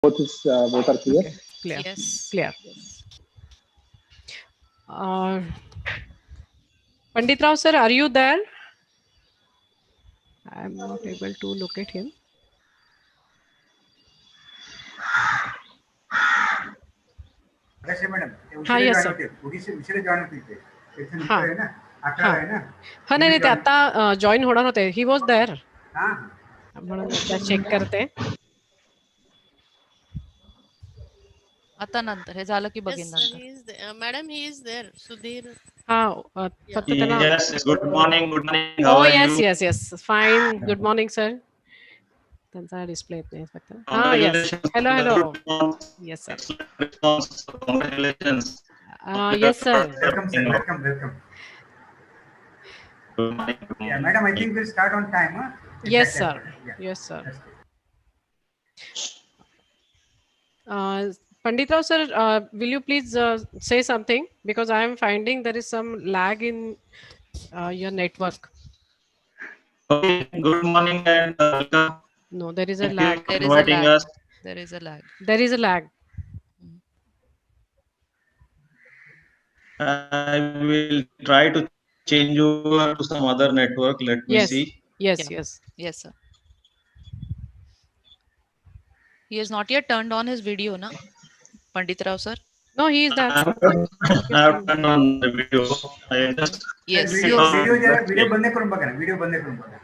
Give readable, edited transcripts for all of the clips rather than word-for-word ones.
both are clear. Okay, clear, Yes. clear. Yes. Uh, Pandit Rao sir, are you there? I'm not able to locate him. कसे madam ते हाँ उशिरा yes join sir. होते उशिरा join होते ते त्याचं मित्र हाँ आहे ना 11 हाँ आहे ना हाँ, नाही तुम्ही नाही, ते जॉईन आता जॉईन होणार होते. ही वॉज देअर, हां म्हणून एकदा चेक करते. आता नंतर हे झालं की Yes, बघेन sir. नंतर. He is there. Madam, he is there. Sudhir. हाँ Yeah. फक्त त्यांना. Yes, good morning. Good morning. How oh are yes you? Yes yes, fine. Good morning sir. त्यांचा डिस्प्ले येत नाही फक्त. हां yes. Congratulations hello for the hello. good response. Yes sir. Excellent response. Congratulations. Yes sir. Welcome sir welcome welcome Good morning. Good या morning. Madam I think will start on time yes sir. Yes sir. Pandit Rao sir, will you please say something, because I am finding there is some lag in your network. Okay, good morning and welcome. No, there is a Thank you lag. for There is a inviting lag. us. There is a lag. There is a lag. I will try to change over to some other network. Let me see. Yes, yes, Yeah. yes. Yes, sir. He has not yet turned on his video, na? Pandit Rao sir. No, he is that. I have turned on the video. I Okay. just Yes, switch video yes. on. Video जरा Let's video check. बंद करून बघा ना video बंद करून बघा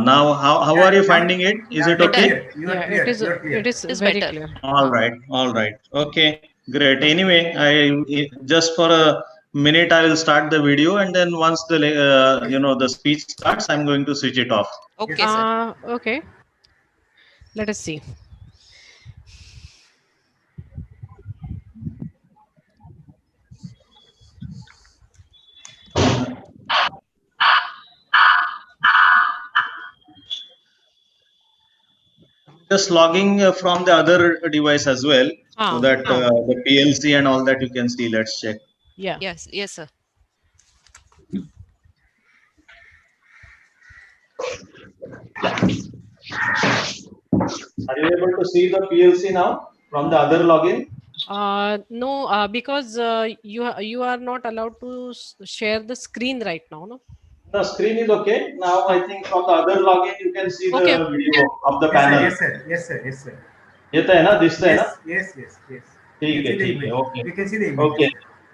Now, how are you finding it? Is it okay? You are Yeah, clear. it is. You are clear. It is It is very better. clear. All right, all right. Okay, great. Anyway, just for a minute I will start the video, and then once the the speech starts, I'm going to switch it off. Okay, sir. Okay. Let us see. Just logging from the other device as well, so that the PLC and all that you can see. Let's check. Yeah. Yes, yes, sir. Are you able to see the PLC now from the other login? No, because you are not allowed to share the screen right now, no? The screen is okay. Now I think from the other login you can see the Okay. video of the Yes sir. panel. Yes sir. Yes sir. Yes sir. येत आहे ना, दिसतंय ना? Yes. Yes. Yes. Yes. ठीक आहे, ठीक आहे. Okay. You can see the image. Okay.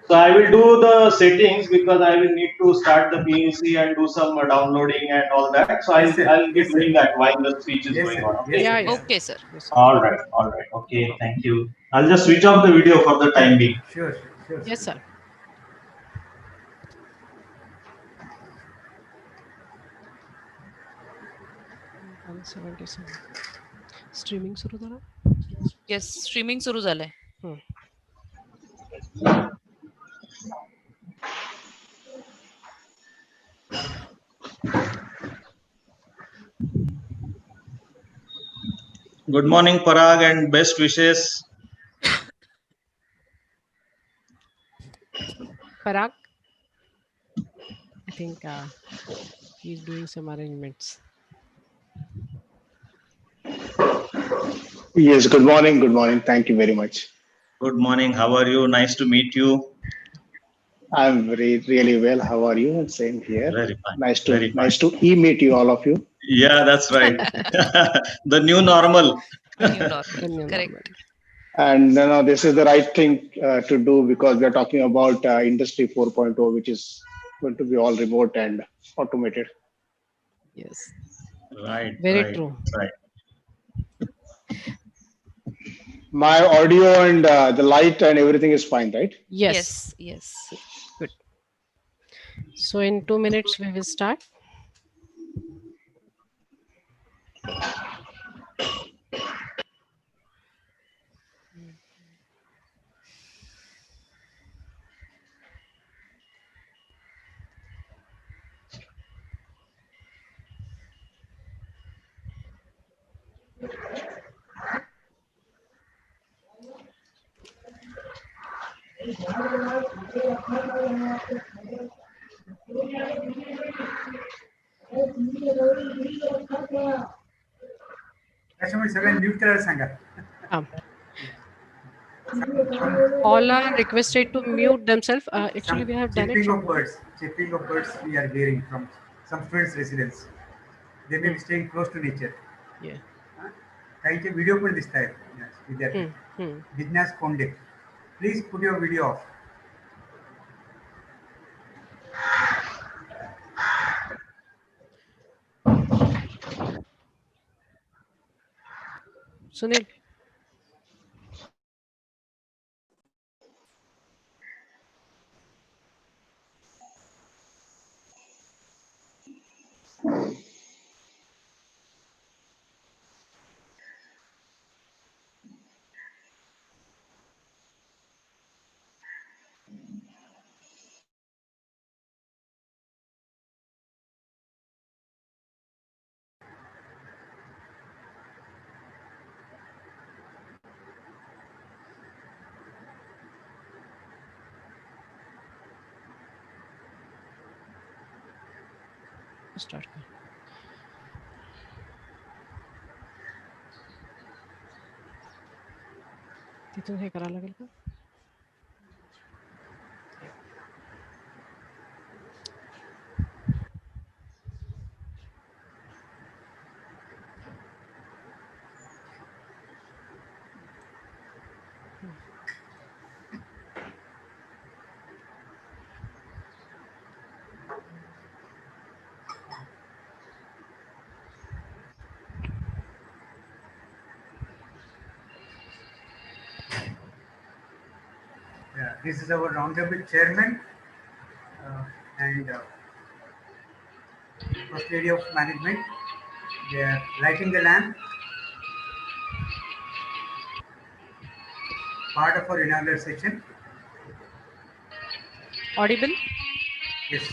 So I will do the settings because I will need to start the PLC and do some downloading and all that. So Yes, sir. I'll be Yes, sir. doing that while the speech is Yes, going sir. on. Okay. Yes, Yeah, sir. yeah. Okay, sir. Yes. All right. All right. Okay. Thank you. I'll just switch off the video for the time being. Sure. Sure. Yes, sir. Streaming सुरू झालं. Yes, streaming सुरू झालंय. Good morning, Parag, and best wishes. Parag, I think he's doing some arrangements. Yes, good morning. Good morning. Thank you very much. Good morning. How are you? Nice to meet you. I'm really well. How are you? Same here. Very fine. Nice Very fine. to meet you, all of you. Yeah, that's right. The new normal. New normal. The new Correct. And this is the right thing to do, because we are talking about Industry 4.0, which is going to be all remote and automated. Yes. Right. Very right, true. Right. My audio and the light and everything is fine, right? Yes. Yes. Good. So in 2 minutes we will start. त्याच्यामुळे सगळ्यांनी mute करायला सांगा. Um, all are requested to mute themselves. Actually, we have done it Chirping of somewhere. birds. Chirping of birds we are hearing from some students' residence. They may be staying close to nature. Yeah. काहींचे video पण दिसत आहेत विद्यार्थी. जिज्ञास Konde, please put your video off. Sunil. Start. तिथून हे करायला लागेल का? Yeah, this is our roundtable chairman and first lady of management. They are lighting the lamp. Part of our inaugural session. Audible? Yes.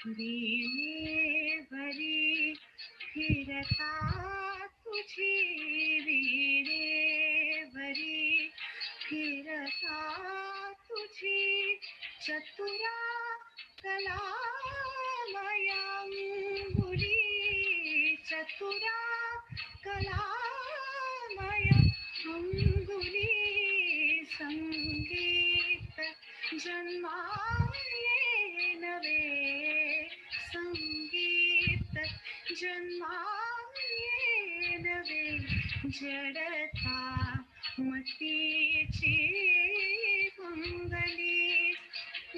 वीणेवरी फिरता तुझी वीणेवरी फिरता तुझी चतुरा कलामयांबुली चतुरा कलामय अंगुली संगीत जन्माये नवे संगीत जन्माये नवे जडता मतीची मंगली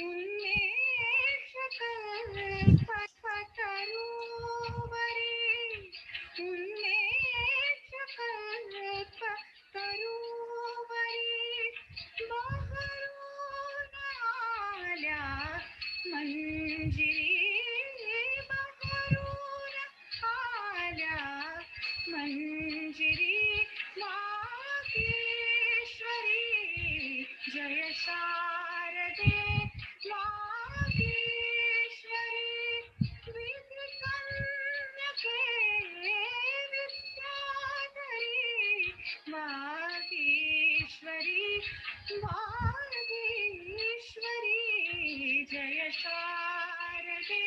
उन्मेष कल्पतरुवरी उन्मेष कल्पतरुवरी बहरून आल्या मंजिरी बहरून आल्या मंजिरी मागेश्वरी जय शारदे मागेश्वरी विधिकन्यके विद्याधरी मागेश्वरी मागेश्वरी जय शारदे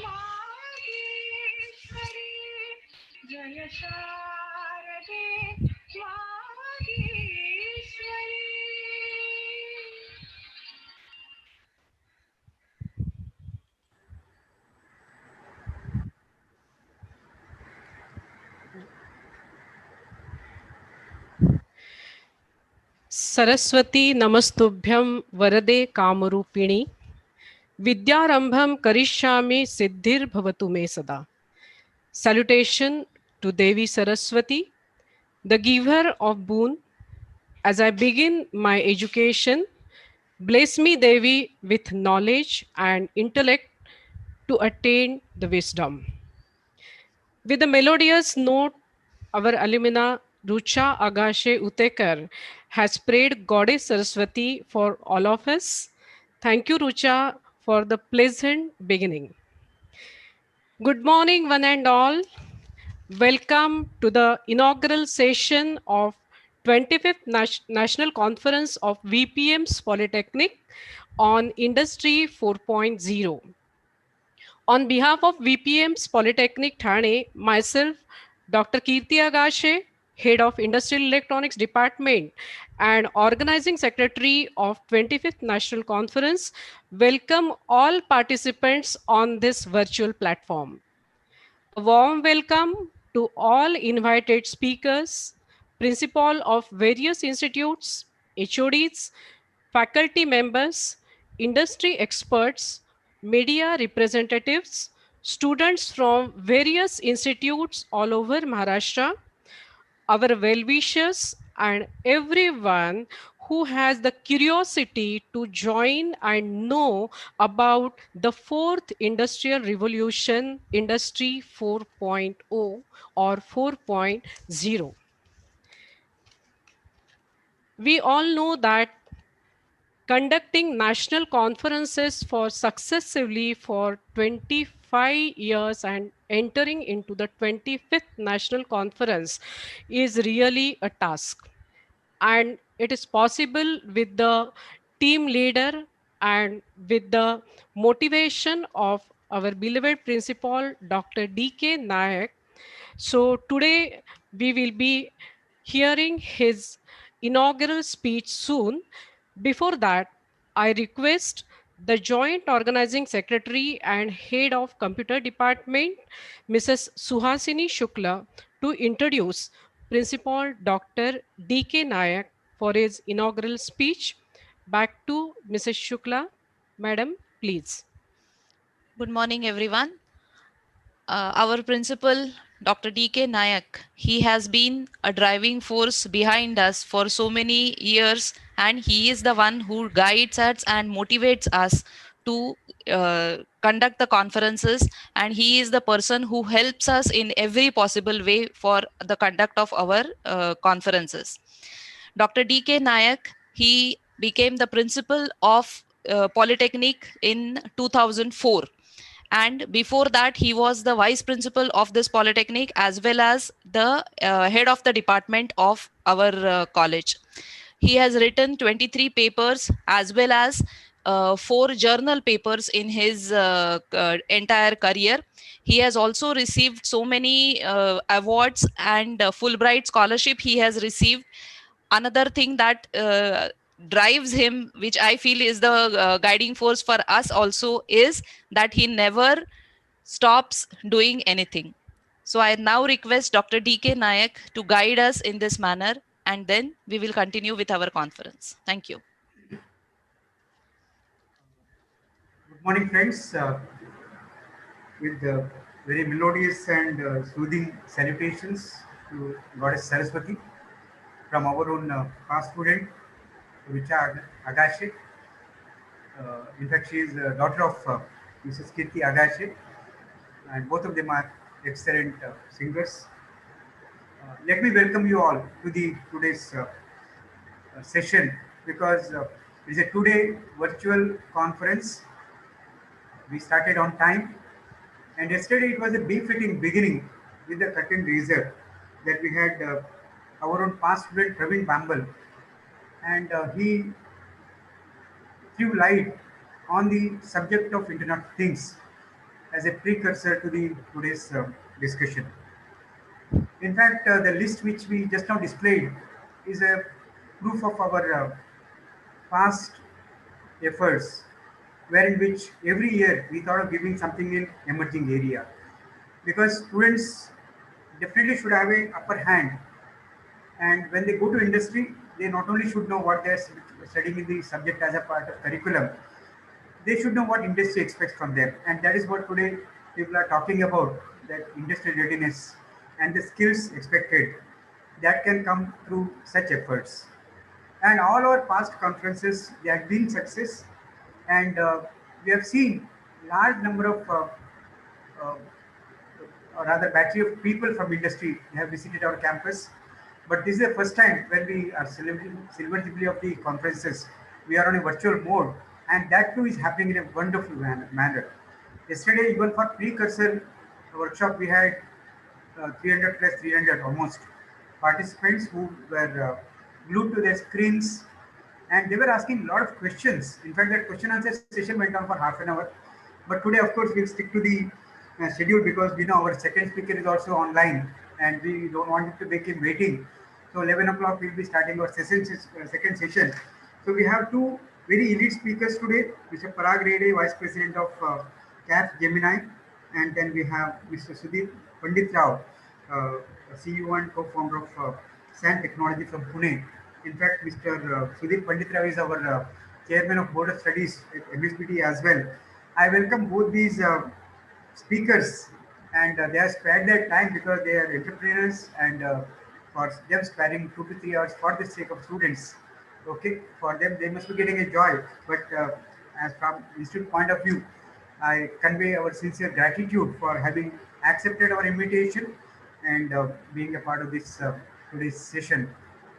मागेश्वरी जय शारदे मागेश्वरी. सरस्वती नमस्तुभ्यं वरदे कामरूपिणी विद्यारंभं करिष्यामि सिद्धिर्भवतु मे सदा. Salutation to Devi Saraswati, the giver of boon. As I begin my education, bless me Devi with knowledge and intellect to attain the wisdom. With the melodious note, our alumna Rucha Agashe Utekar has prayed Goddess Saraswati for all of us. Thank you, Rucha, for the pleasant beginning. Good morning, one and all. Welcome to the inaugural session of 25th National Conference of VPM's Polytechnic on Industry 4.0. On behalf of VPM's Polytechnic Thane, myself, Dr. Kirti Agashe, Head of Industrial Electronics Department and Organizing Secretary of 25th National Conference, welcome all participants on this virtual platform. A warm welcome to all invited speakers, principal of various institutes, HODs, faculty members, industry experts, media representatives, students from various institutes all over Maharashtra, our well-wishers, and everyone who has the curiosity to join and know about the fourth industrial revolution, Industry 4.0 or 4.0. We all know that conducting national conferences for successively for 25 years and entering into the 25th national conference is really a task. And it is possible with the team leader and with the motivation of our beloved principal, Dr. D.K. Nayak. So today we will be hearing his inaugural speech soon. Before that, I request the Joint Organizing Secretary and Head of Computer Department, Mrs. Suhasini Shukla, to introduce Principal Dr. D.K. Nayak for his inaugural speech. Back to Mrs. Shukla. Madam, please. Good morning, everyone. Our principal, Dr. D.K. Nayak, he has been a driving force behind us for so many years, and he is the one who guides us and motivates us to conduct the conferences, and he is the person who helps us in every possible way for the conduct of our conferences. Dr. D.K. Nayak, he became the principal of Polytechnic in 2004. and before that he was the vice principal of this polytechnic as well as the head of the department of our college. He has written 23 papers as well as 4 journal papers in his entire career. He has also received so many awards and Fulbright scholarship he has received. Another thing that drives him, which I feel is the guiding force for us also, is that he never stops doing anything. So I now request Dr. DK Nayak to guide us in this manner, and then we will continue with our conference. Thank you. Good morning, friends. With very melodious and soothing salutations to Goddess Saraswati from our own past student, Richa Agashe. In fact, she is the daughter of Mrs. Kirti Agashe, and both of them are excellent singers. Let me welcome you all to the today's session because it is a two-day virtual conference. We started on time, and yesterday it was a befitting beginning with the curtain raiser that we had our own past student Praveen Bambal, and he threw light on the subject of Internet of Things as a precursor to the today's discussion. In fact, the list which we just now displayed is a proof of our past efforts, wherein which every year we thought of giving something in emerging area, because students definitely should have a upper hand, and when they go to industry, they not only should know what they are studying in the subject as a part of curriculum, they should know what industry expects from them, and that is what today people are talking about, that industry readiness and the skills expected that can come through such efforts. And all our past conferences, they have been success, and we have seen large number of uh, or rather battery of people from industry have visited our campus. But this is the first time when we are celebrating silver jubilee of the conferences. We are on a virtual mode, and that too is happening in a wonderful manner. Yesterday, even for precursor workshop, we had 300 plus 300 almost participants who were glued to their screens, and they were asking a lot of questions. In fact, that question answer session went on for half an hour. But today, of course, we'll stick to the schedule because we know our second speaker is also online and we don't want to make him waiting. So 11 o'clock we'll be starting our second session. So we have two very elite speakers today, Mr. Parag Rede, Vice President of CAF Gemini, and then we have Mr. Sudhir Pandit Rao, CEO and co-founder of SAN Technology from Pune. In fact, Mr. Sudhir Pandit Rao is our chairman of Board of Studies at MSBT as well. I welcome both these speakers, and they have spared their time because they are entrepreneurs, and for them sparing 2 to 3 hours for the sake of students. Okay, for them they must be getting a joy. But as from institute point of view, I convey our sincere gratitude for having accepted our invitation and being a part of this today's session.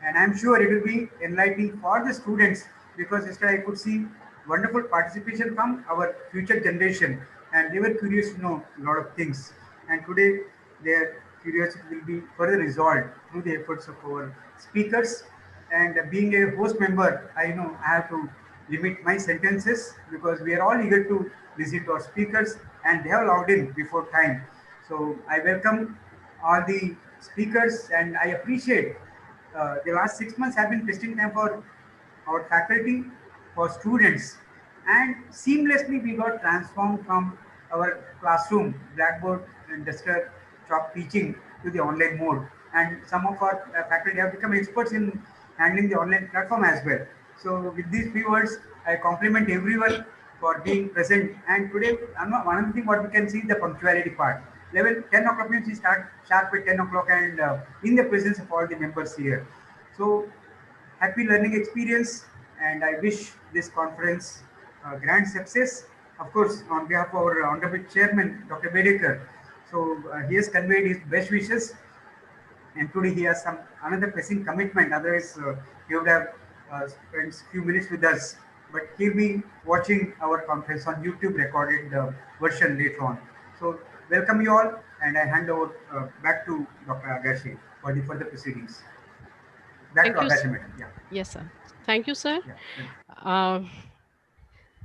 And I'm sure it will be enlightening for the students because yesterday I could see wonderful participation from our future generation, and they were curious to know a lot of things. And today their curiosity will be further resolved through the efforts of our speakers. And being a host member, I know I have to limit my sentences because we are all eager to listen to our speakers and they have logged in before time. So I welcome all the speakers, and I appreciate the last 6 months have been testing time for our faculty, for students, and seamlessly we got transformed from our classroom, blackboard and duster chalk teaching to the online mode. And some of our faculty have become experts in handling the online platform as well. So with these few words, I compliment everyone for being present. And today, one of the things what we can see is the punctuality part. Level 10 o'clock means we start sharp at 10 o'clock and in the presence of all the members here. So happy learning experience, and I wish this conference grand success. Of course, on behalf of our Honorable Chairman, Dr. Bedekar, so he has conveyed his best wishes, and today he has some another pressing commitment. Otherwise, he would have spent few minutes with us but he'll be watching our conference on YouTube recorded version later on. So welcome you all, and I hand over back to Dr. Agashi for the further proceedings. Back to Thank you. Agashi madam. Yeah, Yes, sir. Thank you, sir. yeah. Uh,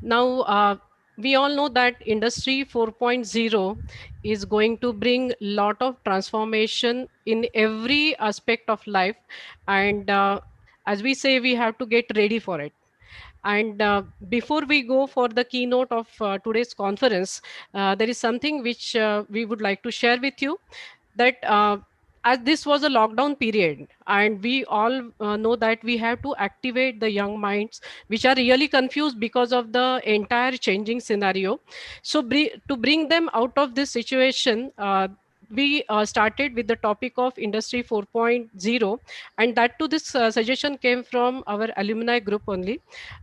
Now, we all know that Industry 4.0 is going to bring lot of transformation in every aspect of life, and as we say, we have to get ready for it. And before we go for the keynote of today's conference, there is something which we would like to share with you, that as this was a lockdown period, and we all know that we have to activate the young minds which are really confused because of the entire changing scenario. So to bring them out of this situation, we started with the topic of Industry 4.0, and that to this suggestion came from our alumni group only.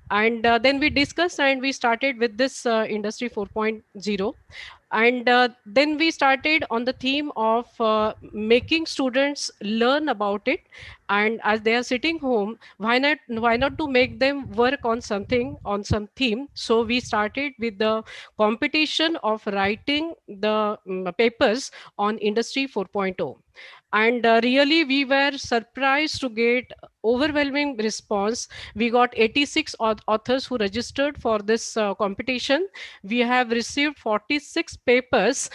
And then we discussed and we started with this Industry 4.0. And then we started on the theme of making students learn about it, and as they are sitting home, why not to make them work on something, on some theme. So we started with the competition of writing the papers on Industry 4.0. And really we were surprised to get overwhelming response. We got 86 authors who registered for this competition. We have received 46 papers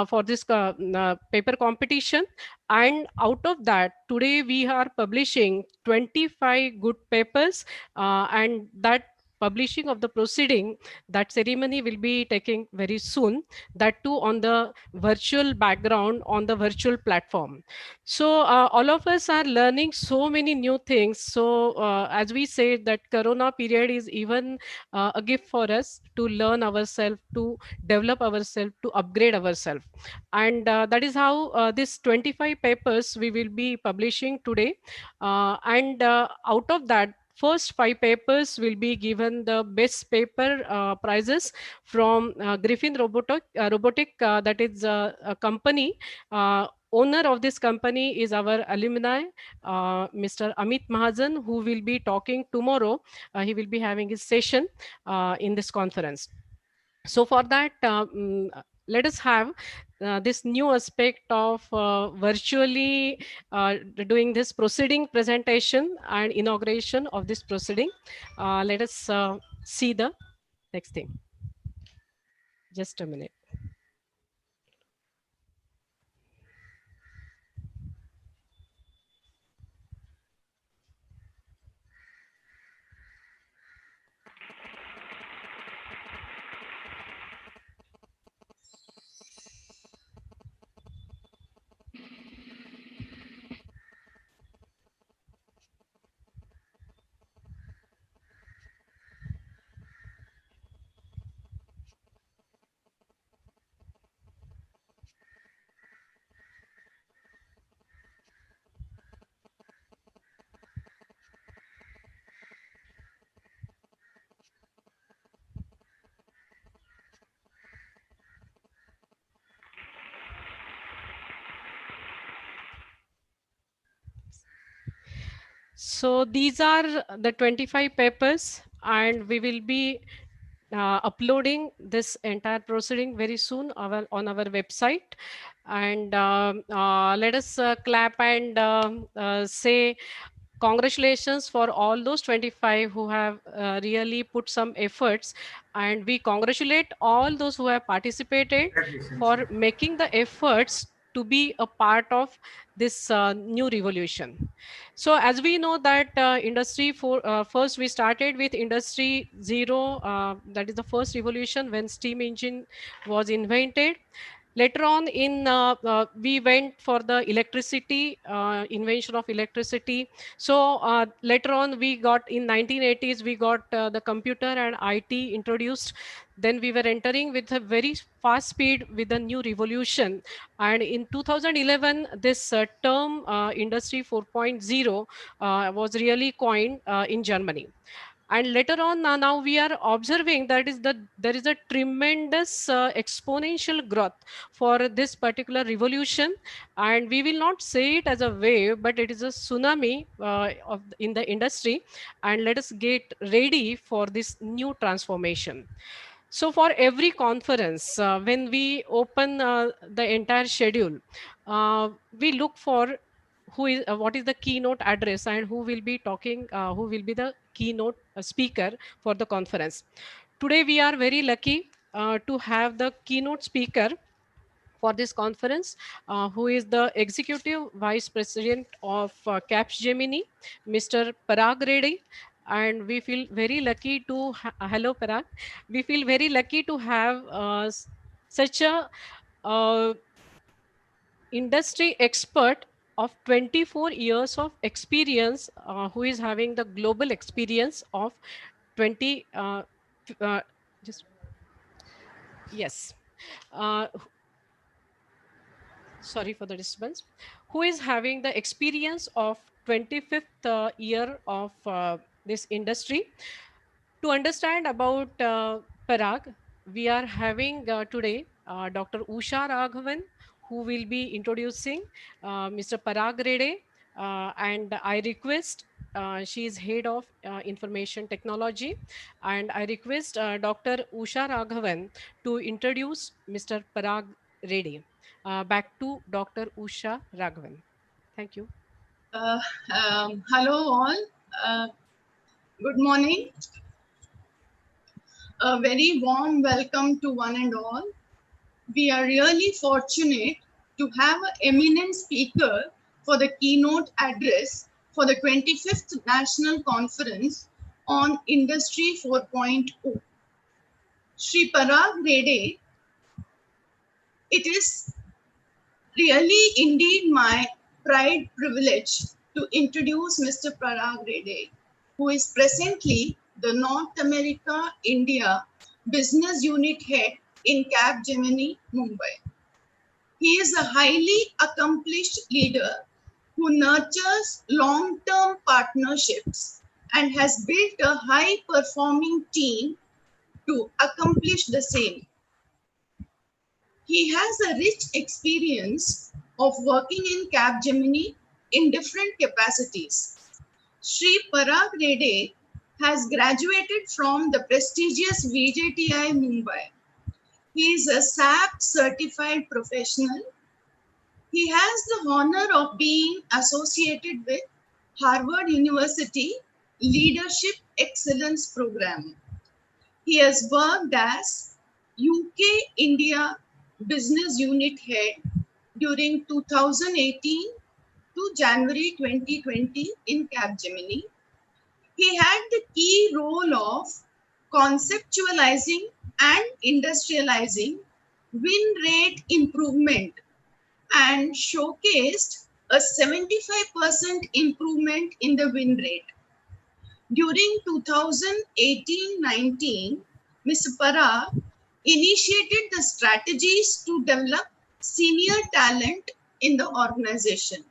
for this paper competition, and out of that today we are publishing 25 good papers, and that publishing of the proceeding, that ceremony will be taking very soon, that too on the virtual background, on the virtual platform. So all of us are learning so many new things. So as we say that corona period is even a gift for us to learn ourselves, to develop ourselves, to upgrade ourselves. And that is how this 25 papers we will be publishing today. And out of that, first 5 papers will be given the best paper prizes from Griffin Robotic, that is a company. Owner of this company is our alumni, Mr. Amit Mahajan, who will be talking tomorrow. He will be having his session in this conference. So for that, let us have this new aspect of virtually doing this proceeding presentation and inauguration of this proceeding. Let us see the next thing. Just a minute. So these are the 25 papers, and we will be uploading this entire proceeding very soon on our website. And let us clap and say congratulations for all those 25 who have really put some efforts, and we congratulate all those who have participated Congratulations. for making the efforts to be a part of this new revolution. So as we know that industry for first we started with industry 0, that is the first revolution when steam engine was invented. Later on in we went for the electricity, invention of electricity. So later on we got in 1980s we got the computer and IT introduced. Then we were entering with a very fast speed with a new revolution. And in 2011 this term industry 4.0 was really coined in Germany. And later on, now we are observing that is that there is a tremendous exponential growth for this particular revolution, and we will not say it as a wave, but it is a tsunami in the industry, and let us get ready for this new transformation. So for every conference, when we open the entire schedule, we look for who is what is the keynote address and who will be talking, who will be the keynote speaker for the conference. Today we are very lucky to have the keynote speaker for this conference, who is the Executive Vice President of Capgemini, Mr. Parag Reddy. And we feel very lucky to, hello Parag, we feel very lucky to have such a uh, industry expert of 24 years of experience, who is having the global experience of 20, uh, just, yes. Uh, Sorry for the disturbance, who is having the experience of 25th year of this industry. To understand about Parag, we are having today Dr. Usha Raghavan, who will be introducing Mr. Parag Rede, and I request, she is head of information technology, and I request Dr. Usha Raghavan to introduce Mr. Parag Rede. Back to Dr. Usha Raghavan. Thank you. Uh, Hello all. Uh, Good morning. A very warm welcome to one and all. We are really fortunate to have an eminent speaker for the keynote address for the 25th National Conference on Industry 4.0. Shri Parag Rede, it is really indeed my pride privilege to introduce Mr. Parag Rede, who is presently the North America India Business Unit Head in Capgemini, Mumbai. He is a highly accomplished leader who nurtures long-term partnerships and has built a high-performing team to accomplish the same. He has a rich experience of working in Capgemini in different capacities. Sri Parag Rede has graduated from the prestigious VJTI Mumbai. He is a SAP certified professional. He has the honor of being associated with Harvard University Leadership Excellence Program. He has worked as UK India Business Unit Head during 2018 to January 2020 in Capgemini. He had the key role of conceptualizing and industrializing win rate improvement and showcased a 75% improvement in the win rate. During 2018-19, Ms. Parag initiated the strategies to develop senior talent in the organization.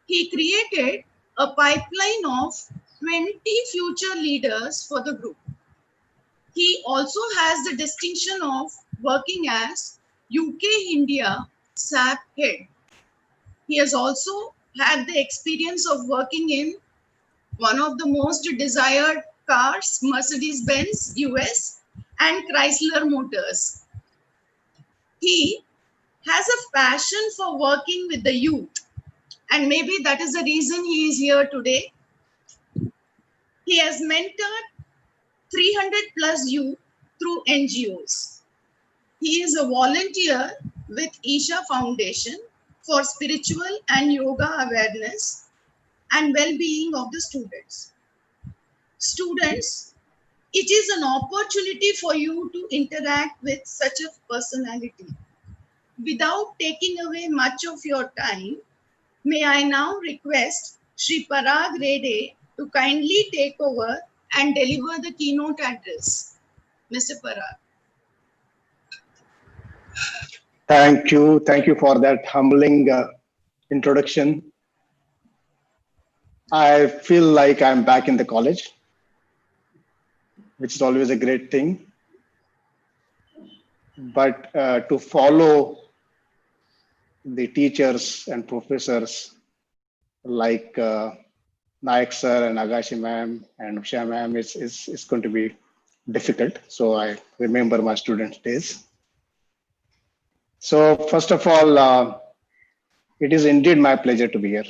He created a pipeline of 20 future leaders for the group. He also has the distinction of working as UK India SAP head. He has also had the experience of working in one of the most desired cars, Mercedes-Benz US and Chrysler Motors. He has a passion for working with the youth, and maybe that is the reason he is here today. He has mentored 300 plus youth through NGOs. He is a volunteer with Isha Foundation for spiritual and yoga awareness and well-being of the students. Students, it is an opportunity for you to interact with such a personality. Without taking away much of your time, may I now request Shri Parag Rede to kindly take over and deliver the keynote address. Mr. Parag. Thank you. Thank you for that humbling introduction. I feel like I'm back in the college. which is always a great thing. But to follow the teachers and professors like Nayak sir and Agashi ma'am and Usha ma'am is going to be difficult. So I remember my student days. So first of all, it is indeed my pleasure to be here.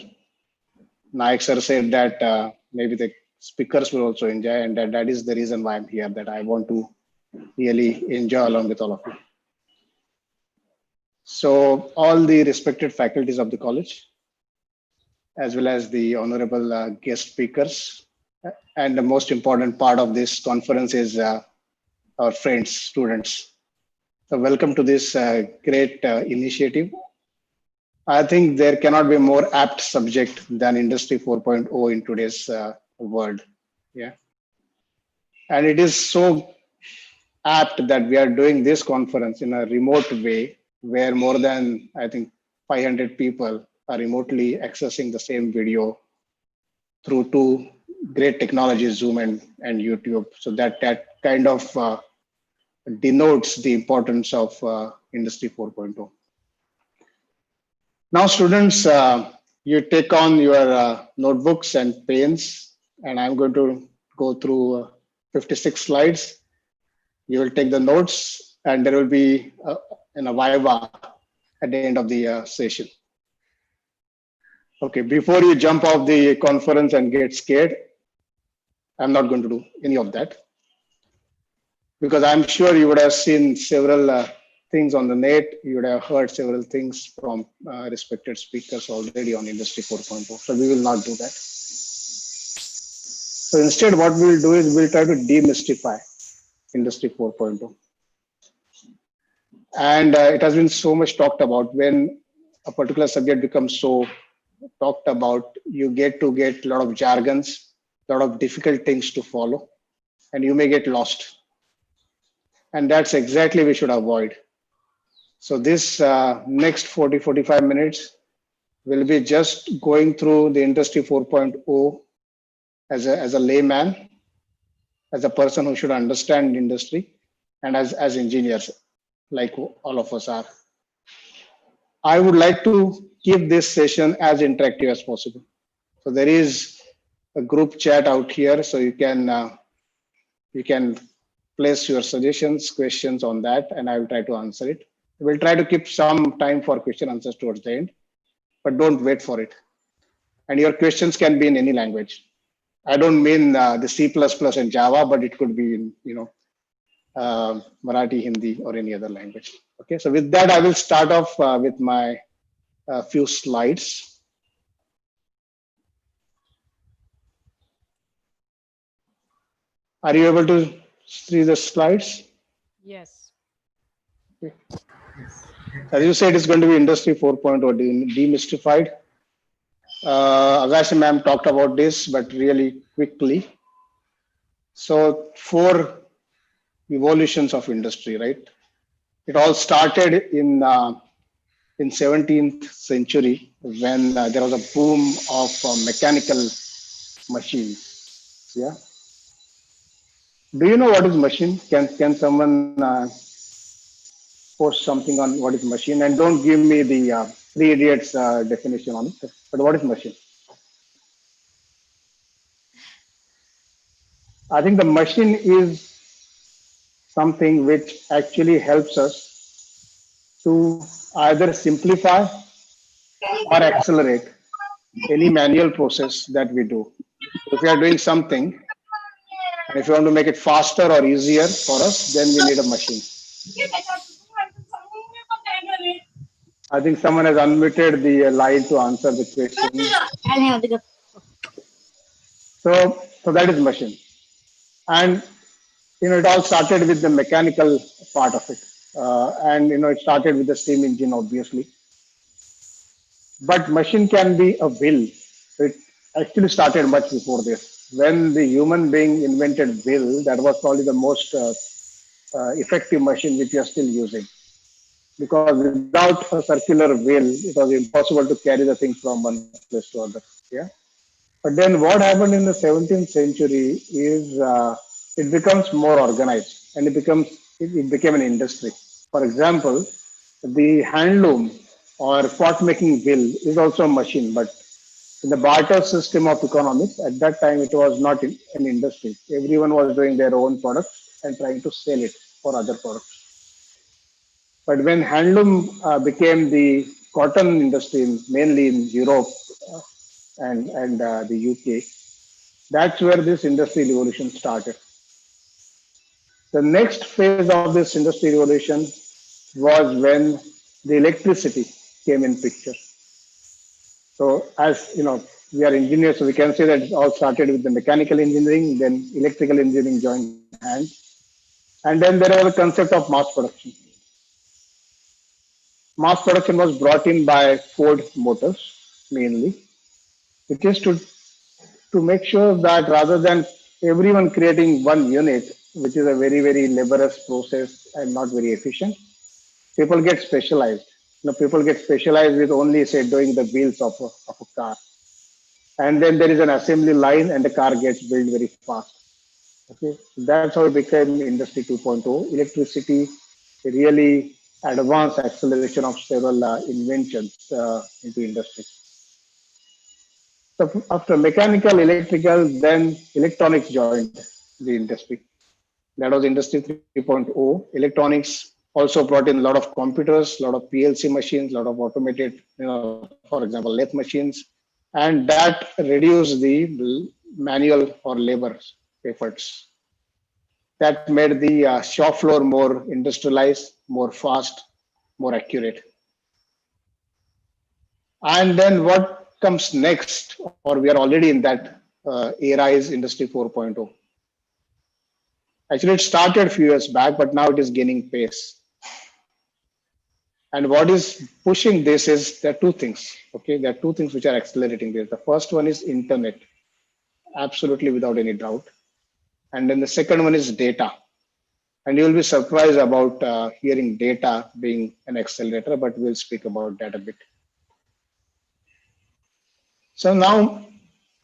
Nayak sir said that maybe the speakers will also enjoy, and that is the reason why I'm here, that I want to really enjoy along with all of you. So all the respected faculties of the college, as well as the honorable guest speakers, and the most important part of this conference is our friends, students. So welcome to this great initiative. I think there cannot be a more apt subject than Industry 4.0 in today's world. Yeah. And it is so apt that we are doing this conference in a remote way, where more than, I think, 500 people are remotely accessing the same video through two great technologies, Zoom and YouTube. So that kind of denotes the importance of Industry 4.0. Now, students, you take on your notebooks and pens, and I'm going to go through 56 slides. You will take the notes, and there will be a viva at the end of the session. Okay, before you jump off the conference and get scared, I'm not going to do any of that, because I'm sure you would have seen several things on the net. You would have heard several things from respected speakers already on Industry 4.0. So we will not do that. So instead, what we'll do is we'll try to demystify Industry 4.0. And it has been so much talked about. When a particular subject becomes so talked about, you get a lot of jargons, a lot of difficult things to follow, and you may get lost. And that's exactly we should avoid. So this next 40-45 minutes will be just going through the Industry 4.0 as a layman, as a person who should understand industry, and as engineers, like all of us are. I would like to keep this session as interactive as possible. So there is a group chat out here, so you can place your suggestions, questions on that, and I will try to answer it. We'll try to keep some time for question answers towards the end, but don't wait for it. And your questions can be in any language. I don't mean the C++ and Java, but it could be in, Marathi, Hindi, or any other language. Okay, so with that, I will start off with my few slides. Are you able to see the slides? Yes. Okay. As you said, it's going to be Industry 4.0 demystified. Agashi ma'am talked about this, but really quickly. So 4 evolutions of industry, right? It all started in 17th century when there was a boom of mechanical machines. Yeah. Do you know what is machine? Can someone post something on what is machine? And don't give me the Three Idiots definition on it. But what is machine? I think the machine is something which actually helps us to either simplify or accelerate any manual process that we do. If we are doing something, and if you want to make it faster or easier for us, then we need a machine. I think someone has unmuted the line to answer the question. So that is machine. And it all started with the mechanical part of it. And it started with the steam engine, obviously. But machine can be a will. It actually started much before this. When the human being invented will, that was probably the most effective machine which we are still using. Because without a circular wheel, it was impossible to carry the things from one place to other. Yeah. But then what happened in the 17th century is it becomes more organized and it became an industry. For example, the handloom or pot making wheel is also a machine, but in the barter system of economics, at that time it was not an industry. Everyone was doing their own products and trying to sell it for other products. But when handloom became the cotton industry, mainly in Europe and the UK, that's where this industry revolution started. The next phase of this industry revolution was when the electricity came in picture. So as you know, we are engineers, so we can say that it all started with the mechanical engineering, then electrical engineering joined hands. And then there was a concept of mass production. Mass production was brought in by Ford Motors mainly, which is to make sure that rather than everyone creating one unit, which is a very, very laborious process and not very efficient, people get specialized. People get specialized with only, say, doing the wheels of a car. And then there is an assembly line and the car gets built very fast. Okay, so that's how it became Industry 2.0. Electricity really advanced acceleration of several inventions into industry. So after mechanical, electrical, then electronics joined the industry. That was Industry 3.0. Electronics also brought in a lot of computers, a lot of PLC machines, a lot of automated, for example, lathe machines, and that reduced the manual or labor efforts. That made the shop floor more industrialized, more fast, more accurate. And then what comes next, or we are already in that era, is Industry 4.0. Actually, it started a few years back, but now it is gaining pace. And what is pushing this is there are two things. Okay, there are two things which are accelerating this. The first one is internet, absolutely without any doubt. And then the second one is data. And you will be surprised about hearing data being an accelerator, but we'll speak about that a bit. So now,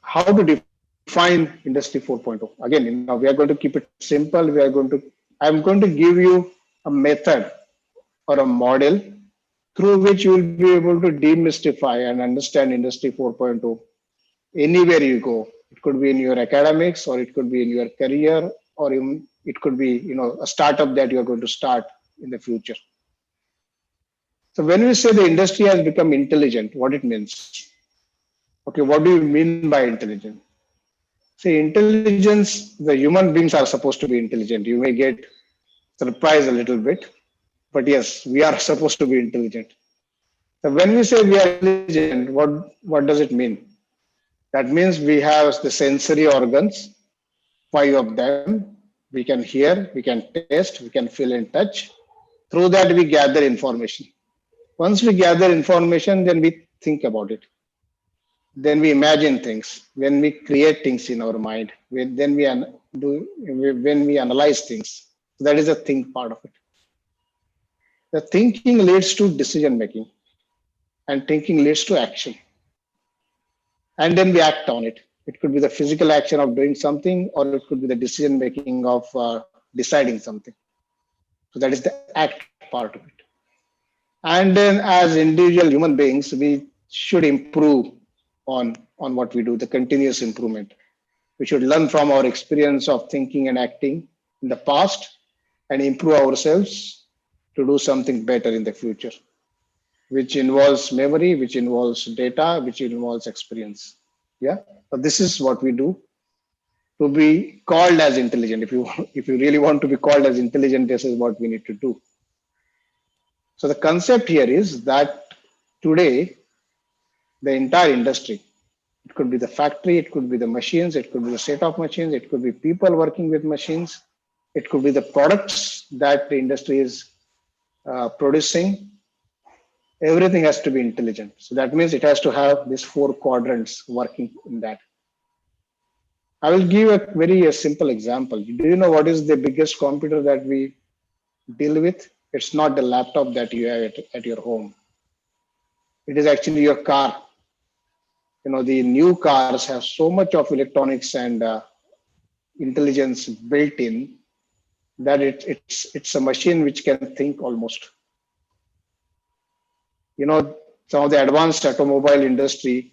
how to define Industry 4.0? Again, we are going to keep it simple. I'm going to give you a method or a model through which you will be able to demystify and understand Industry 4.0 anywhere you go. It could be in your academics, or it could be in your career, or even it could be a startup that you are going to start in the future. So when we say the industry has become intelligent, what it means? Okay, what do you mean by intelligent? See, intelligence, the human beings are supposed to be intelligent. You may get surprised a little bit, but yes, we are supposed to be intelligent. So when we say we are intelligent, what does it mean? That means we have the sensory organs, 5 of them. We can hear, we can taste, we can feel and touch. Through that, we gather information. Once we gather information, then we think about it. Then we imagine things. When we create things in our mind, when we analyze things. That is the think part of it. The thinking leads to decision making, and thinking leads to action. And then we act on it. It could be the physical action of doing something, or it could be the decision making of deciding something. So that is the act part of it. And then as individual human beings, we should improve on what we do, the continuous improvement. We should learn from our experience of thinking and acting in the past and improve ourselves to do something better in the future, which involves memory, which involves data, which involves experience. Yeah, so this is what we do to be called as intelligent. If you really want to be called as intelligent, this is what we need to do. So the concept here is that today, the entire industry, it could be the factory, it could be the machines, it could be the set of machines, it could be people working with machines, it could be the products that the industry is producing. Everything has to be intelligent. So that means it has to have these 4 quadrants working in that. I will give a very simple example. Do you know what is the biggest computer that we deal with? It's not the laptop that you have at your home. It is actually your car. The new cars have so much of electronics and intelligence built in, that it's a machine which can think almost. You know, some of the advanced automobile industry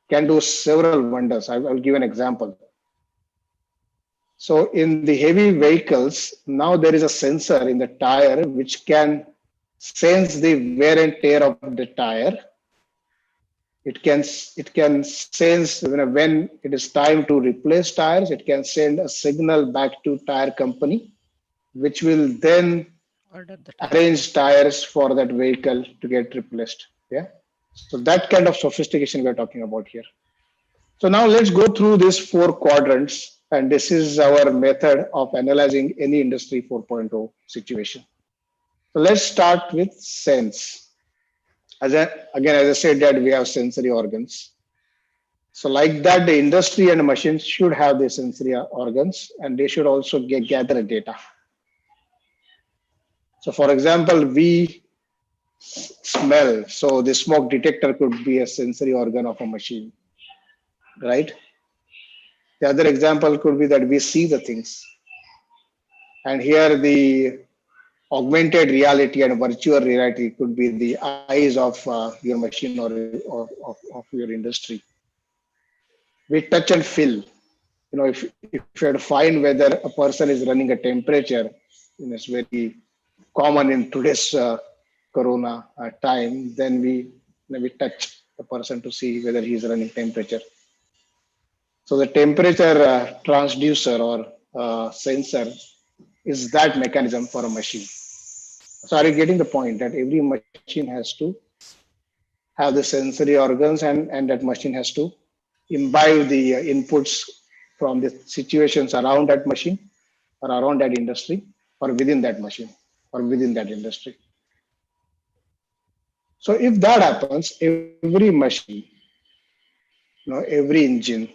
can do several wonders. I'll give an example. So in the heavy vehicles, now there is a sensor in the tire which can sense the wear and tear of the tire. It can sense when it is time to replace tires. It can send a signal back to tire company, which will then Order the tire. arrange tires for that vehicle to get replaced. Yeah. So that kind of sophistication we're talking about here. So now let's go through these four quadrants, and this is our method of analyzing any industry 4.0 situation. So let's start with sense. Again, as I said, that we have sensory organs. So like that, the industry and machines should have the sensory organs, and they should also gather data. So for example, we smell. So the smoke detector could be a sensory organ of a machine, right? The other example could be that we see the things. And here the augmented reality and virtual reality could be the eyes of your machine or of your industry. We touch and feel. If you had to find whether a person is running a temperature, it's very common in today's corona time, then we touch the person to see whether he's running temperature. So the temperature transducer or sensor is that mechanism for a machine. So are you getting the point that every machine has to have the sensory organs, and that machine has to imbibe the inputs from the situations around that machine or around that industry or within that machine or within that industry. So if that happens, every machine, every engine,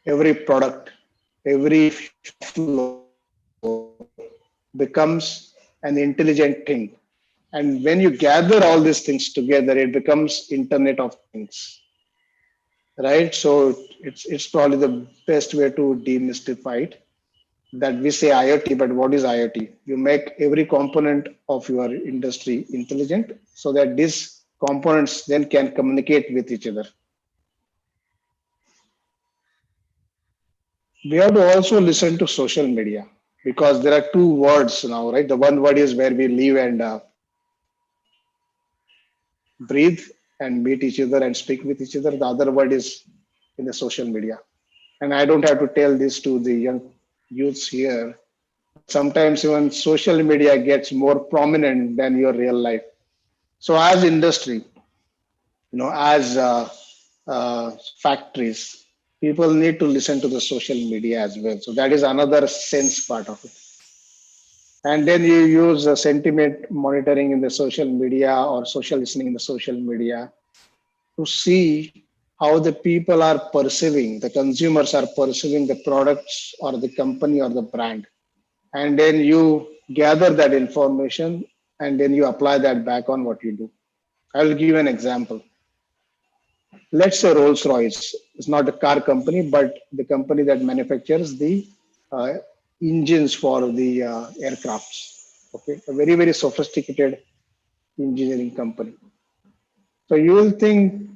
every product, every flow becomes an intelligent thing. And when you gather all these things together, it becomes Internet of Things, right? So it's probably the best way to demystify it. That we say IoT, but what is IoT? You make every component of your industry intelligent so that these components then can communicate with each other. We have to also listen to social media because there are two words now, right? The one word is where we live and breathe and meet each other and speak with each other. The other word is in the social media. And I don't have to tell this to the young youths here. Sometimes even social media gets more prominent than your real life. So as industry, as factories, people need to listen to the social media as well. So that is another sense part of it. And then you use sentiment monitoring in the social media or social listening in the social media to see how the people are perceiving, the consumers are perceiving the products or the company or the brand. And then you gather that information and then you apply that back on what you do. I will give an example. Let's say Rolls Royce is not a car company, but the company that manufactures the uh, engines for the aircrafts. Okay, a very, very sophisticated engineering company. So you will think,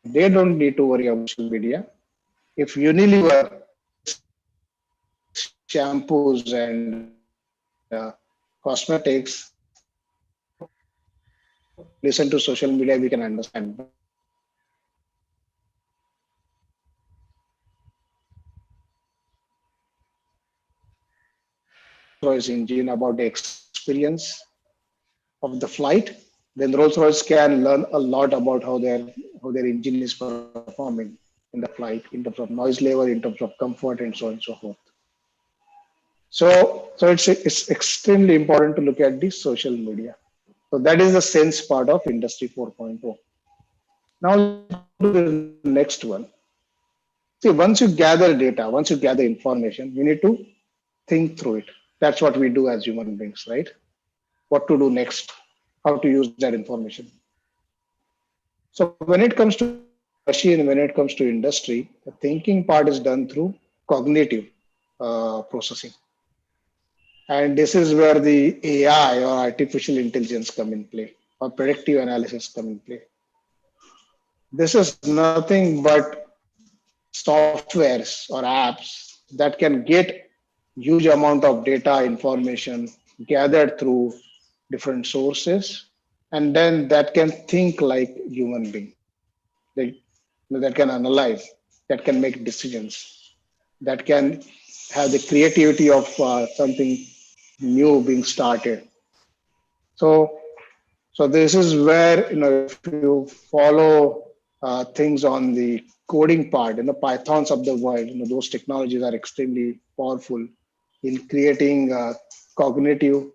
they don't need to worry about social media. If Unilever shampoos and cosmetics, listen to social media, we can understand. Rolls-Royce engine about the experience of the flight, then Rolls-Royce can learn a lot about how their engine is performing in the flight in terms of noise level, in terms of comfort, and so on and so forth. So it's extremely important to look at the social media. So that is the sense part of Industry 4.0. Now to the next one. See, once you gather data, once you gather information, you need to think through it. That's what we do as human beings, right? What to do next, how to use that information. So when it comes to machine, when it comes to industry, the thinking part is done through cognitive processing. And this is where the AI or artificial intelligence come in play, or predictive analysis come in play. This is nothing but softwares or apps that can get huge amount of data information gathered through different sources, and then that can think like human being. That can analyze, that can make decisions, that can have the creativity of something new being started. So, so this is where, if you follow things on the coding part, Pythons of the world, those technologies are extremely powerful in creating cognitive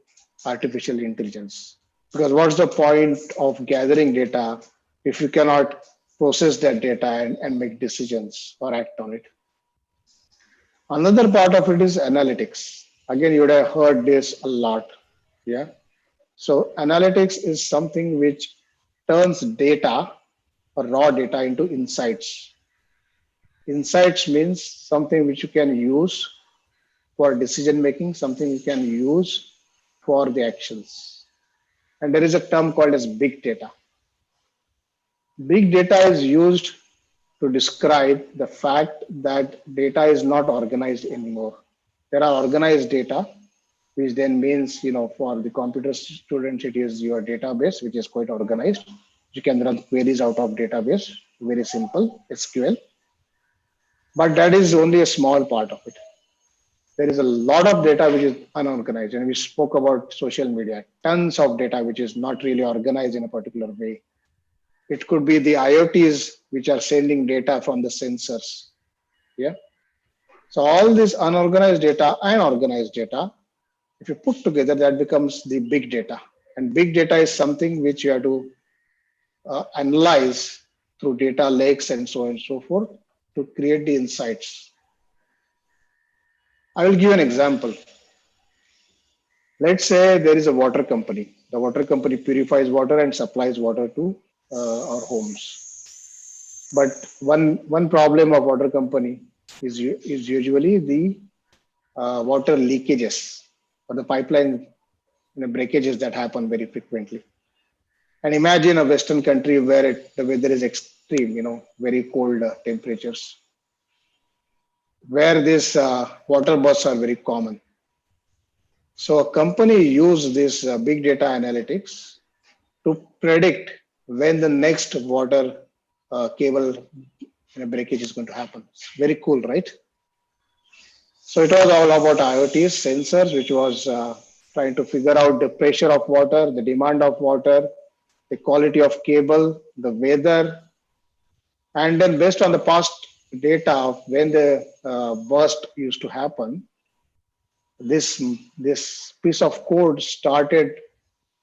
artificial intelligence. Because what's the point of gathering data if you cannot process that data and make decisions or act on it? Another part of it is analytics. Again, you would have heard this a lot. Yeah. So analytics is something which turns data or raw data into insights. Insights means something which you can use for decision making, something you can use for the actions. And there is a term called as big data. Big data is used to describe the fact that data is not organized anymore. There are organized data, which then means, for the computer students, it is your database, which is quite organized. You can run queries out of database, very simple, SQL. But that is only a small part of it. There is a lot of data which is unorganized. And we spoke about social media, tons of data which is not really organized in a particular way. It could be the IoTs which are sending data from the sensors. Yeah. So all this unorganized data and organized data, if you put together, that becomes the big data. And big data is something which you have to analyze through data lakes and so on and so forth to create the insights. I will give an example. Let's say there is a water company. The water company purifies water and supplies water to our homes. But one problem of water company is usually the water leakages or the pipeline breakages that happen very frequently. And imagine a Western country where the weather is extreme, very cold temperatures, where these water bursts are very common. So a company use this big data analytics to predict when the next water cable breakage is going to happen. It's very cool, right? So it was all about IoT sensors, which was trying to figure out the pressure of water, the demand of water, the quality of cable, the weather, and then based on the past data of when the burst used to happen, this piece of code started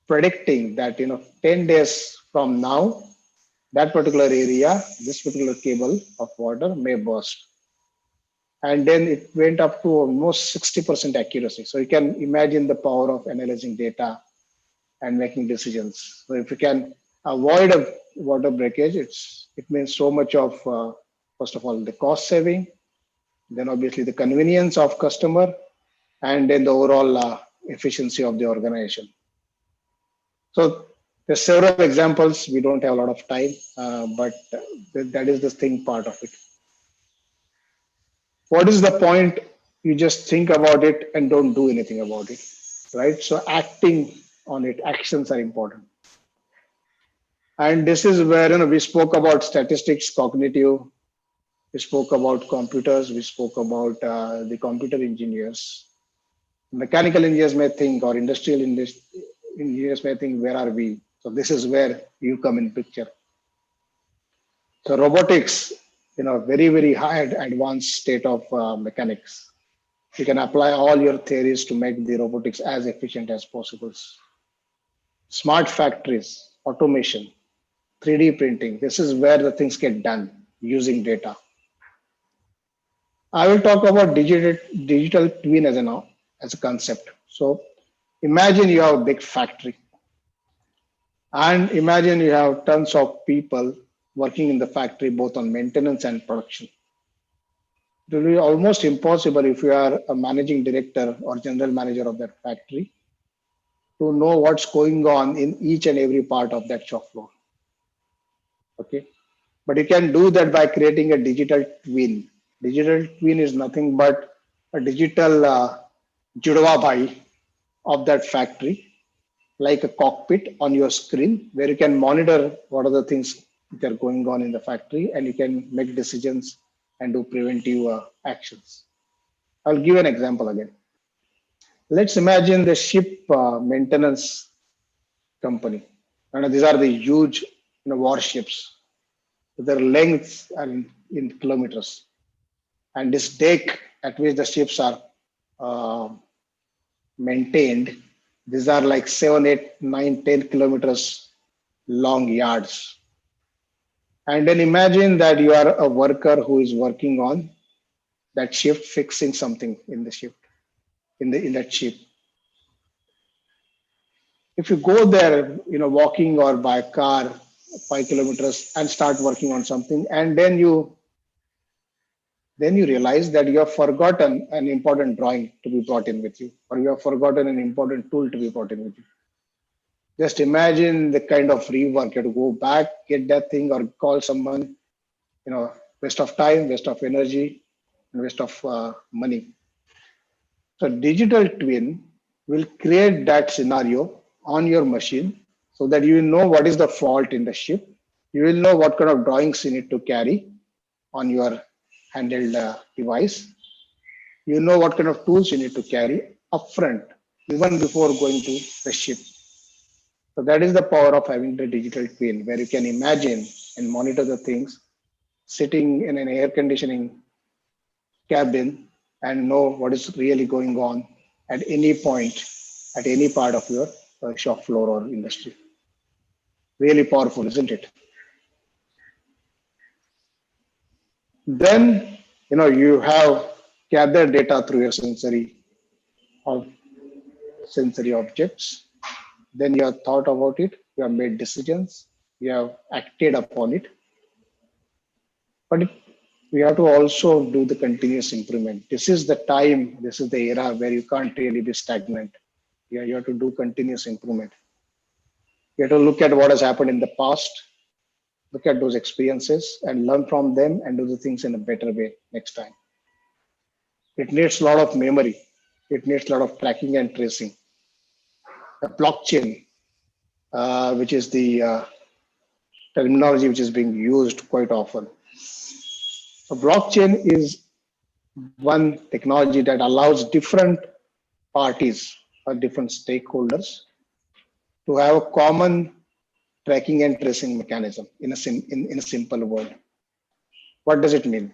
predicting that 10 days from now, that particular area, this particular cable of water may burst. And then it went up to almost 60% accuracy. So you can imagine the power of analyzing data and making decisions. So if you can avoid a water breakage, it means so much of, first of all, the cost saving, then obviously the convenience of customer, and then the overall efficiency of the organization. So there's several examples. We don't have a lot of time, but that is the thing part of it. What is the point? You just think about it and don't do anything about it, right? So acting on it, actions are important. And this is where we spoke about statistics, cognitive. We spoke about computers. We spoke about the computer engineers. Mechanical engineers may think, or industrial engineers may think, where are we? So this is where you come in picture. So robotics, very, very high advanced state of mechanics. You can apply all your theories to make the robotics as efficient as possible. Smart factories, automation, 3D printing. This is where the things get done using data. I will talk about digital twin as a concept. So imagine you have a big factory and imagine you have tons of people working in the factory, both on maintenance and production. It will be almost impossible if you are a managing director or general manager of that factory to know what's going on in each and every part of that shop floor. Okay. But you can do that by creating a digital twin. Digital twin is nothing but a digital judwa bhai of that factory, like a cockpit on your screen, where you can monitor what are the things that are going on in the factory, and you can make decisions and do preventive actions. I'll give an example again. Let's imagine the ship maintenance company. And these are the huge warships. Their lengths are in kilometers. And this deck at which the ships are uh, maintained, these are like 7, 8, 9, 10 kilometers long yards. And then imagine that you are a worker who is working on that ship, fixing something in the ship, in that ship. If you go there, walking or by car, 5 kilometers, and start working on something, and then you realize that you have forgotten an important drawing to be brought in with you, or you have forgotten an important tool to be brought in with you. Just imagine the kind of rework. You have to go back, get that thing, or call someone. Waste of time, waste of energy, and waste of money. So digital twin will create that scenario on your machine so that you will know what is the fault in the ship. You will know what kind of drawings you need to carry on your handheld device. You know what kind of tools you need to carry upfront, even before going to the ship. So that is the power of having the digital twin, where you can imagine and monitor the things sitting in an air conditioning cabin and know what is really going on at any point, at any part of your shop floor or industry. Really powerful, isn't it? Then, you have gathered data through your of sensory objects. Then you have thought about it, you have made decisions, you have acted upon it. But we have to also do the continuous improvement. This is the time, this is the era where you can't really be stagnant. You have to do continuous improvement. You have to look at what has happened in the past, look at those experiences and learn from them and do the things in a better way next time. It needs a lot of memory. It needs a lot of tracking and tracing. The blockchain, which is the terminology which is being used quite often. So blockchain is one technology that allows different parties or different stakeholders to have a common tracking and tracing mechanism in a simple word. What does it mean?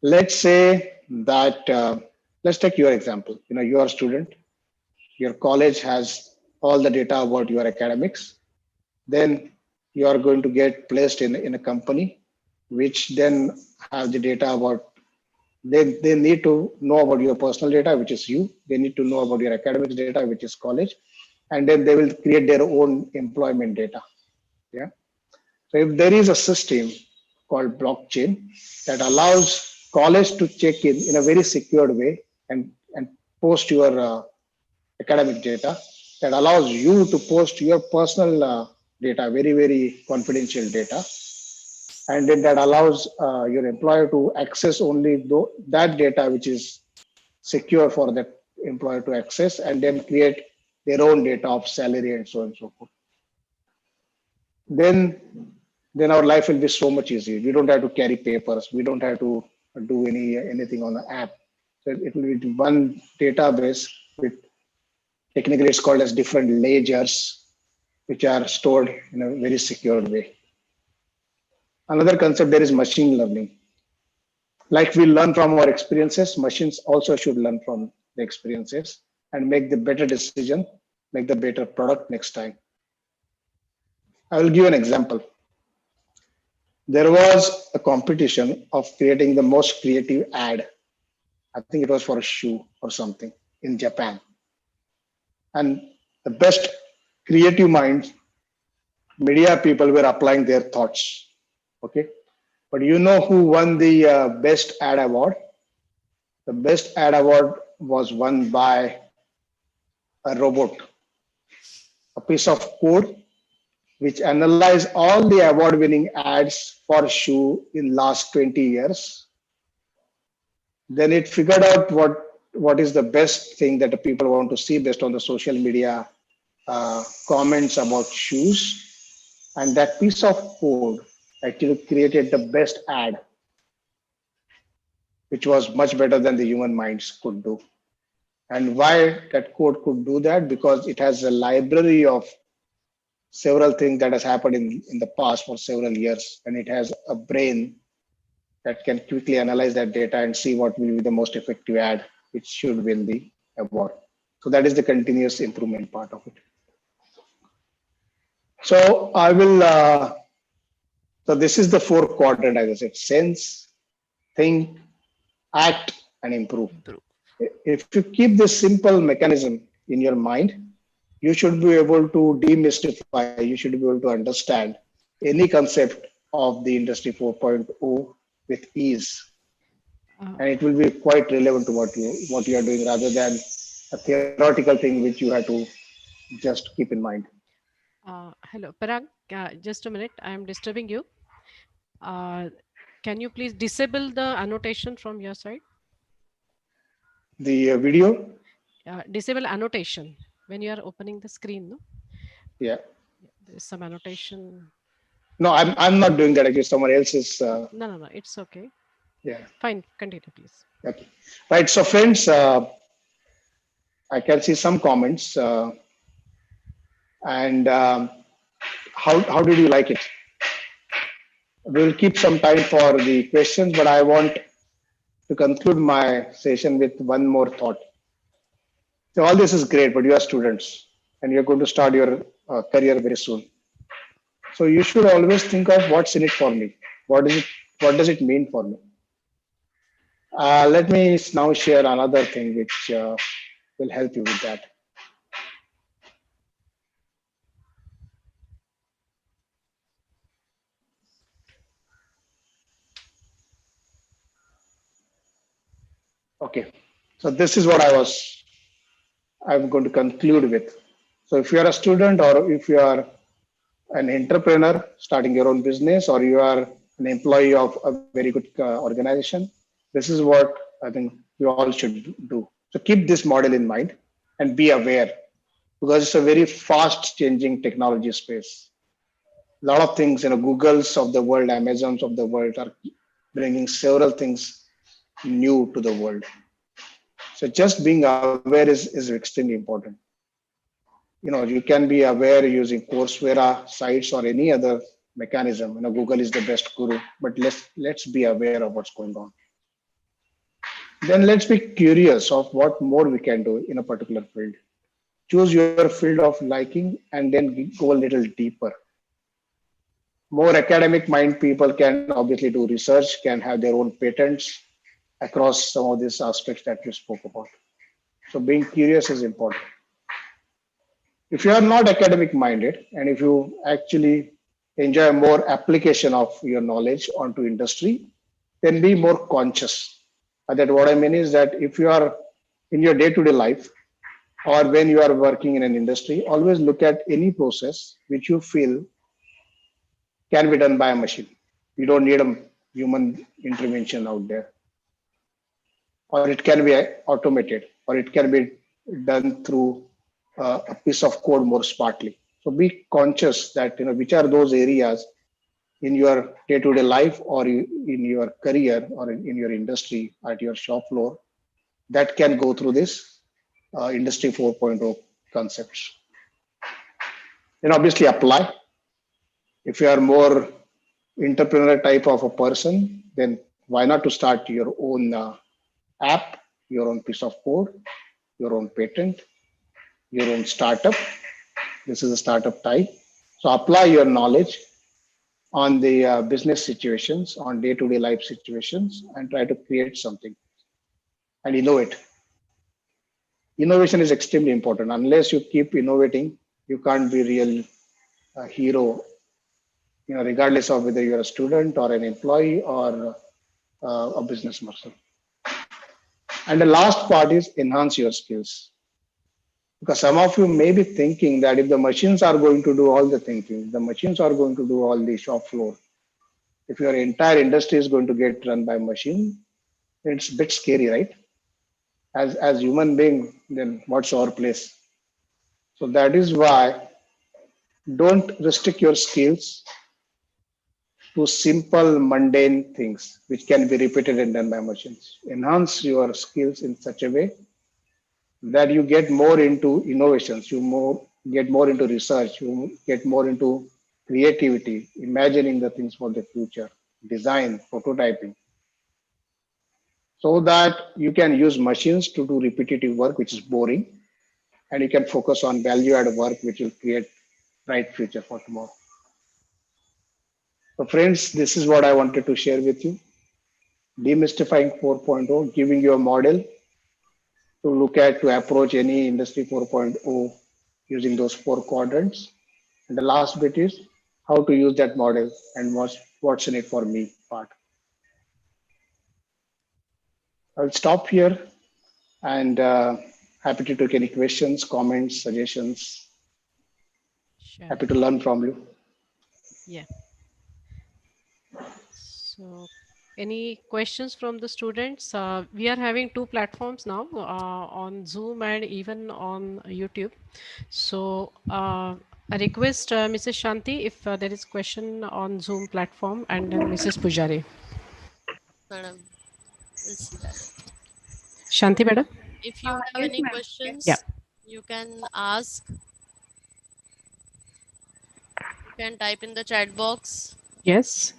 Let's say that, let's take your example. You are a student, your college has all the data about your academics. Then you are going to get placed in a company, which then have the data about, they need to know about your personal data, which is you. They need to know about your academics data, which is college. And then they will create their own employment data. Yeah. So if there is a system called blockchain that allows college to check in a very secured way and post your academic data, that allows you to post your personal data, very, very confidential data. And then that allows your employer to access only that data which is secure for that employer to access, and then create their own data of salary and so on and so forth. Then our life will be so much easier. We don't have to carry papers. We don't have to do anything on the app. So it will be one database with, technically it's called as different ledgers, which are stored in a very secure way. Another concept there is machine learning. Like we learn from our experiences, machines also should learn from the experiences and make the better decision, make the better product next time. I will give an example. There was a competition of creating the most creative ad. I think it was for a shoe or something in Japan. And the best creative minds, media people were applying their thoughts Okay, but you know who won the best ad award? The best ad award was won by a robot, a piece of code which analyzed all the award-winning ads for shoe in last 20 years. Then it figured out what is the best thing that the people want to see based on the social media comments about shoes, and that piece of code actually created the best ad, which was much better than the human minds could do. And why that code could do that? Because it has a library of several things that has happened in the past for several years, and it has a brain that can quickly analyze that data and see what will be the most effective ad which should win the award. So that is the continuous improvement part of it. So I will, so this is the four quadrant, as I said: sense, think, act, and improve. If you keep this simple mechanism in your mind, you should be able to demystify, you should be able to understand any concept of the industry 4.0 with ease. And it will be quite relevant to what you are doing, rather than a theoretical thing which you have to just keep in mind. Hello, Parag. Just a minute. I am disturbing you. Can you please disable the annotation from your side? The video? Disable annotation when you are opening the screen. No? Yeah. There is some annotation. No, I'm not doing that. Actually, someone else is. No. It's okay. Yeah. Fine. Continue, please. Okay. Right. So, friends, I can see some comments. And how did you like it? We'll keep some time for the questions, but I want to conclude my session with one more thought. So all this is great, but you are students and you're going to start your career very soon. So you should always think of what's in it for me. What is it? What does it mean for me? Let me now share another thing which will help you with that. Okay, so this is what I'm going to conclude with. So if you are a student, or if you are an entrepreneur starting your own business, or you are an employee of a very good organization, this is what I think you all should do. So keep this model in mind and be aware, because it's a very fast changing technology space. A lot of things, Googles of the world, Amazons of the world are bringing several things new to the world. So just being aware is extremely important. You can be aware using Coursera sites or any other mechanism. Google is the best guru, but let's be aware of what's going on. Then let's be curious of what more we can do in a particular field. Choose your field of liking and then go a little deeper. More academic mind people can obviously do research, can have their own patents across some of these aspects that we spoke about. So being curious is important. If you are not academic minded, and if you actually enjoy more application of your knowledge onto industry, then be more conscious. That what I mean is that if you are in your day-to-day life, or when you are working in an industry, always look at any process which you feel can be done by a machine. You don't need a human intervention out there. Or it can be automated, or it can be done through a piece of code more smartly. So be conscious that which are those areas in your day-to-day life, or in your career, or in your industry at your shop floor, that can go through this industry 4.0 concepts. Then obviously apply. If you are more entrepreneurial type of a person, then why not to start your own app, your own piece of code, your own patent, your own startup. This is a startup type. So apply your knowledge on the business situations, on day-to-day life situations, and try to create something and innovate. Innovation is extremely important. Unless you keep innovating, you can't be real hero regardless of whether you're a student or an employee or a business person. And the last part is enhance your skills. Because some of you may be thinking that if the machines are going to do all the thinking, the machines are going to do all the shop floor. If your entire industry is going to get run by machine, it's a bit scary, right? As human being, then what's our place? So that is why don't restrict your skills to simple mundane things which can be repeated and done by machines. Enhance your skills in such a way that you get more into innovations, get more into research, you get more into creativity, imagining the things for the future, design, prototyping, so that you can use machines to do repetitive work, which is boring, and you can focus on value added work, which will create bright future for tomorrow. So friends, this is what I wanted to share with you. Demystifying 4.0, giving you a model to look at to approach any industry 4.0 using those four quadrants. And the last bit is how to use that model and what's in it for me part. I'll stop here and happy to take any questions, comments, suggestions. Sure. Happy to learn from you. Yeah. So, any questions from the students? We are having two platforms now on Zoom and even on YouTube. So, I request Mrs. Shanti if there is question on Zoom platform, and then Mrs. Pujari. Madam, we'll see that. Shanti, madam? If you have Yes, any ma'am. questions, Yeah. you can ask. You can type in the chat box. Yes.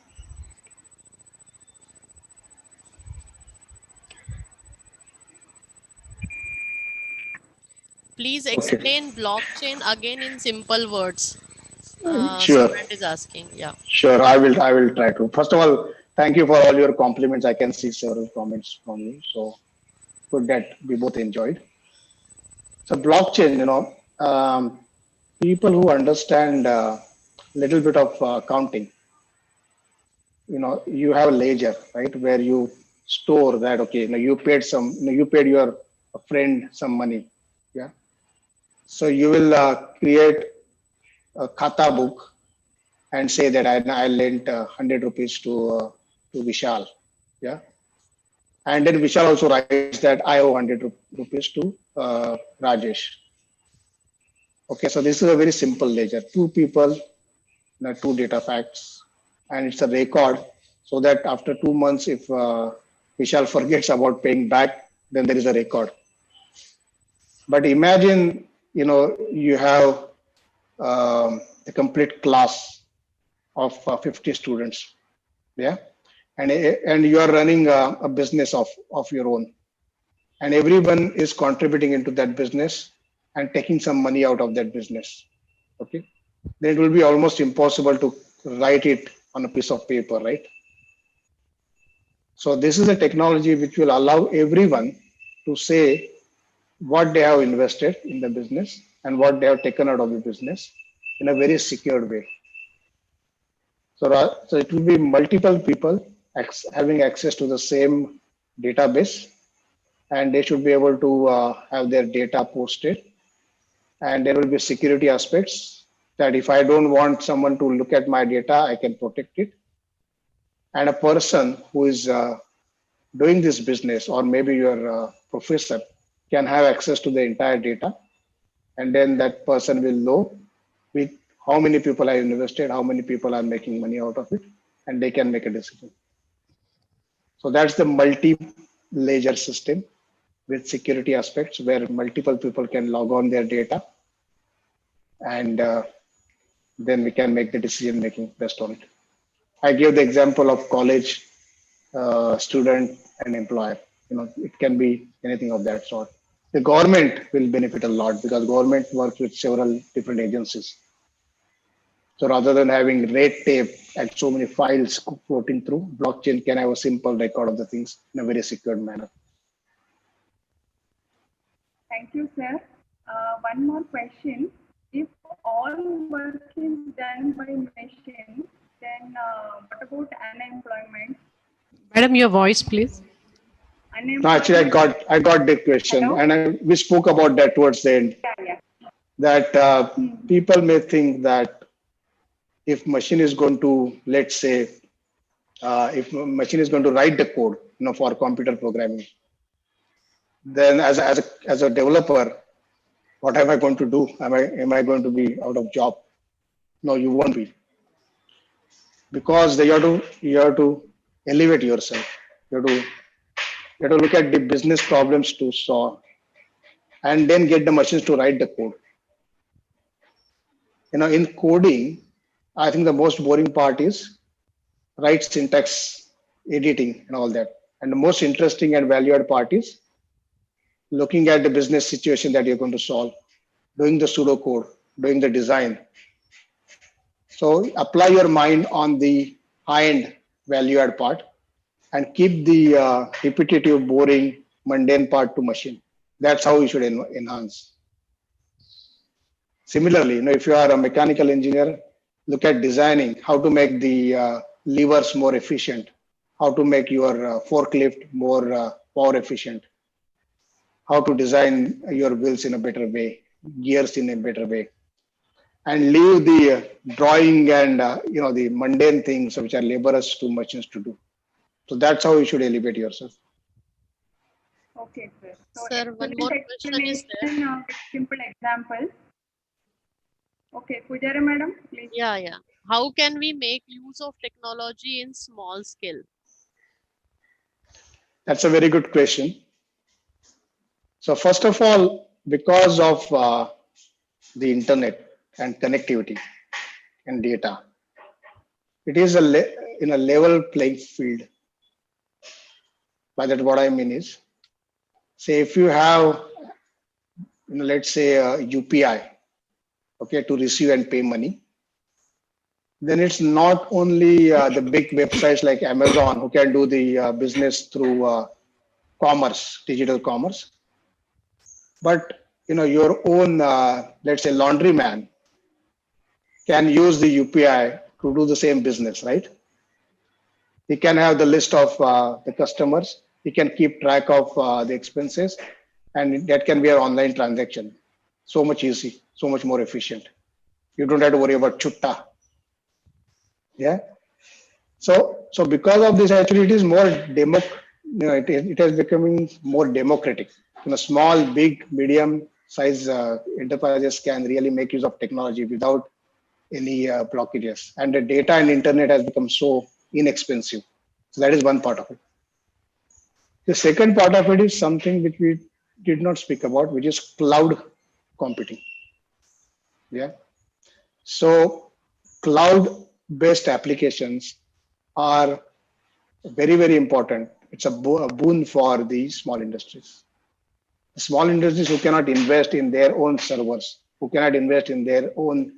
Please Okay. explain blockchain again in simple words. Sure. Student is asking. Yeah. Sure. I will try to. First of all, thank you for all your compliments. I can see several comments from you. So good that we both enjoyed. So blockchain, people who understand a little bit of accounting, you have a ledger, right, where you store that. Okay, you paid you paid your friend some money. Yeah. So you will create a khata book and say that I lent 100 rupees to Vishal. Yeah. And then Vishal also writes that I owe 100 rupees to Rajesh. Okay, so this is a very simple ledger. Two people, two data facts, and it's a record so that after 2 months, if Vishal forgets about paying back, then there is a record. But imagine, you have a complete class of 50 students, yeah, and you are running a business of your own, and everyone is contributing into that business and taking some money out of that business. Okay, then it will be almost impossible to write it on a piece of paper, right? So this is a technology which will allow everyone to say what they have invested in the business and what they have taken out of the business in a very secured way. So it will be multiple people having access to the same database, and they should be able to have their data posted. And there will be security aspects that if I don't want someone to look at my data, I can protect it. And a person who is doing this business, or maybe your professor, can have access to the entire data, and then that person will know with how many people have invested, how many people are making money out of it, and they can make a decision. So that's the multi-ledger system with security aspects where multiple people can log on their data, and then we can make the decision making based on it. I gave the example of college student and employer. It can be anything of that sort. The government will benefit a lot because government works with several different agencies. So rather than having red tape and so many files floating through, blockchain can have a simple record of the things in a very secured manner. Thank you, sir. One more question. If all work is done by machine, Then what about unemployment? Madam, your voice, please. No, actually, I got the question, Hello? and we spoke about that towards the end. Yeah. That people may think that if machine is going to, let's say, if machine is going to write the code, for computer programming, then as a developer, what am I going to do? Am I going to be out of job? No, you won't be, because you have to elevate yourself. You have to look at the business problems to solve, and then get the machines to write the code. In coding, I think the most boring part is write syntax, editing, and all that. And the most interesting and valued part is looking at the business situation that you're going to solve, doing the pseudocode, doing the design. So apply your mind on the high end value add part, and keep the repetitive, boring, mundane part to machine. That's how you should enhance. Similarly, if you are a mechanical engineer, look at designing how to make the levers more efficient, how to make your forklift more power efficient, how to design your wheels in a better way, gears in a better way, and leave the drawing and the mundane things which are laborious to machines to do. So that's how you should elevate yourself. Okay, sir. So Sir, one more excellent question is there. explanation with simple examples. Okay, Pujara madam, please. Yeah. How can we make use of technology in small scale? That's a very good question. So first of all, because of the internet and connectivity and data, it is in a level playing field. By that, what I mean is, say if you have, let's say UPI, okay, to receive and pay money, then it's not only the big websites like Amazon who can do the business through commerce, digital commerce, but your own, let's say, laundryman can use the UPI to do the same business, right? He can have the list of the customers. He can keep track of the expenses, and that can be an online transaction. So much easy, so much more efficient. You don't have to worry about chutta. Yeah. So because of this, actually, it is more it is becoming more democratic. Small, big, medium size enterprises can really make use of technology without any blockages. And the data and internet has become so inexpensive. So that is one part of it. The second part of it is something which we did not speak about, which is cloud computing. Yeah. So cloud-based applications are very, very important. It's a boon for the small industries. The small industries who cannot invest in their own servers, who cannot invest in their own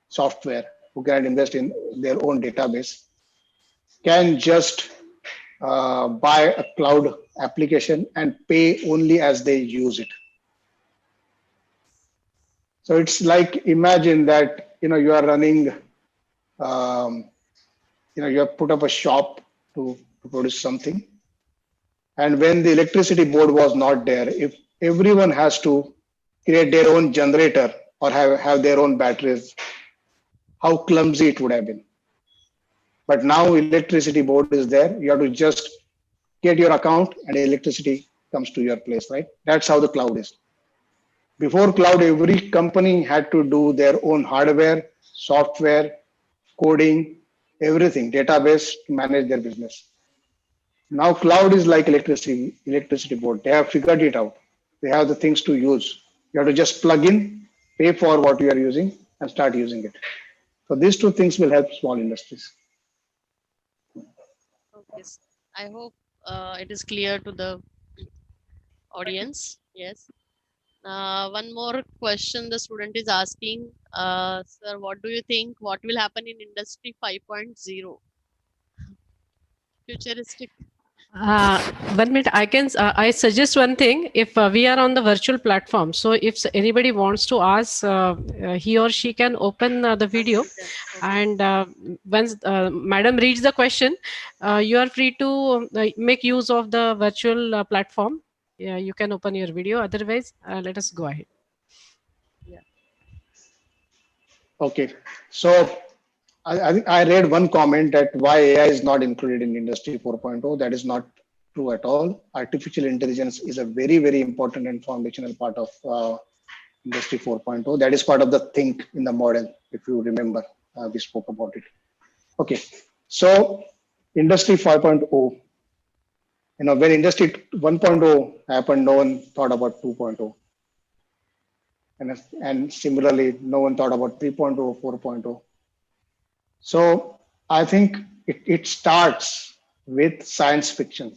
software, who cannot invest in their own database, can just buy a cloud application and pay only as they use it. So it's like, imagine that you are running, you have put up a shop to produce something, and when the electricity board was not there, if everyone has to create their own generator or have their own batteries, how clumsy it would have been. But now electricity board is there. You have to just get your account and electricity comes to your place, right? That's how the cloud is. Before cloud, every company had to do their own hardware, software, coding, everything, database to manage their business. Now cloud is like electricity board. They have figured it out. They have the things to use. You have to just plug in, pay for what you are using, and start using it. So these two things will help small industries. Okay. I hope it is clear to the audience. Yes. One more question the student is asking. Sir, what do you think? What will happen in Industry 5.0? Futuristic. 1 minute, I suggest one thing. If we are on the virtual platform, so if anybody wants to ask, he or she can open the video. Unmute them. Okay. And once madam reads the question, you are free to make use of the virtual platform. Yeah, you can open your video. Otherwise, let us go ahead. Okay. So I think I read one comment that why AI is not included in Industry 4.0. That is not true at all. Artificial intelligence is a very, very important and foundational part of Industry 4.0. That is part of the think in the model, if you remember, we spoke about it. Okay. So Industry 5.0, when Industry 1.0 happened, no one thought about 2.0. And similarly, no one thought about 3.0, 4.0. So I think it starts with science fiction.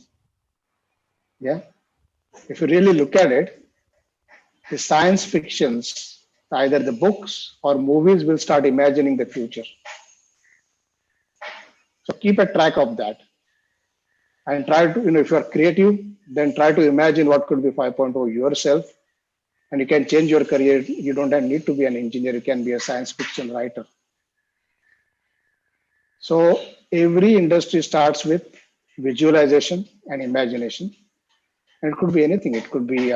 Yeah. If you really look at it, the science fictions, either the books or movies will start imagining the future. So keep a track of that and try to, if you're creative, then try to imagine what could be 5.0 yourself. And you can change your career. You don't need to be an engineer. You can be a science fiction writer. So every industry starts with visualization and imagination. And it could be anything. It could be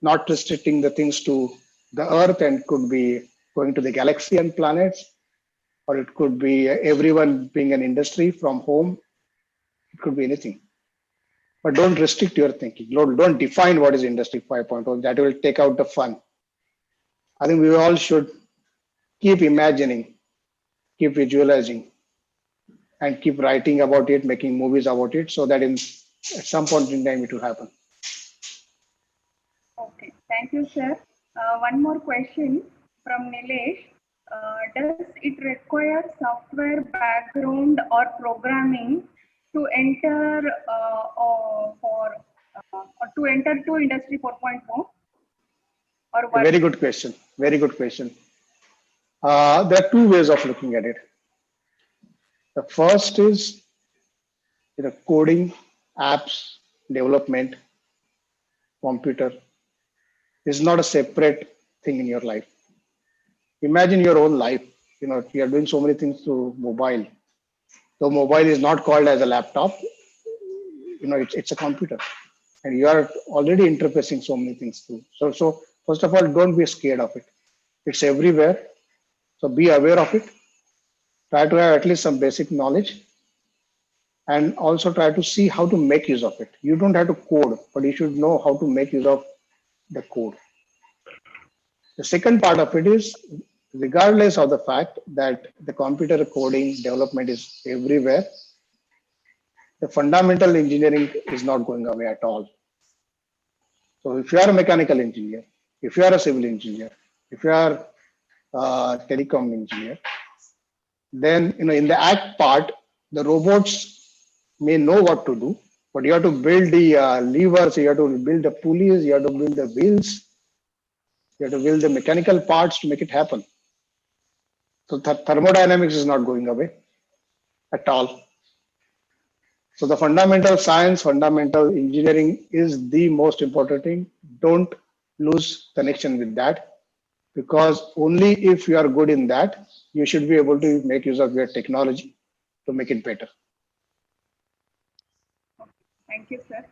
not restricting the things to the earth, and could be going to the galaxy and planets, or it could be everyone being an industry from home. It could be anything. But don't restrict your thinking. Don't define what is Industry 5.0. That will take out the fun. I think we all should keep imagining, keep visualizing, and keep writing about it, making movies about it, so that at some point in time it will happen. Okay, thank you, sir. One more question from Nilesh. Does it require software background or programming to enter or to enter to Industry 4.0? Or what? Very good question. Very good question. There are two ways of looking at it. The first is coding, apps, development, computer is not a separate thing in your life. Imagine your own life. You are doing so many things through mobile. So mobile is not called as a laptop. It's a computer, and you are already interfacing so many things through. So first of all, don't be scared of it. It's everywhere. So be aware of it. Try to have at least some basic knowledge, and also try to see how to make use of it. You don't have to code, but you should know how to make use of the code. The second part of it is, regardless of the fact that the computer coding development is everywhere, the fundamental engineering is not going away at all. So if you are a mechanical engineer, if you are a civil engineer, if you are a telecom engineer, then in the act part, the robots may know what to do, but you have to build the levers, you have to build the pulleys, you have to build the wheels, you have to build the mechanical parts to make it happen. So thermodynamics is not going away at all. So the fundamental science, fundamental engineering is the most important thing. Don't lose connection with that, because only if you are good in that, you should be able to make use of your technology to make it better. Thank you, sir.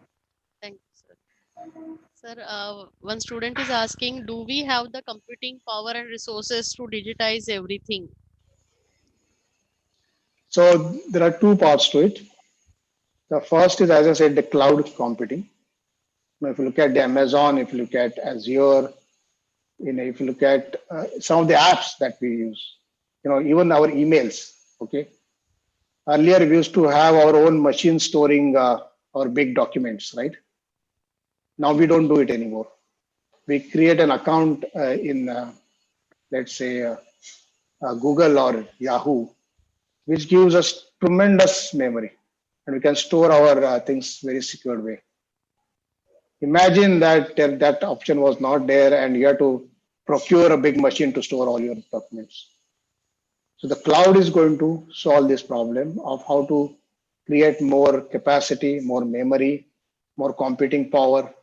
Thank you, sir. Sir, one student is asking, do we have the computing power and resources to digitize everything? So there are two parts to it. The first is, as I said, the cloud computing. If you look at the Amazon, if you look at Azure, if you look at some of the apps that we use, even our emails. Okay. Earlier, we used to have our own machine storing our big documents, right? Now we don't do it anymore. We create an account in, let's say, Google or Yahoo, which gives us tremendous memory, and we can store our things very secured way. Imagine that option was not there, and you have to procure a big machine to store all your documents. So the cloud is going to solve this problem of how to create more capacity, more memory, more computing power,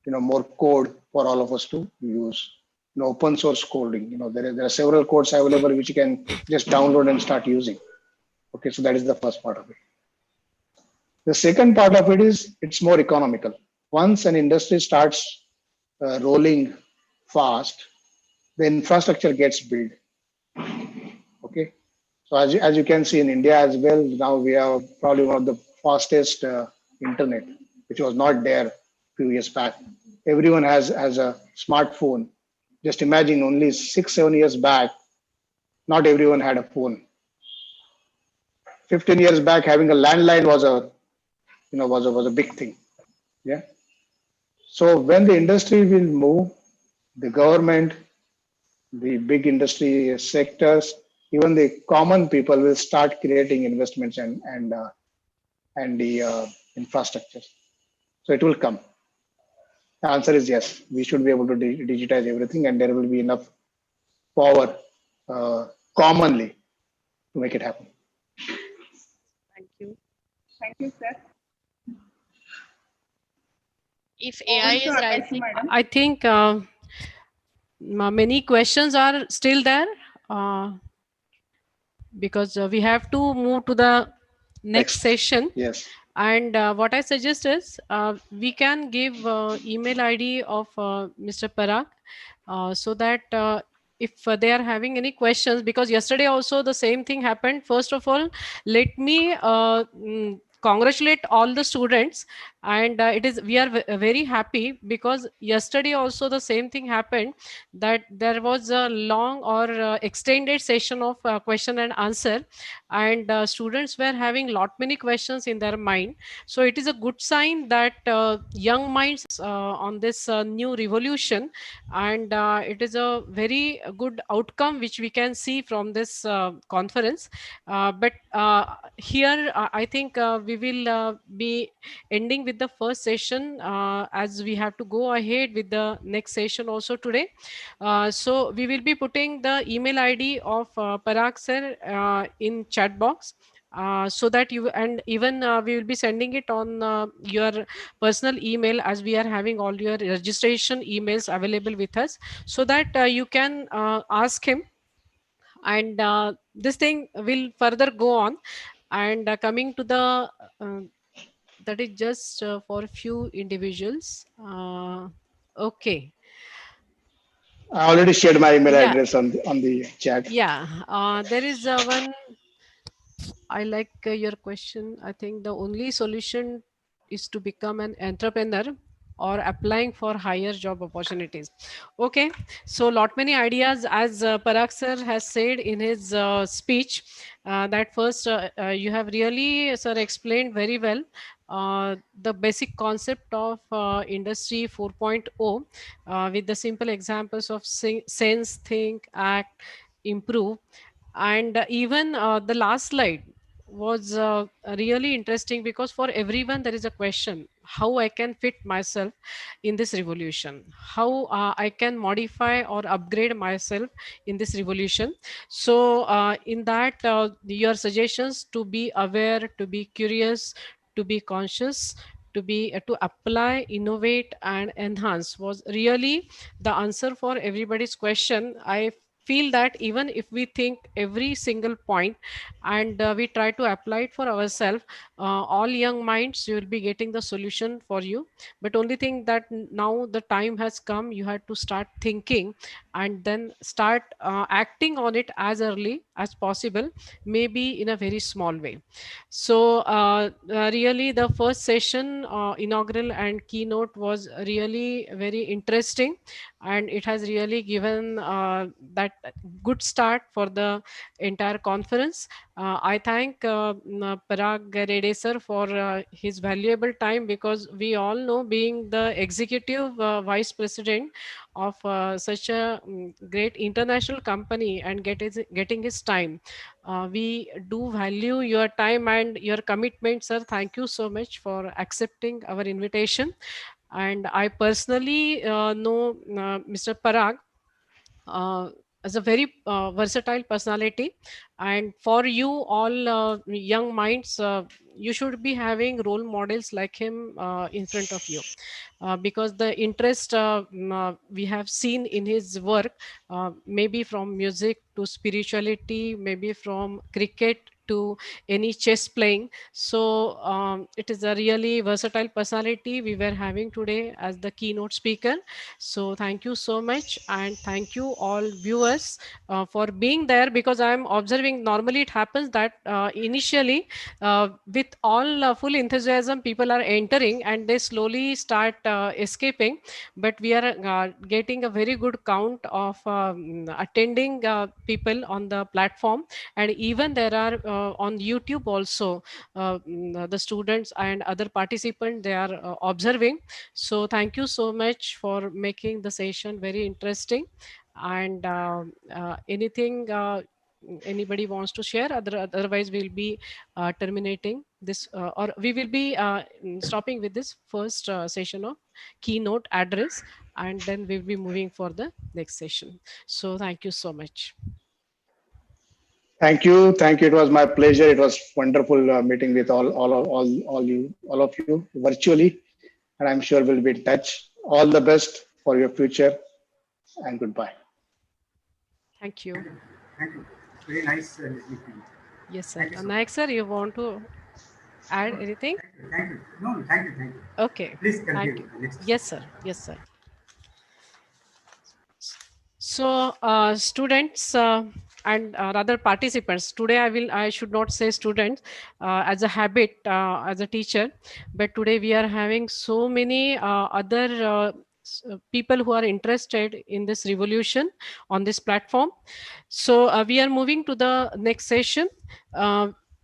more code for all of us to use. Open source coding. There are several codes available which you can just download and start using. Okay, so that is the first part of it. The second part of it is it's more economical. Once an industry starts rolling fast, the infrastructure gets built. Okay, so as you can see in India as well, now we have probably one of the fastest internet, which was not there a few years back. Everyone has a smartphone. Just imagine only 6-7 years back, not everyone had a phone. 15 years back, having a landline was a big thing. Yeah. So when the industry will move, the government, the big industry sectors, even the common people will start creating investments and the infrastructure. So it will come. The answer is yes. We should be able to digitize everything, and there will be enough power commonly to make it happen. Thank you. Thank you, sir. If AI Also, is Akashi rising, madam. I think many questions are still there because we have to move to the next session. Yes. And what I suggest is we can give email ID of Mr. Parag so that if they are having any questions, because yesterday also the same thing happened. First of all, let me congratulate all the students, and we are very happy because yesterday also the same thing happened, that there was a long or extended session of question and answer, and students were having lot many questions in their mind. So it is a good sign that young minds on this new revolution, and it is a very good outcome which we can see from this conference. But here I think we will be ending with the first session as we have to go ahead with the next session also today. So we will be putting the email ID of Parag sir in chat box. So that you, and even we will be sending it on your personal email, as we are having all your registration emails available with us, so that you can ask him, and this thing will further go on. And coming to the that is just for a few individuals. Okay. I already shared my email Yeah, address on the chat. yeah. There is one. I like your question. I think the only solution is to become an entrepreneur or applying for higher job opportunities. Okay, so lot many ideas, as Parag sir has said in his speech. That first you have really, sir, explained very well the basic concept of industry 4.0 with the simple examples of sense, think, act, improve. And even the last slide was really interesting, because for everyone there is a question how I can fit myself in this revolution, how I can modify or upgrade myself in this revolution. So in that your suggestions to be aware, to be curious, to be conscious, to apply, innovate and enhance was really the answer for everybody's question. I feel that even if we think every single point and we try to apply it for ourselves, all young minds, you will be getting the solution for you. But only thing that now the time has come, you have to start thinking and then start acting on it as early as possible, maybe in a very small way. So really the first session, inaugural and keynote, was really very interesting, and it has really given that good start for the entire conference. I thank Parag Rede sir for his valuable time, because we all know, being the executive vice president of such a great international company and getting his time. We do value your time and your commitment, sir. Thank you so much for accepting our invitation. And I personally know Mr. Parag uh, as a very versatile personality. And for you all young minds, you should be having role models like him in front of you, because the interest we have seen in his work, maybe from music to spirituality, maybe from cricket to any chess playing. So it is a really versatile personality we were having today as the keynote speaker. So thank you so much, and thank you all viewers for being there, because I am observing normally it happens that initially with all full enthusiasm people are entering and they slowly start escaping, but we are getting a very good count of attending people on the platform, and even there are on YouTube also the students and other participants, they are observing. So thank you so much for making the session very interesting. And anything anybody wants to share, otherwise we'll be terminating this or we will be stopping with this first session of keynote address, and then we'll be moving for the next session. So thank you so much. Thank you. Thank you. It was my pleasure. It was wonderful meeting with all of you virtually. And I'm sure we'll be in touch. All the best for your future and goodbye. Thank you. Thank you. Very nice listening to you. Yes, sir. Thank you so much. Nayak sir, you want to add anything? Thank you. No, thank you. Thank you. Okay. Please Thank continue. you. Next. Yes, sir. Yes, sir. So students and rather participants, today I should not say students as a habit as a teacher, but today we are having so many other people who are interested in this revolution on this platform. So we are moving to the next session,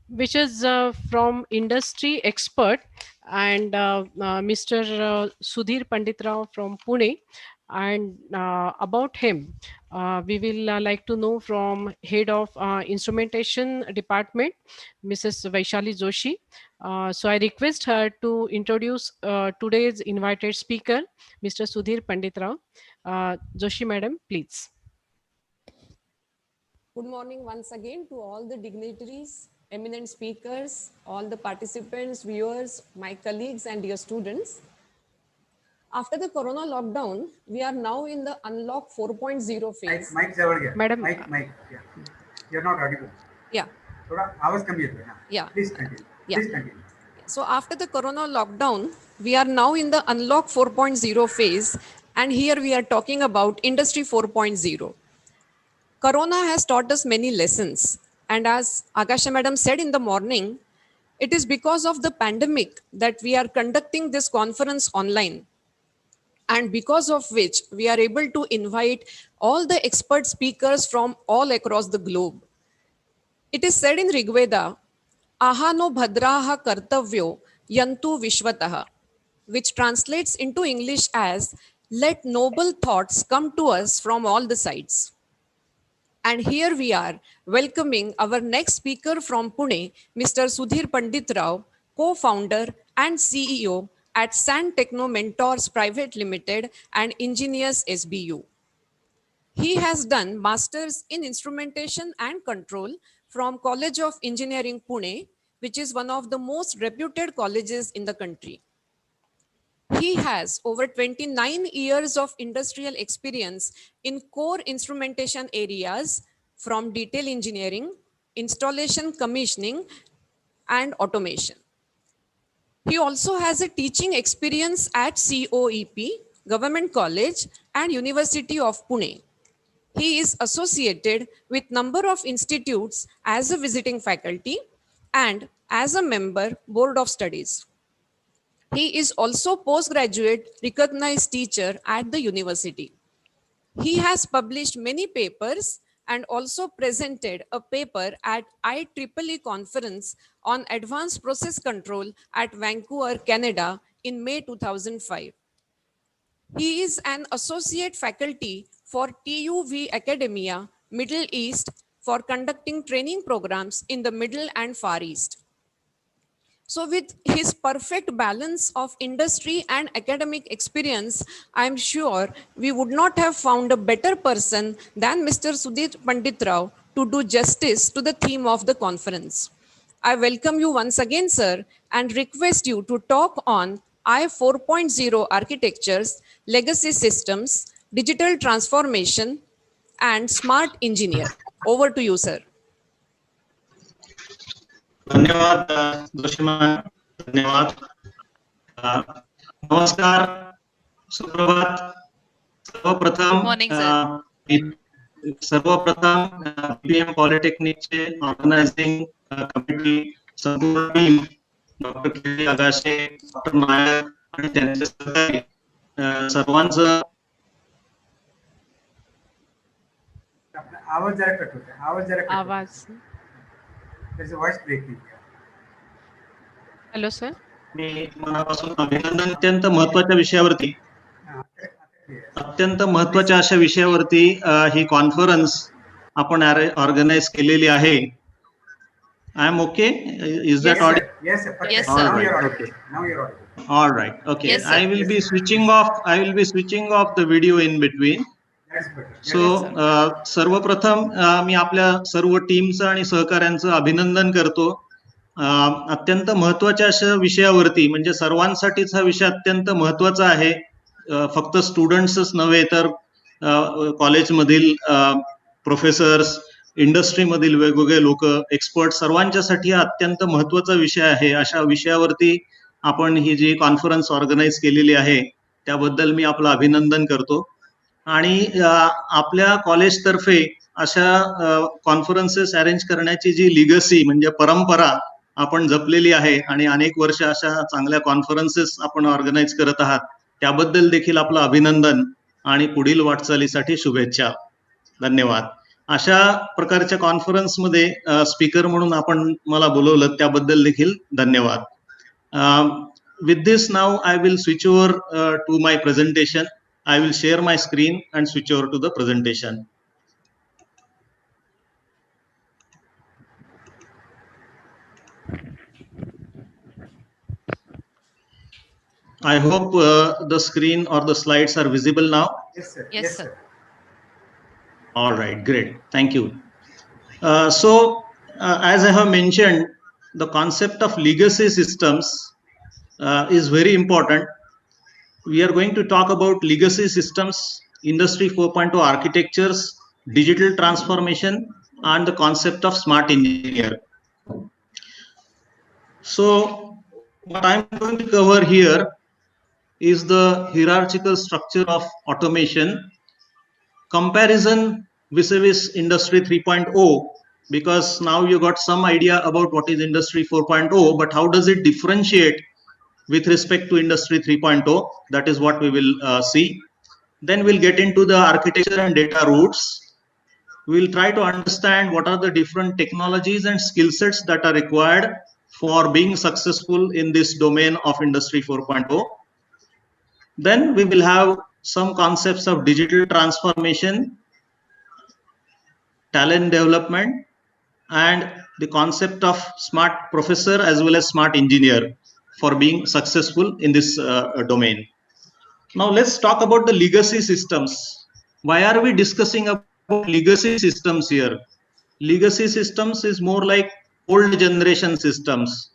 which is from industry expert and Mr. Sudhir Panditrao from Pune. And about him, we will like to know from head of instrumentation department, Mrs. Vaishali Joshi. So I request her to introduce today's invited speaker, Mr. Sudhir Panditrao. Joshi madam, please. Good morning once again to all the dignitaries, eminent speakers, all the participants, viewers, my colleagues and dear students. After the corona lockdown, we are now in the unlock 4.0 phase. Mike जवळ घ्या. Madam. Mike. Yeah. You're not audible. Yeah. थोड़ा आवाज कमी येतोय ना. Yeah. Please continue. Yeah. Please continue. So after the corona lockdown, we are now in the unlock 4.0 phase. And here we are talking about industry 4.0. Corona has taught us many lessons. And as Akasha madam said in the morning, it is because of the pandemic that we are conducting this conference online. And because of which we are able to invite all the expert speakers from all across the globe. It is said in Rigveda, Ahano bhadraha kartavyo yantu vishwataha, which translates into English as, let noble thoughts come to us from all the sides. And here we are welcoming our next speaker from Pune, Mr. Sudhir Panditrao, co-founder and CEO at San Techno Mentors Private Limited and Engineers SBU. He has done Masters in Instrumentation and Control from College of Engineering Pune, which is one of the most reputed colleges in the country. He has over 29 years of industrial experience in core instrumentation areas from detail engineering, installation commissioning, and automation. He also has a teaching experience at COEP, Government College, and University of Pune. He is associated with number of institutes as a visiting faculty and as a member board of studies. He is also postgraduate recognized teacher at the university. He has published many papers and also presented a paper at IEEE conference on advanced process control at Vancouver, Canada in May 2005. He is an associate faculty for TUV Academia, Middle East for conducting training programs in the Middle and Far East. So with his perfect balance of industry and academic experience, I am sure we would not have found a better person than Mr. Sudhir Pandit Rao to do justice to the theme of the conference. I welcome you once again, sir, and request you to talk on I 4.0 architectures, legacy systems, digital transformation, and smart engineer. Over to you, sir. धन्यवाद Joshi ma'am. धन्यवाद. नमस्कार, सुप्रभात. सर्वप्रथम VPM पॉलिटेक्निकचे organising committee संपूर्ण team, doctor के Agashe, doctor नायक आणि त्यांचे सहकारी सर्वांचं आवाज जरा कट होते. आवाज. त्याचं व्हॉइस ब्रेकिंग. Hello sir. मी मनापासून अभिनंदन. अत्यंत महत्वाच्या विषयावरती, अत्यंत महत्वाच्या अशा विषयावरती ही कॉन्फरन्स आपण ऑर्गनाइज केलेली आहे. I am okay. Is that audible? Yes, sir. Yes, Now sir. you're audible. Now you're audible. All right. Okay. Yes, sir. I will be switching off the video in between. That's better. So सर्वप्रथम मी आपल्या सर्व टीमचं आणि सहकाऱ्यांचं अभिनंदन करतो. अत्यंत महत्वाच्या अशा विषयावरती, म्हणजे सर्वांसाठीच हा विषय अत्यंत महत्वाचा आहे. फक्त स्टुडंट्सच नव्हे तर कॉलेजमधील प्रोफेसर्स, इंडस्ट्रीमधील वेगवेगळे लोक, एक्सपर्ट, सर्वांच्यासाठी हा अत्यंत महत्वाचा विषय आहे. अशा विषयावरती आपण ही जी कॉन्फरन्स ऑर्गनाइज केलेली आहे त्याबद्दल मी आपलं अभिनंदन करतो. आणि आपल्या कॉलेजतर्फे अशा कॉन्फरन्सेस अरेंज करण्याची जी लिगसी म्हणजे परंपरा आपण जपलेली आहे आणि अनेक वर्ष अशा चांगल्या कॉन्फरन्सेस आपण ऑर्गनाइज करत आहात, त्याबद्दल देखील आपलं अभिनंदन आणि पुढील वाटचालीसाठी शुभेच्छा. धन्यवाद. अशा प्रकारच्या कॉन्फरन्समध्ये स्पीकर म्हणून आपण मला बोलवलं त्याबद्दल देखील धन्यवाद. With this now I will switch over to my presentation. I will share my screen and switch over to the presentation. I hope the screen or the slides are visible now. Yes, sir. Yes, sir. All right, great. Thank you. As I have mentioned, the concept of legacy systems is very important. We are going to talk about legacy systems, Industry 4.0 architectures, digital transformation, and the concept of smart engineer. So what I'm going to cover here is the hierarchical structure of automation, comparison vis-a-vis Industry 3.0, because now you got some idea about what is Industry 4.0, but how does it differentiate with respect to Industry 3.0? That is what we will see. Then we'll get into the architecture and data roots. We'll try to understand what are the different technologies and skill sets that are required for being successful in this domain of Industry 4.0. Then we will have some concepts of digital transformation, talent development, and the concept of smart professor as well as smart engineer for being successful in this domain. Now let's talk about the legacy systems. Why are we discussing about legacy systems here? Legacy systems is more like old generation systems.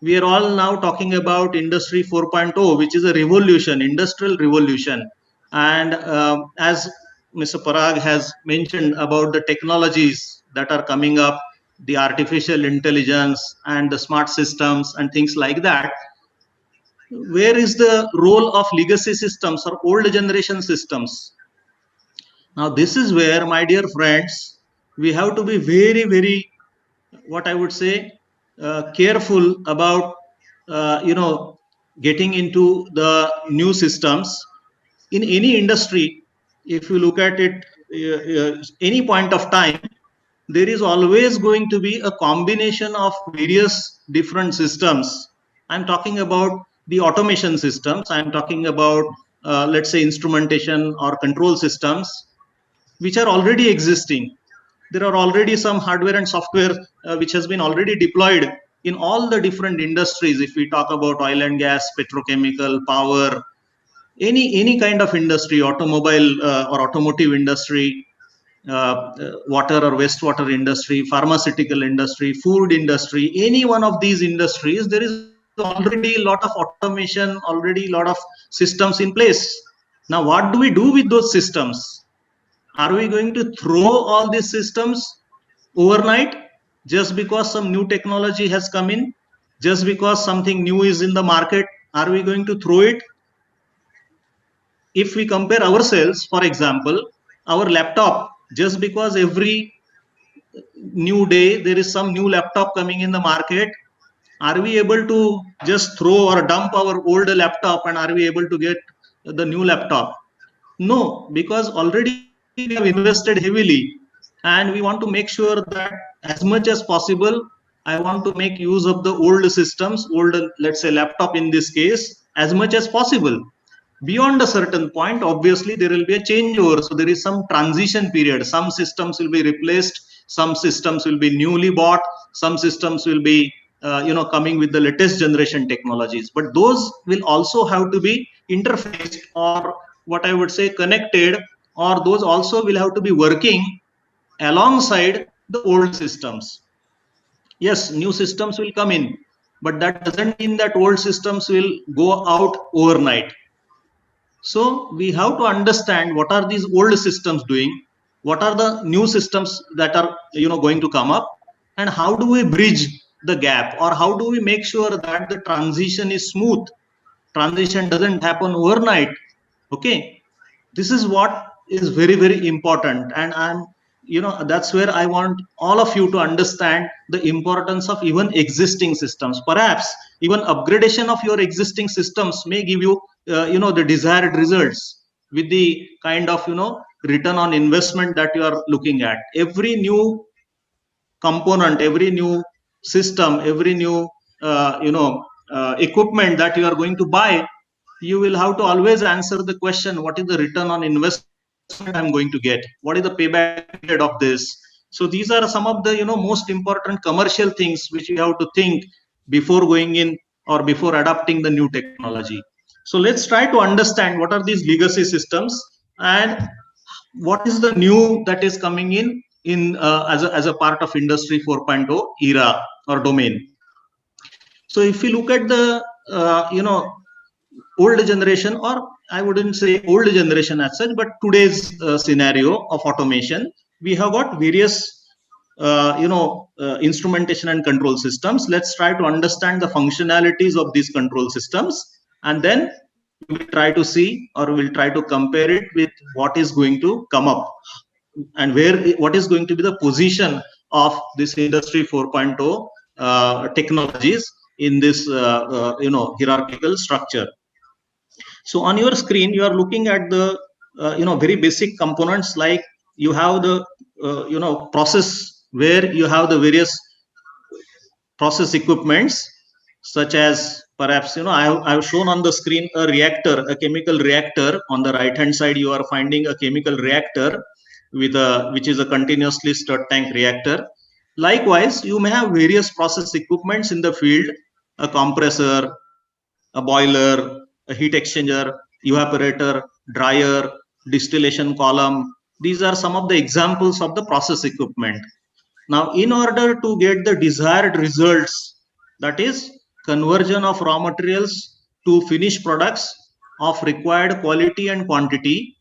We are all now talking about Industry 4.0, which is a revolution, industrial revolution. And as Mr. Parag has mentioned about the technologies that are coming up, the artificial intelligence and the smart systems and things like that, where is the role of legacy systems or old generation systems? Now this is where, my dear friends, we have to be very, very, what I would say, careful about getting into the new systems. In any industry, if you look at it, any point of time, there is always going to be a combination of various different systems. I'm talking about the automation systems. I'm talking about, let's say, instrumentation or control systems, which are already existing. There are already some hardware and software which has been already deployed in all the different industries. If we talk about oil and gas, petrochemical, power, any kind of industry, automobile or automotive industry, water or wastewater industry, pharmaceutical industry, food industry, any one of these industries, there is already a lot of automation, already a lot of systems in place. Now, what do we do with those systems? Are we going to throw all these systems overnight just because some new technology has come in, just because something new is in the market? Are we going to throw it? If we compare ourselves, for example, our laptop, just because every new day there is some new laptop coming in the market, are we able to just throw or dump our old laptop and are we able to get the new laptop? No, because already we have invested heavily and we want to make sure that as much as possible, I want to make use of the old systems, old, let's say laptop in this case, as much as possible. Beyond a certain point, obviously there will be a changeover. So there is some transition period. Some systems will be replaced, some systems will be newly bought, some systems will be coming with the latest generation technologies. But those will also have to be interfaced, or what I would say connected, or those also will have to be working alongside the old systems. Yes, new systems will come in, but that doesn't mean that old systems will go out overnight. So we have to understand what are these old systems doing, what are the new systems that are going to come up, and how do we bridge the gap, or how do we make sure that the transition is smooth, transition doesn't happen overnight. Okay, this is what is very, very important, and that's where I want all of you to understand the importance of even existing systems. Perhaps even upgradation of your existing systems may give you the desired results with the kind of return on investment that you are looking at. Every new component, every new system, every new equipment that you are going to buy, you will have to always answer the question, what is the return on investment I'm going to get? What is the payback period of this? So these are some of the most important commercial things which you have to think before going in or before adopting the new technology. So let's try to understand what are these legacy systems and what is the new that is coming in as a part of Industry 4.0 era or domain. So if you look at the old generation, or I wouldn't say old generation as such, but today's scenario of automation, we have got various instrumentation and control systems. Let's try to understand the functionalities of these control systems, and then we will try to see, or we'll try to compare it with what is going to come up and what is going to be the position of this Industry 4.0 technologies in this hierarchical structure. So on your screen, you are looking at the very basic components, like you have the process, where you have the various process equipments, such as perhaps I've shown on the screen a reactor, a chemical reactor. On the right hand side, you are finding a chemical reactor which is a continuously stirred tank reactor. Likewise, you may have various process equipments in the field: a compressor, a boiler, a heat exchanger, evaporator, dryer, distillation column. These are some of the examples of the process equipment. Now, in order to get the desired results, that is conversion of raw materials to finished products of required quality and quantity,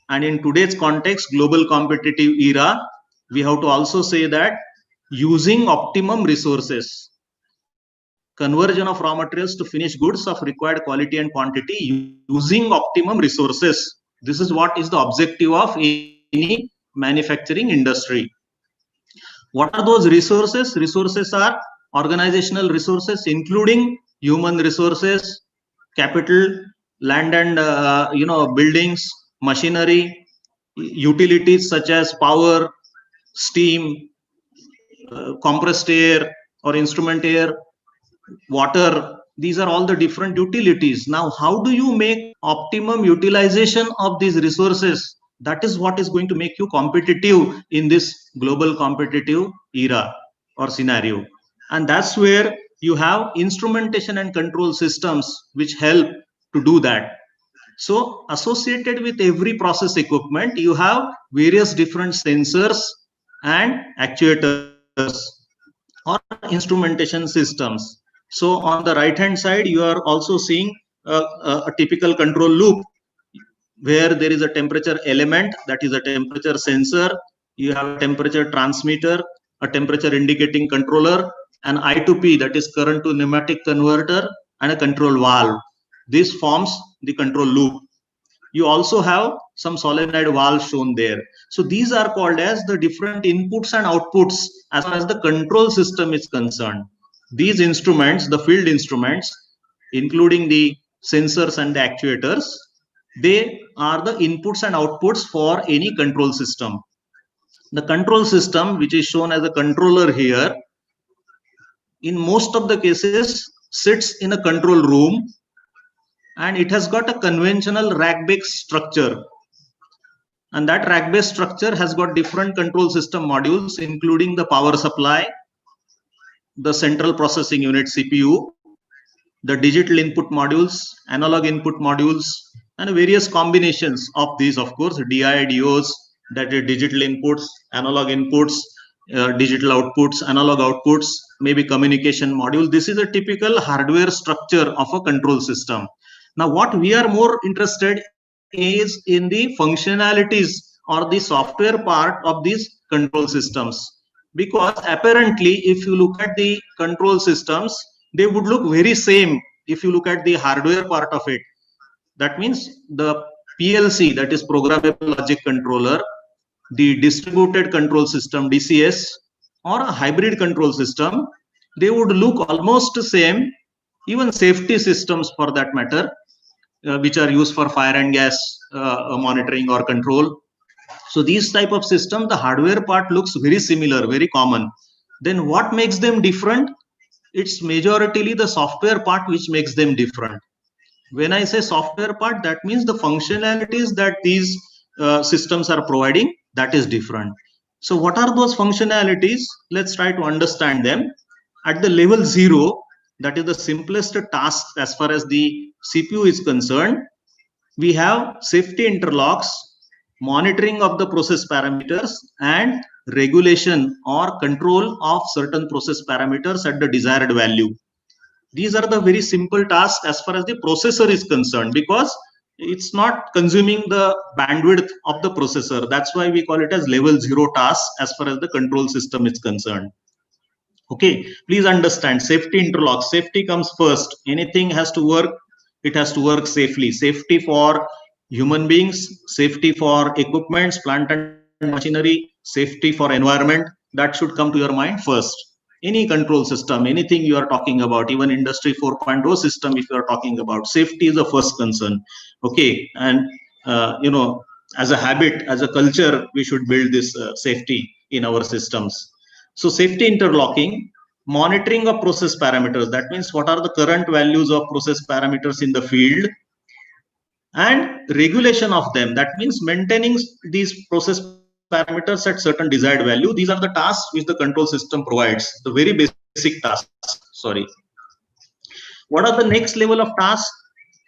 and in today's context, global competitive era, we have to also say that using optimum resources, conversion of raw materials to finished goods of required quality and quantity using optimum resources. This is what is the objective of any manufacturing industry. What are those resources? Resources are organizational resources, including human resources, capital, land and buildings, machinery, utilities such as power, steam, compressed air or instrument air, water. These are all the different utilities. Now, how do you make optimum utilization of these resources? That is what is going to make you competitive in this global competitive era or scenario. And that's where you have instrumentation and control systems which help to do that. So associated with every process equipment, you have various different sensors and actuators or instrumentation systems. So on the right hand side, you are also seeing a typical control loop where there is a temperature element, that is a temperature sensor. You have a temperature transmitter, a temperature indicating controller, an I2P, that is current to pneumatic converter, and a control valve. This forms the control loop. You also have some solenoid valves shown there. So these are called as the different inputs and outputs as far as the control system is concerned. These instruments, the field instruments, including the sensors and the actuators, they are the inputs and outputs for any control system. The control system, which is shown as a controller here, in most of the cases sits in a control room, and it has got a conventional rack-based structure. And that rack-based structure has got different control system modules, including the power supply, the central processing unit CPU, the digital input modules, analog input modules, and various combinations of these, of course, DI, DOs, that is digital inputs, analog inputs, digital outputs, analog outputs, maybe communication module. This is a typical hardware structure of a control system. Now, what we are more interested is in the functionalities or the software part of these control systems. Because apparently, if you look at the control systems, they would look very same if you look at the hardware part of it. That means the PLC, that is programmable logic controller, the distributed control system, DCS, or a hybrid control system, they would look almost the same. Even safety systems for that matter, which are used for fire and gas monitoring or control. So these type of system, the hardware part looks very similar, very common. Then what makes them different? It's majoritarily the software part which makes them different. When I say software part, that means the functionalities that these systems are providing, that is different. So what are those functionalities? Let's try to understand them. At the level 0, that is the simplest task as far as the CPU is concerned, we have safety interlocks, monitoring of the process parameters, and regulation or control of certain process parameters at the desired value. These are the very simple tasks as far as the processor is concerned, because it's not consuming the bandwidth of the processor. That's why we call it as level 0 tasks as far as the control system is concerned. Okay, please understand, safety interlock. Safety comes first. Anything has to work, it has to work safely. Safety for human beings, safety for equipments, plant and machinery, safety for environment. That should come to your mind first. Any control system, anything you are talking about, even industry 4.0 system, if you are talking about, safety is the first concern. Okay, and as a habit, as a culture, we should build this safety in our systems. So safety interlocking, monitoring of process parameters, that means what are the current values of process parameters in the field, and regulation of them, that means maintaining these process parameters at certain desired value. These are the tasks which the control system provides, the very basic tasks. Sorry. What are the next level of tasks?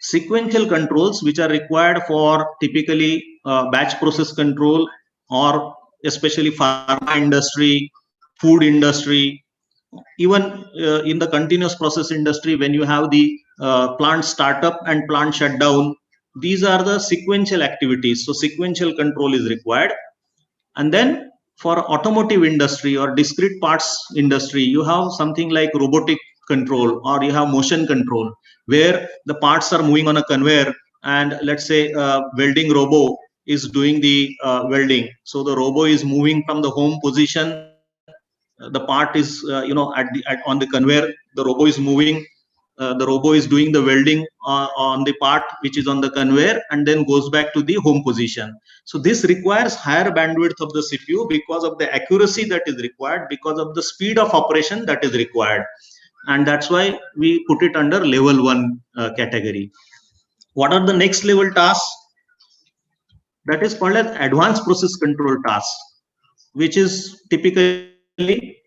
Sequential controls, which are required for typically batch process control, or especially pharma industry, food industry, even in the continuous process industry, when you have the plant startup and plant shutdown, these are the sequential activities. So sequential control is required. And then for automotive industry or discrete parts industry, you have something like robotic control, or you have motion control, where the parts are moving on a conveyor, and let's say welding robo is doing the welding. So the robo is moving from the home position. The part is on the conveyor, the robo is moving, the robo is doing the welding on the part which is on the conveyor, and then goes back to the home position. So this requires higher bandwidth of the CPU because of the accuracy that is required, because of the speed of operation that is required, and that's why we put it under level 1 category. What are the next level tasks? That is called as advanced process control tasks, which is typically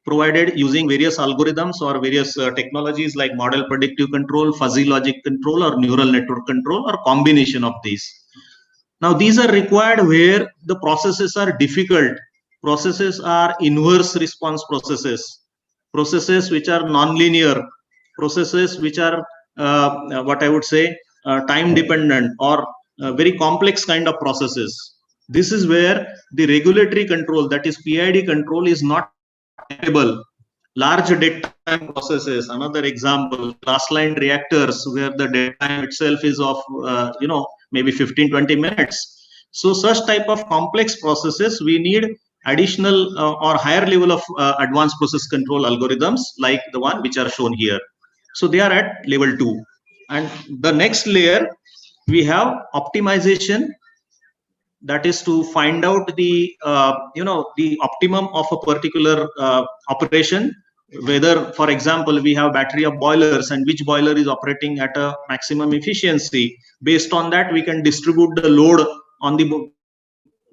provided using various algorithms or various technologies like model predictive control, fuzzy logic control, or neural network control, or combination of these. Now, these are required where the processes are difficult. Processes are inverse response processes, processes which are nonlinear, processes which are what I would say time dependent, or very complex kind of processes. This is where the regulatory control, that is PID control, is not capable. Large dead time processes, another example, glass line reactors, where the dead time itself is of maybe 15-20 minutes. So such type of complex processes, we need additional or higher level of advanced process control algorithms like the one which are shown here. So they are at level 2. And the next layer, we have optimization, that is to find out the the optimum of a particular operation, whether, for example, we have battery of boilers and which boiler is operating at a maximum efficiency. Based on that, we can distribute the load on the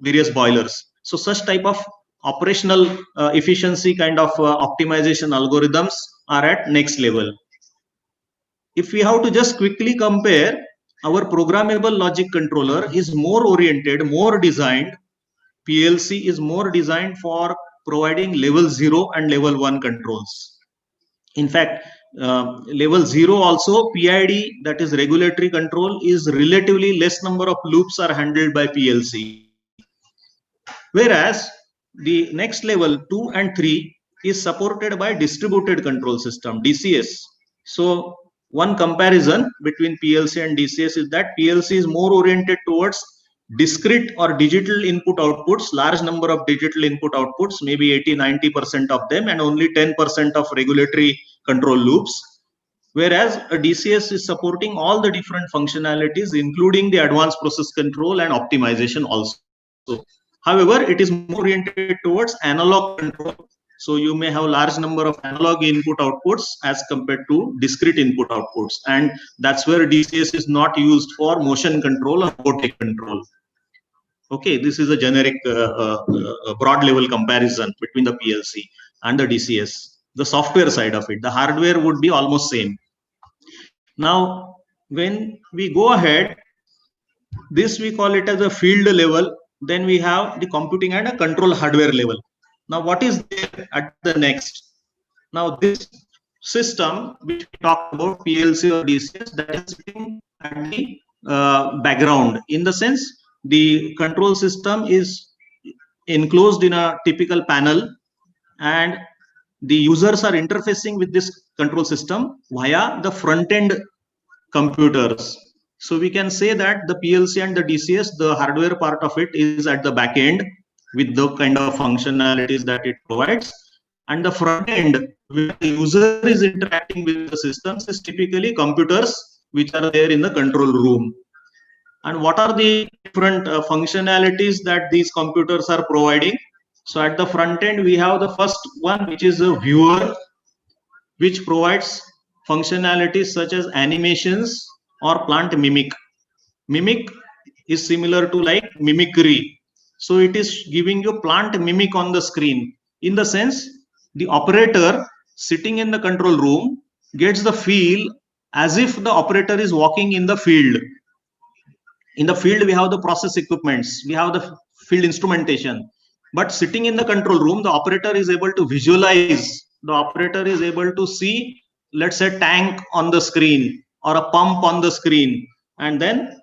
various boilers. So such type of operational efficiency kind of optimization algorithms are at next level. If we have to just quickly compare, our programmable logic controller is more oriented, more designed. PLC is more designed for providing level 0 and level 1 controls. In fact, level 0 also, PID, that is regulatory control, is relatively less number of loops are handled by PLC. Whereas the next level 2 and 3 is supported by distributed control system, DCS. So one comparison between PLC and DCS is that PLC is more oriented towards discrete or digital input outputs, large number of digital input outputs, maybe 80-90% of them, and only 10% of regulatory control loops. Whereas a DCS is supporting all the different functionalities, including the advanced process control and optimization also. However, it is more oriented towards analog control. So you may have large number of analog input outputs as compared to discrete input outputs. And that's where DCS is not used for motion control or robotic control. Okay, this is a generic broad level comparison between the PLC and the DCS. The software side of it, the hardware would be almost same. Now, when we go ahead, this we call it as a field level. Then we have the computing and a control hardware level. Now, what is there at the next? Now, this system which we talk about, PLC or DCS, that is sitting at the background. In the sense, the control system is enclosed in a typical panel, and the users are interfacing with this control system via the front end computers. So we can say that the PLC and the DCS, the hardware part of it is at the back end with the kind of functionalities that it provides. And the front end, where the user is interacting with the systems, is typically computers which are there in the control room. And what are the different functionalities that these computers are providing? So at the front end, we have the first one, which is a viewer, which provides functionalities such as animations or plant mimic. Mimic is similar to like mimicry. So it is giving you plant mimic on the screen. In the sense, the operator sitting in the control room gets the feel as if the operator is walking in the field. In the field, we have the process equipments, we have the field instrumentation. But sitting in the control room, the operator is able to visualize, the operator is able to see, let's say, tank on the screen or a pump on the screen, and then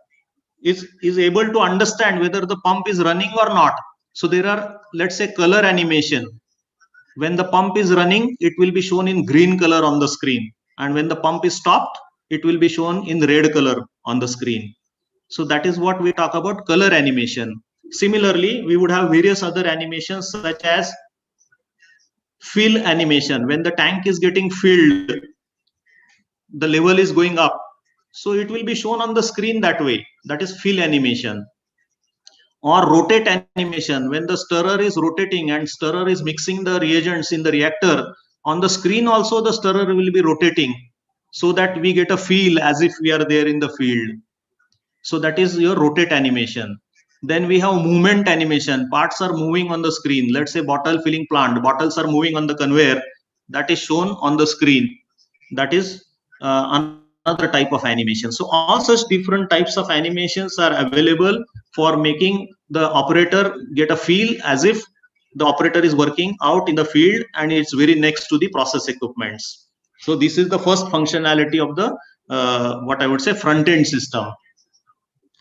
is able to understand whether the pump is running or not. So there are, let's say, color animation. When the pump is running, it will be shown in green color on the screen. And when the pump is stopped, it will be shown in red color on the screen. So that is what we talk about color animation. Similarly, we would have various other animations such as fill animation. When the tank is getting filled, the level is going up. So it will be shown on the screen that way. That is fill animation. Or rotate animation. When the stirrer is rotating and stirrer is mixing the reagents in the reactor, on the screen also the stirrer will be rotating so that we get a feel as if we are there in the field. So that is your rotate animation. Then we have movement animation. Parts are moving on the screen. Let's say bottle filling plant. Bottles are moving on the conveyor. That is shown on the screen. That is another type of animation. So all such different types of animations are available for making the operator get a feel as if the operator is working out in the field and it's very next to the process equipments. So this is the first functionality of the what I would say front end system.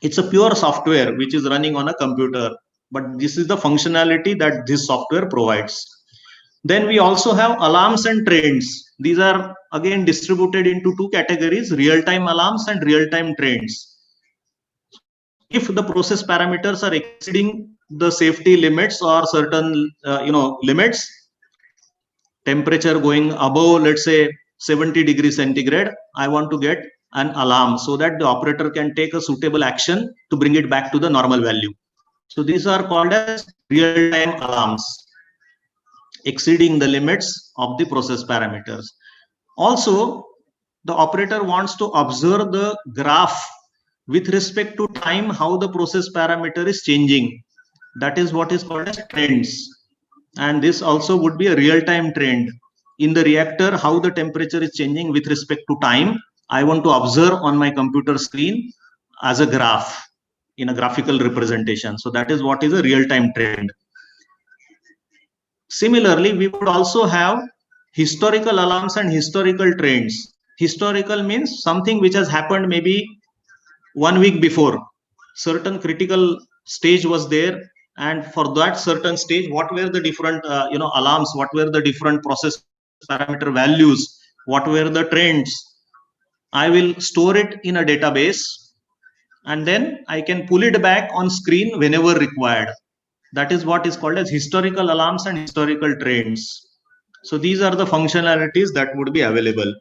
It's a pure software which is running on a computer, but this is the functionality that this software provides. Then we also have alarms and trends. These are again distributed into two categories: real-time alarms and real-time trends. If the process parameters are exceeding the safety limits or certain limits, temperature going above, let's say 70 degrees centigrade, I want to get an alarm so that the operator can take a suitable action to bring it back to the normal value. So these are called as real-time alarms, exceeding the limits of the process parameters. Also, the operator wants to observe the graph with respect to time, how the process parameter is changing. That is what is called as trends. And this also would be a real-time trend. In the reactor, how the temperature is changing with respect to time, I want to observe on my computer screen as a graph in a graphical representation. So that is what is a real-time trend. Similarly, we would also have historical alarms and historical trends. Historical means something which has happened maybe 1 week before. Certain critical stage was there, and for that certain stage, what were the different alarms, what were the different process parameter values, what were the trends. I will store it in a database, and then I can pull it back on screen whenever required. That is what is called as historical alarms and historical trends. So these are the functionalities that would be available.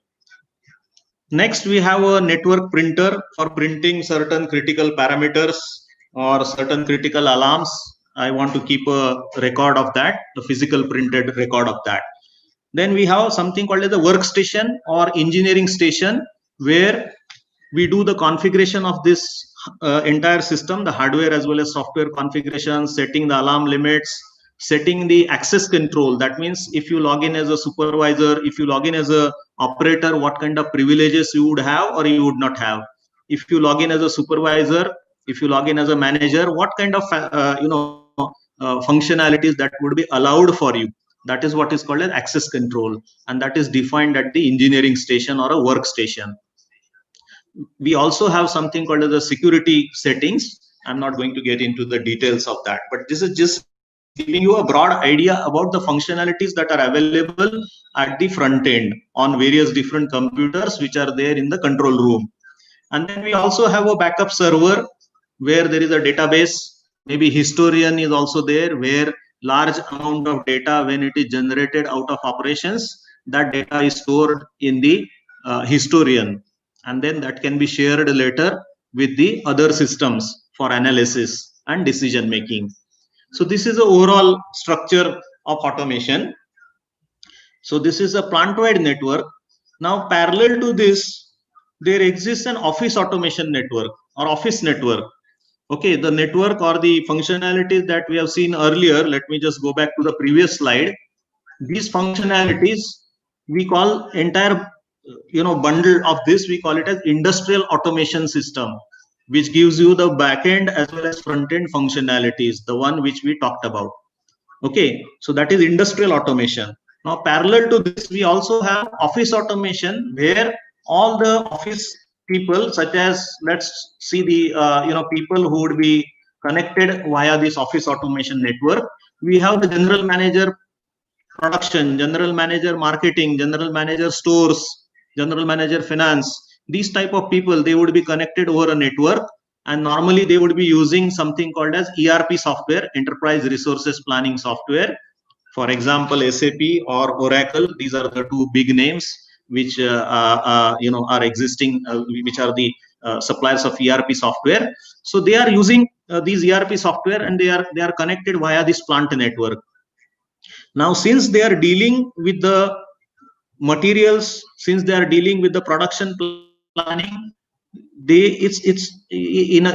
Next, we have a network printer for printing certain critical parameters or certain critical alarms. I want to keep a record of that, the physical printed record of that. Then we have something called as the workstation or engineering station, where we do the configuration of this entire system, the hardware as well as software configuration, setting the alarm limits, setting the access control. That means if you log in as a supervisor, if you log in as a operator, what kind of privileges you would have or you would not have. If you log in as a supervisor, if you log in as a manager, what kind of functionalities that would be allowed for you. That is what is called as access control, and that is defined at the engineering station or a workstation. We also have something called as the security settings. I'm not going to get into the details of that, but this is just giving you a broad idea about the functionalities that are available at the front end on various different computers which are there in the control room. And then we also have a backup server where there is a database. Maybe historian is also there, where large amount of data, when it is generated out of operations, that data is stored in the historian, and then that can be shared later with the other systems for analysis and decision making. So this is the overall structure of automation. So this is a plant-wide network. Now parallel to this, there exists an office automation network or office network. Okay, the network or the functionalities that we have seen earlier, let me just go back to the previous slide. These functionalities we call entire bundle of this, we call it as industrial automation system, which gives you the back end as well as front end functionalities, the one which we talked about. Okay, so that is industrial automation. Now parallel to this, we also have office automation, where all the office people, such as, let's see the people who would be connected via this office automation network. We have the general manager production, general manager marketing, general manager stores, general manager finance. These type of people, they would be connected over a network, and normally they would be using something called as ERP software, enterprise resources planning software. For example, SAP or Oracle. These are the two big names which are existing, which are the suppliers of ERP software. So they are using these ERP software, and they are connected via this plant network. Now, since they are dealing with the materials, since they are dealing with the production planning, it's in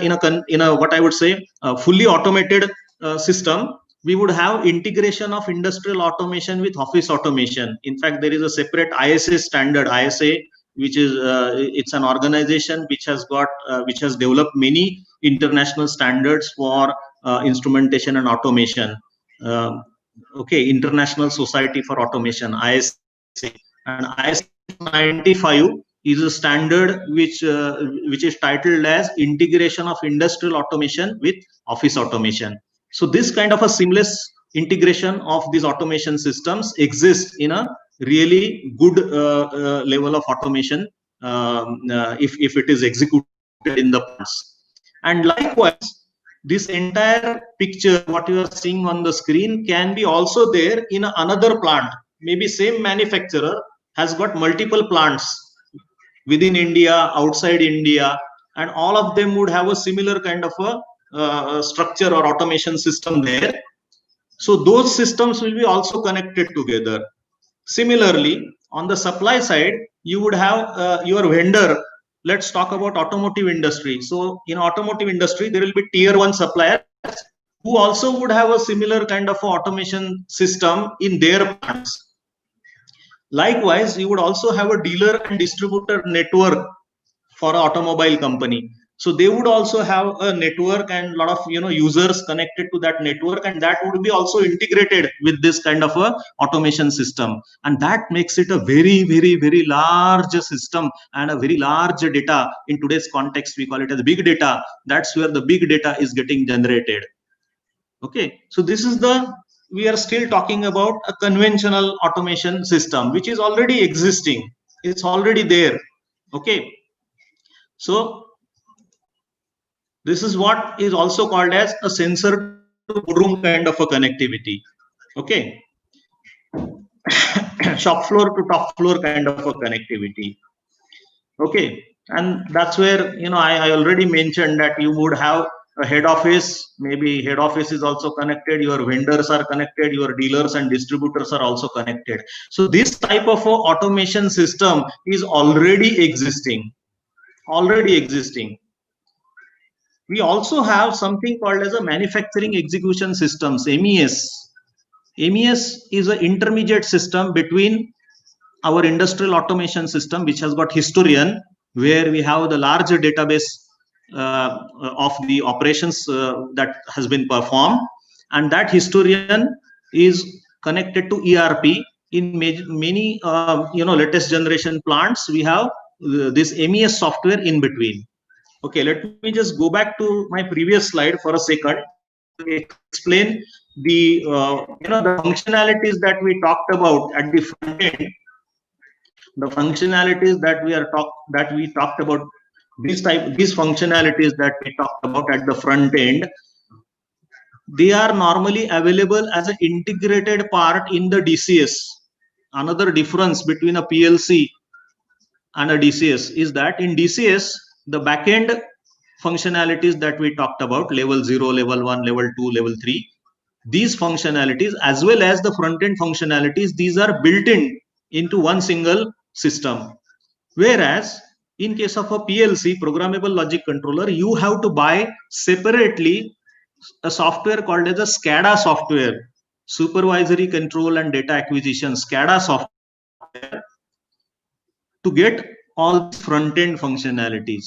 a what I would say fully automated system. We would have integration of industrial automation with office automation. In fact, there is a separate ISA standard, ISA, which is it's an organization which has got which has developed many international standards for instrumentation and automation. Okay, International Society for Automation, ISA, and ISA 95 is a standard which is titled as integration of industrial automation with office automation. So this kind of a seamless integration of these automation systems exists in a really good level of automation if it is executed in the plants. And likewise, this entire picture, what you are seeing on the screen, can be also there in another plant. Maybe same manufacturer has got multiple plants within India, outside India, and all of them would have a similar kind of a structure or automation system there. So those systems will be also connected together. Similarly, on the supply side, you would have your vendor. Let's talk about automotive industry. So in automotive industry, there will be tier 1 suppliers who also would have a similar kind of automation system in their plants. Likewise, you would also have a dealer and distributor network for an automobile company. So they would also have a network and a lot of users connected to that network, and that would be also integrated with this kind of a automation system. And that makes it a very, very, very large system and a very large data. In today's context, we call it as big data. That's where the big data is getting generated. Okay, so this is we are still talking about a conventional automation system, which is already existing. It's already there. Okay, so this is what is also called as a sensor to boardroom kind of a connectivity. Okay, shop floor to top floor kind of a connectivity. Okay, and that's where I already mentioned that you would have a head office. Maybe head office is also connected, your vendors are connected, your dealers and distributors are also connected. So this type of automation system is already existing. We also have something called as a manufacturing execution systems, MES. MES is an intermediate system between our industrial automation system, which has got historian, where we have the larger database of the operations that has been performed, and that historian is connected to ERP. In many latest generation plants, we have this MES software in between. Okay, let me just go back to my previous slide for a second to explain the the functionalities that we talked about at the front end. The functionalities that we talked about, these functionalities that we talked about at the front end, they are normally available as an integrated part in the DCS. Another difference between a PLC and a DCS is that in DCS, the backend functionalities that we talked about, level 0, level 1, level 2, level 3, these functionalities as well as the front end functionalities, these are built into one single system. Whereas in case of a PLC, programmable logic controller, you have to buy separately a software called as a SCADA software, supervisory control and data acquisition, SCADA software, to get all front-end functionalities.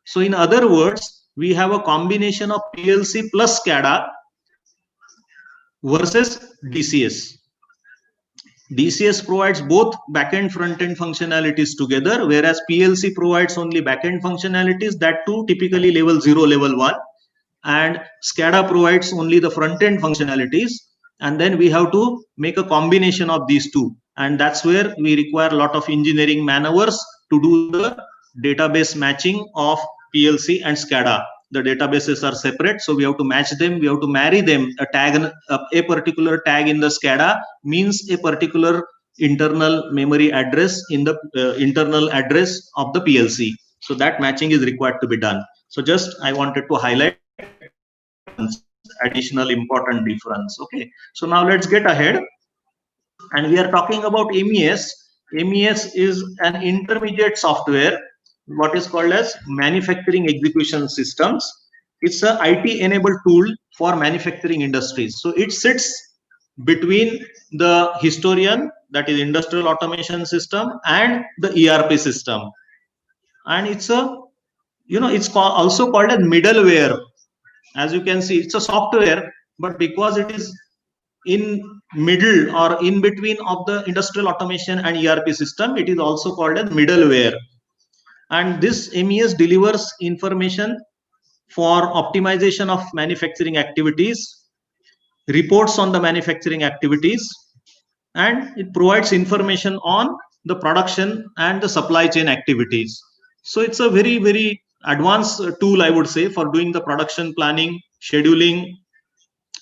So in other words, we have a combination of PLC plus SCADA versus DCS. DCS provides both back-end front-end functionalities together, whereas PLC provides only back-end functionalities, that too typically level 0, level 1, and SCADA provides only the front-end functionalities, and then we have to make a combination of these two, and that's where we require a lot of engineering man-hours to do the database matching of PLC and SCADA. The databases are separate, so we have to match them, we have to marry them. A particular tag in the SCADA means a particular internal memory address in the internal address of the PLC. So that matching is required to be done. So just I wanted to highlight additional important difference. Okay, so now let's get ahead, and we are talking about MES. MES is an intermediate software what is called as manufacturing execution systems. It's a IT enabled tool for manufacturing industries. So it sits between the historian, that is industrial automation system, and the ERP system. And it's a, it's also called as middleware. As you can see, it's a software, but because it is in middle or in between of the industrial automation and ERP system, it is also called as middleware. And this MES delivers information for optimization of manufacturing activities, reports on the manufacturing activities, and it provides information on the production and the supply chain activities. So it's a very, very advanced tool, I would say, for doing the production planning, scheduling,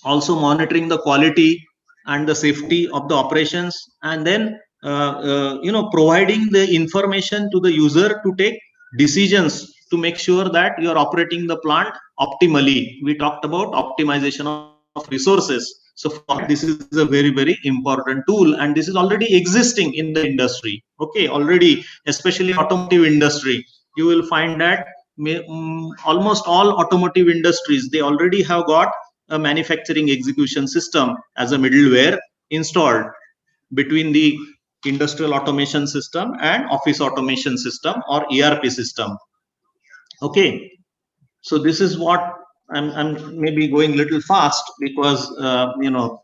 also monitoring the quality and the safety of the operations, and then providing the information to the user to take decisions to make sure that you are operating the plant optimally. We talked about optimization of resources. So for that, this is a very, very important tool, and this is already existing in the industry. Okay, already, especially automotive industry, you will find that almost all automotive industries, they already have got a manufacturing execution system as a middleware installed between the industrial automation system and office automation system or ERP system. Okay, so this is what I'm maybe going a little fast because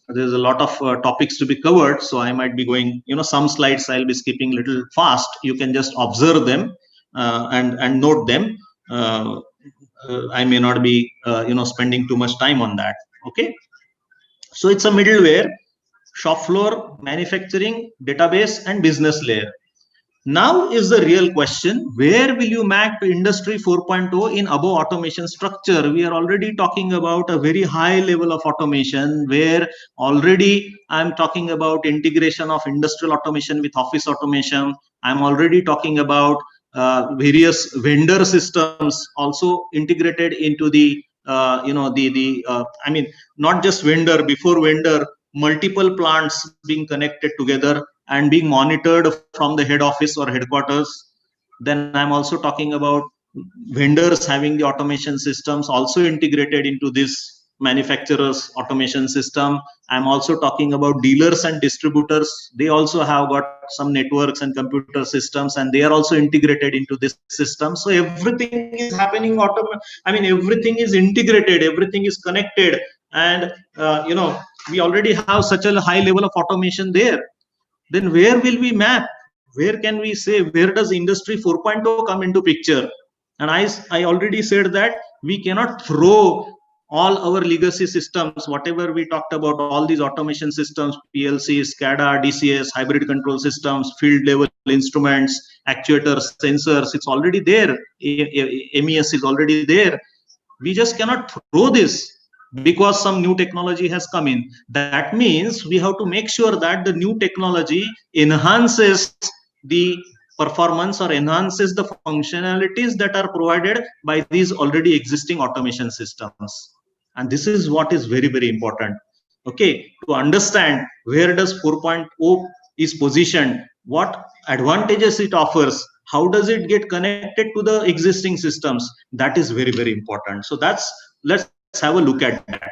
there's a lot of topics to be covered, so I might be going, some slides I'll be skipping a little fast. You can just observe them and note them. I may not be spending too much time on that. Okay, so it's a middleware, shop floor, manufacturing, database, and business layer. Now is the real question, where will you map to Industry 4.0 in above automation structure? We are already talking about a very high level of automation, where already I'm talking about integration of industrial automation with office automation. I'm already talking about various vendor systems also integrated into the, I mean, not just vendor, before vendor, multiple plants being connected together and being monitored from the head office or headquarters. Then I'm also talking about vendors having the automation systems also integrated into this manufacturers automation system. I'm also talking about dealers and distributors. They also have got some networks and computer systems, and they are also integrated into this system. So everything is happening everything is integrated, everything is connected, and we already have such a high level of automation there. Then where will we map? Where can we say, where does Industry 4.0 come into picture? And I already said that we cannot throw all our legacy systems, whatever we talked about, all these automation systems, PLC, SCADA, DCS, hybrid control systems, field level instruments, actuators, sensors, it's already there. MES is already there. We just cannot throw this because some new technology has come in. That means we have to make sure that the new technology enhances the performance or enhances the functionalities that are provided by these already existing automation systems. And this is what is very, very important. Okay, to understand where does 4.0 is positioned, what advantages it offers, how does it get connected to the existing systems, that is very, very important. So let's have a look at that.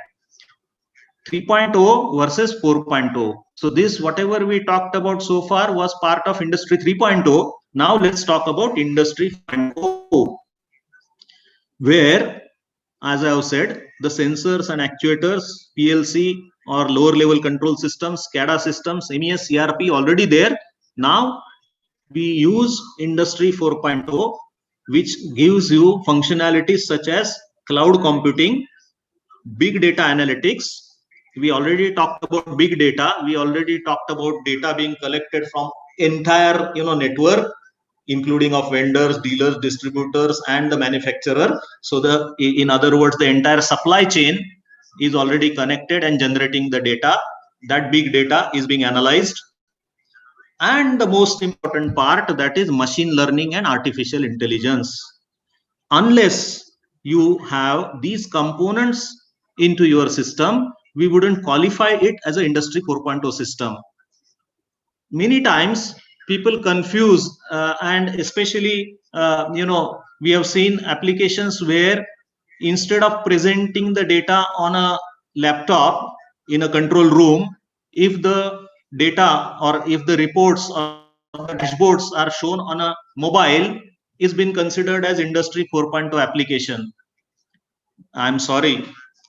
3.0 versus 4.0. So this, whatever we talked about so far, was part of Industry 3.0. Now let's talk about Industry 5.0, where, as I have said, the sensors and actuators, PLC or lower level control systems, SCADA systems, MES, ERP already there. Now we use Industry 4.0, which gives you functionalities such as cloud computing, big data analytics. We already talked about big data. We already talked about data being collected from entire network, including of vendors, dealers, distributors, and the manufacturer. So in other words, the entire supply chain is already connected and generating the data. That big data is being analyzed. And the most important part, that is machine learning and artificial intelligence. Unless you have these components into your system, we wouldn't qualify it as an Industry 4.0 system. Many times people confuse, and especially we have seen applications where instead of presenting the data on a laptop in a control room, if the data or if the reports or the dashboards are shown on a mobile, is been considered as industry 4.0 application. I'm sorry,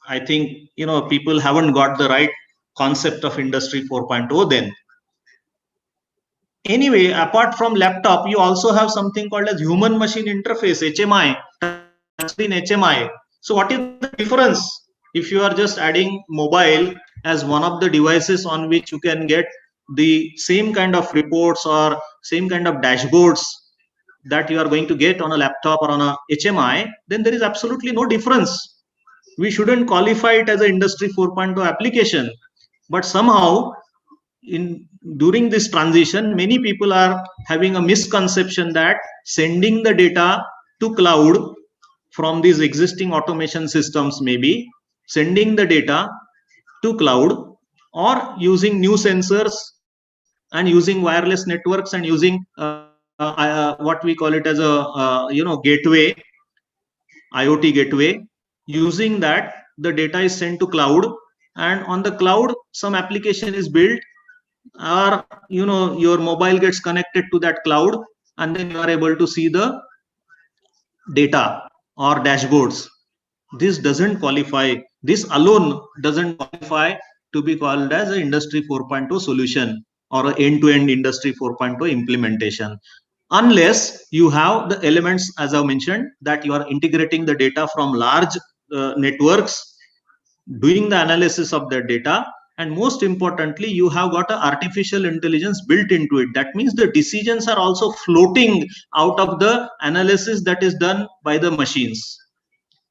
I think people haven't got the right concept of industry 4.0 then. Anyway, apart from laptop, you also have something called as human machine interface, HMI, touchscreen HMI. So what is the difference if you are just adding mobile as one of the devices on which you can get the same kind of reports or same kind of dashboards that you are going to get on a laptop or on a HMI? Then there is absolutely no difference. We shouldn't qualify it as an industry 4.0 application, but somehow during this transition, many people are having a misconception that sending the data to cloud from these existing automation systems, maybe sending the data to cloud or using new sensors and using wireless networks and using what we call it as a gateway, IoT gateway. Using that, the data is sent to cloud, and on the cloud some application is built, or your mobile gets connected to that cloud, and then you are able to see the data or dashboards. This doesn't qualify, this alone doesn't qualify to be called as an industry 4.0 solution or an end-to-end industry 4.0 implementation, unless you have the elements, as I mentioned, that you are integrating the data from large networks, doing the analysis of that data, and most importantly, you have got an artificial intelligence built into it. That means the decisions are also floating out of the analysis that is done by the machines.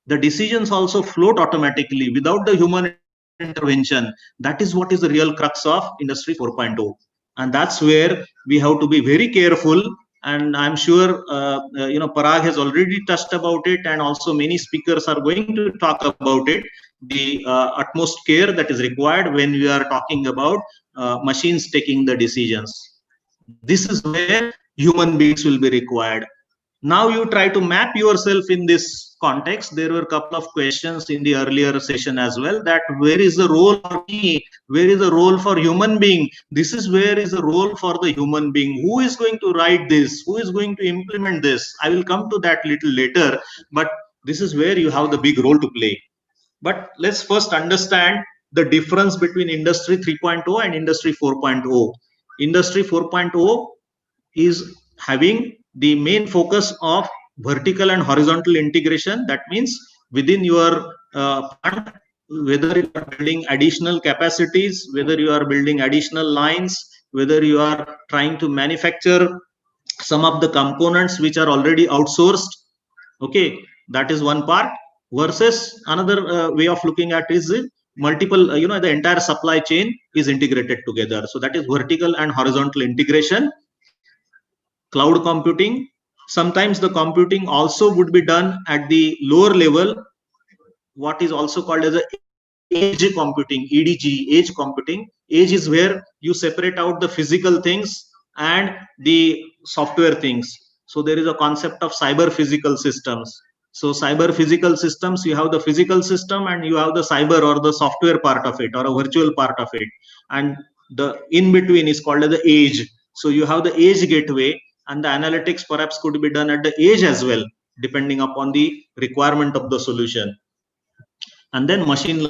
The decisions also float automatically without the human intervention. That is what is the real crux of industry 4.0, and that's where we have to be very careful. And I'm sure Parag has already touched about it, and also many speakers are going to talk about it, the utmost care that is required when we are talking about machines taking the decisions. This is where human beings will be required. Now you try to map yourself in this context. There were a couple of questions in the earlier session as well, that where is the role for me, where is the role for human being? This is where is the role for the human being. Who is going to write this? Who is going to implement this? I will come to that little later, but this is where you have the big role to play. But let's first understand the difference between industry 3.0 and industry 4.0. Industry 4.0 is having the main focus of vertical and horizontal integration. That means within your plant, whether you are building additional capacities, whether you are building additional lines, whether you are trying to manufacture some of the components which are already outsourced. Okay, that is one part. Versus another way of looking at is multiple, the entire supply chain is integrated together. So that is vertical and horizontal integration. Cloud computing, sometimes the computing also would be done at the lower level, what is also called as a edge computing, EDG, edge computing. Edge is where you separate out the physical things and the software things. So there is a concept of cyber physical systems. So cyber physical systems, you have the physical system and you have the cyber or the software part of it or a virtual part of it, and the in between is called as the edge. So you have the edge gateway, and the analytics perhaps could be done at the edge as well, depending upon the requirement of the solution. And then machine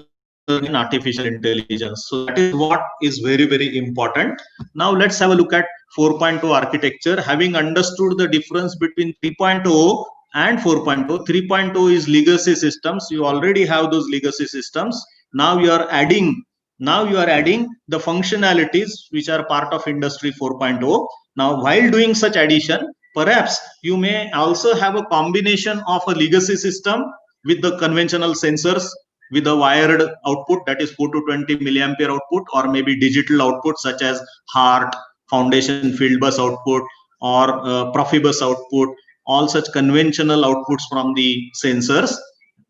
learning and artificial intelligence. So that is what is very, very important. Now let's have a look at 4.0 architecture. Having understood the difference between 3.0 and 4.0, 3.0 is legacy systems. You already have those legacy systems. Now you are adding the functionalities which are part of industry 4.0. Now while doing such addition, perhaps you may also have a combination of a legacy system with the conventional sensors, with a wired output, that is 4 to 20 milliampere output, or maybe digital output such as HART, foundation field bus output, or Profibus output. All such conventional outputs from the sensors,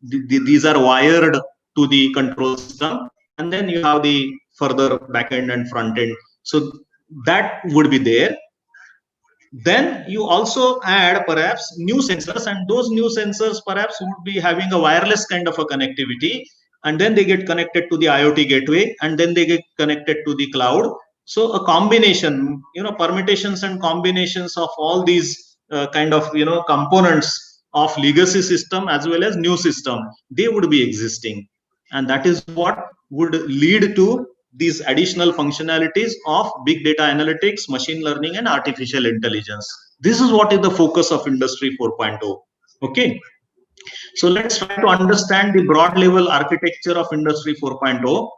these are wired to the control system, and then you have the further back end and front end. So that would be there. Then you also add perhaps new sensors, and those new sensors perhaps would be having a wireless kind of a connectivity, and then they get connected to the IoT gateway, and then they get connected to the cloud. So a combination, permutations and combinations of all these kind of components of legacy system as well as new system, they would be existing, and that is what would lead to these additional functionalities of big data analytics, machine learning, and artificial intelligence. This is what is the focus of Industry 4.0. Okay. So let's try to understand the broad level architecture of Industry 4.0.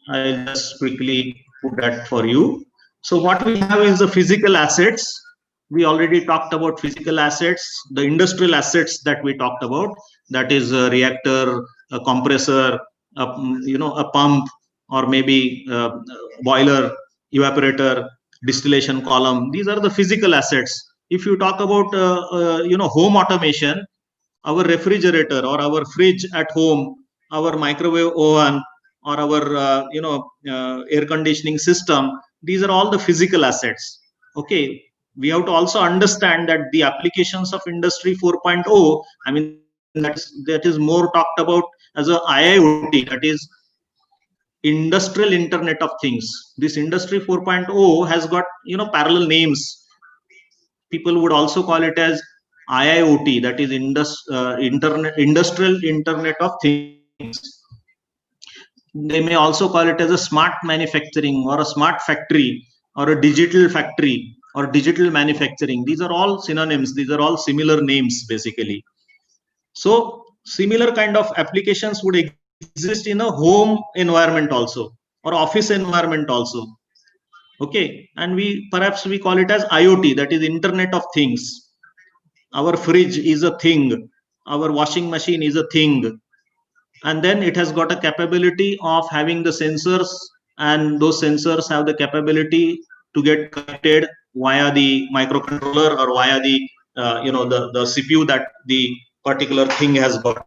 I'll just quickly put that for you. So what we have is the physical assets. We already talked about physical assets, the industrial assets that we talked about, that is a reactor, a compressor, a pump, or maybe a boiler, evaporator, distillation column. These are the physical assets. If you talk about home automation, our refrigerator or our fridge at home, our microwave oven, or our air conditioning system, these are all the physical assets. Okay, we have to also understand that the applications of Industry 4.0, I mean, that is more talked about as a IIoT, that is Industrial Internet of Things. This Industry 4.0 has got parallel names. People would also call it as IIoT, that is Industrial Internet of Things. They may also call it as a smart manufacturing or a smart factory or a digital factory or digital manufacturing. These are all synonyms. These are all similar names basically. So similar kind of applications would exist in a home environment also, or office environment also. Okay, and perhaps we call it as IoT, that is Internet of Things. Our fridge is a thing, our washing machine is a thing, and then it has got a capability of having the sensors, and those sensors have the capability to get connected via the microcontroller or via the the CPU that the particular thing has got.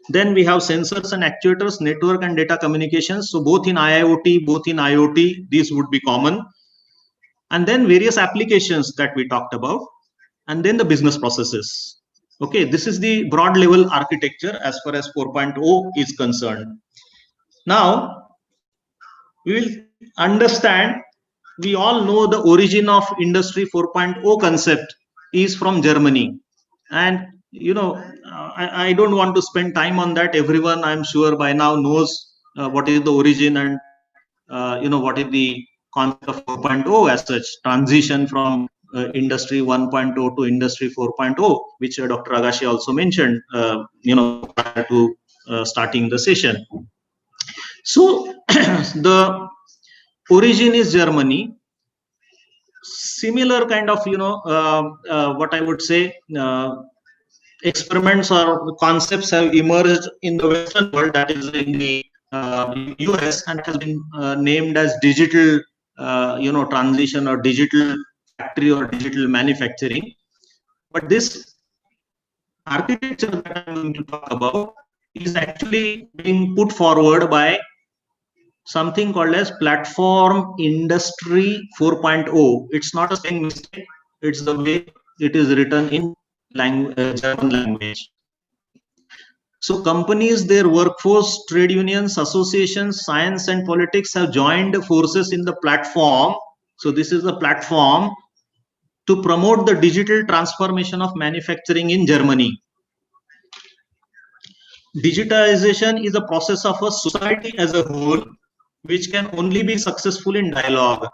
Then we have sensors and actuators, network and data communications. So both in IIoT, both in IoT, these would be common. And then various applications that we talked about, and then the business processes. Okay, this is the broad level architecture as far as 4.0 is concerned. Now, we will understand, we all know the origin of Industry 4.0 concept is from Germany. And, I don't want to spend time on that. Everyone, I'm sure by now knows what is the origin and, what is the concept of 4.0 as such, transition from Industry 1.0 to Industry 4.0, which Dr. Agashi also mentioned, prior to starting the session. So the origin is Germany. Similar kind of, what I would say, experiments or concepts have emerged in the Western world, that is in the US, and has been named as digital, transition or digital factory or digital manufacturing. But this architecture that I'm going to talk about is actually being put forward by something called as Platform Industry 4.0. It's not a spelling mistake. It's the way it is written in German language. So companies, their workforce, trade unions, associations, science and politics have joined forces in the platform. So this is the platform to promote the digital transformation of manufacturing in Germany. Digitization is a process of a society as a whole, which can only be successful in dialogue.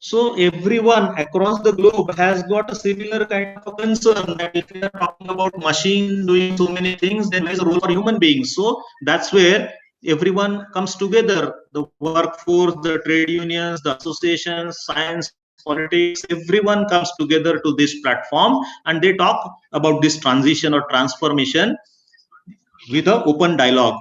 So everyone across the globe has got a similar kind of a concern that if we are talking about machine doing so many things, then there is a role for human beings. So that's where everyone comes together, the workforce, the trade unions, the associations, science, politics, everyone comes together to this platform, and they talk about this transition or transformation with an open dialogue,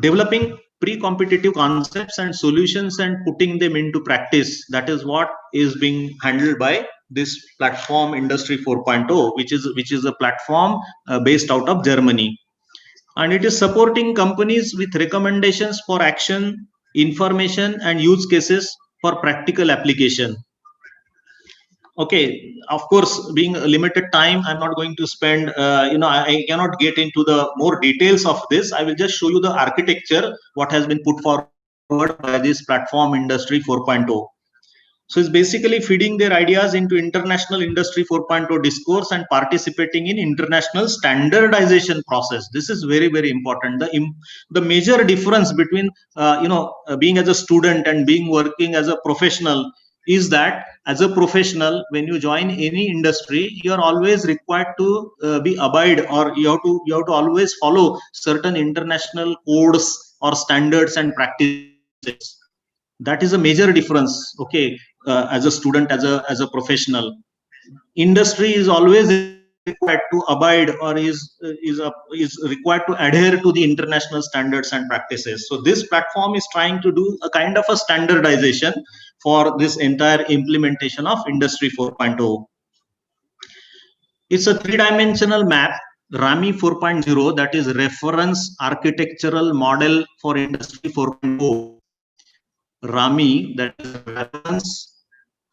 developing pre-competitive concepts and solutions and putting them into practice. That is what is being handled by this platform Industry 4.0, which is a platform based out of Germany, and it is supporting companies with recommendations for action, information and use cases for practical application. Okay, of course, being a limited time, I'm not going to spend, I cannot get into the more details of this. I will just show you the architecture, what has been put forward by this platform industry 4.0. So it's basically feeding their ideas into international industry 4.0 discourse and participating in international standardization process. This is very, very important. The major difference between being as a student and being working as a professional is that as a professional, when you join any industry, you are always required to be abide, or you have to always follow certain international codes or standards and practices. That is a major difference. Okay, as a student, as a professional, industry is always required to abide, or is required to adhere to the international standards and practices. So this platform is trying to do a kind of a standardization for this entire implementation of industry 4.0. It's a three-dimensional map, RAMI 4.0, that is reference architectural model for industry 4.0. RAMI, that is reference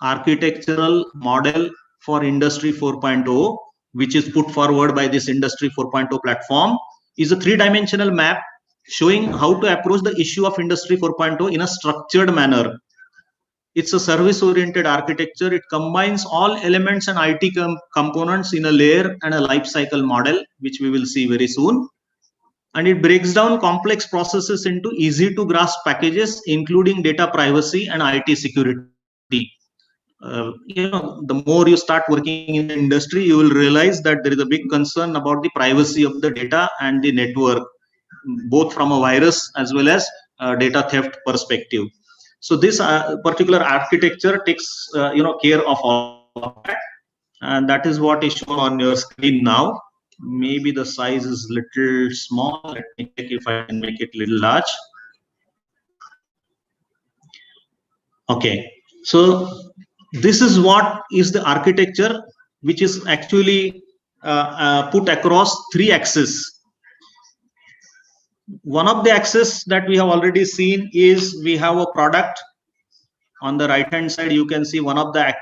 architectural model for industry 4.0, which is put forward by this industry 4.0 platform, is a three-dimensional map showing how to approach the issue of industry 4.0 in a structured manner. It's a service-oriented architecture. It combines all elements and IT components in a layer and a life cycle model, which we will see very soon. And it breaks down complex processes into easy to grasp packages, including data privacy and IT security. The more you start working in the industry, you will realize that there is a big concern about the privacy of the data and the network, both from a virus as well as data theft perspective. So this particular architecture takes care of all of that, and that is what is shown on your screen now. Maybe the size is little small. Let me check if I can make it little large. Okay, so this is what is the architecture, which is actually put across three axes. One of the axes that we have already seen is we have a product. On the right hand side, you can see one of the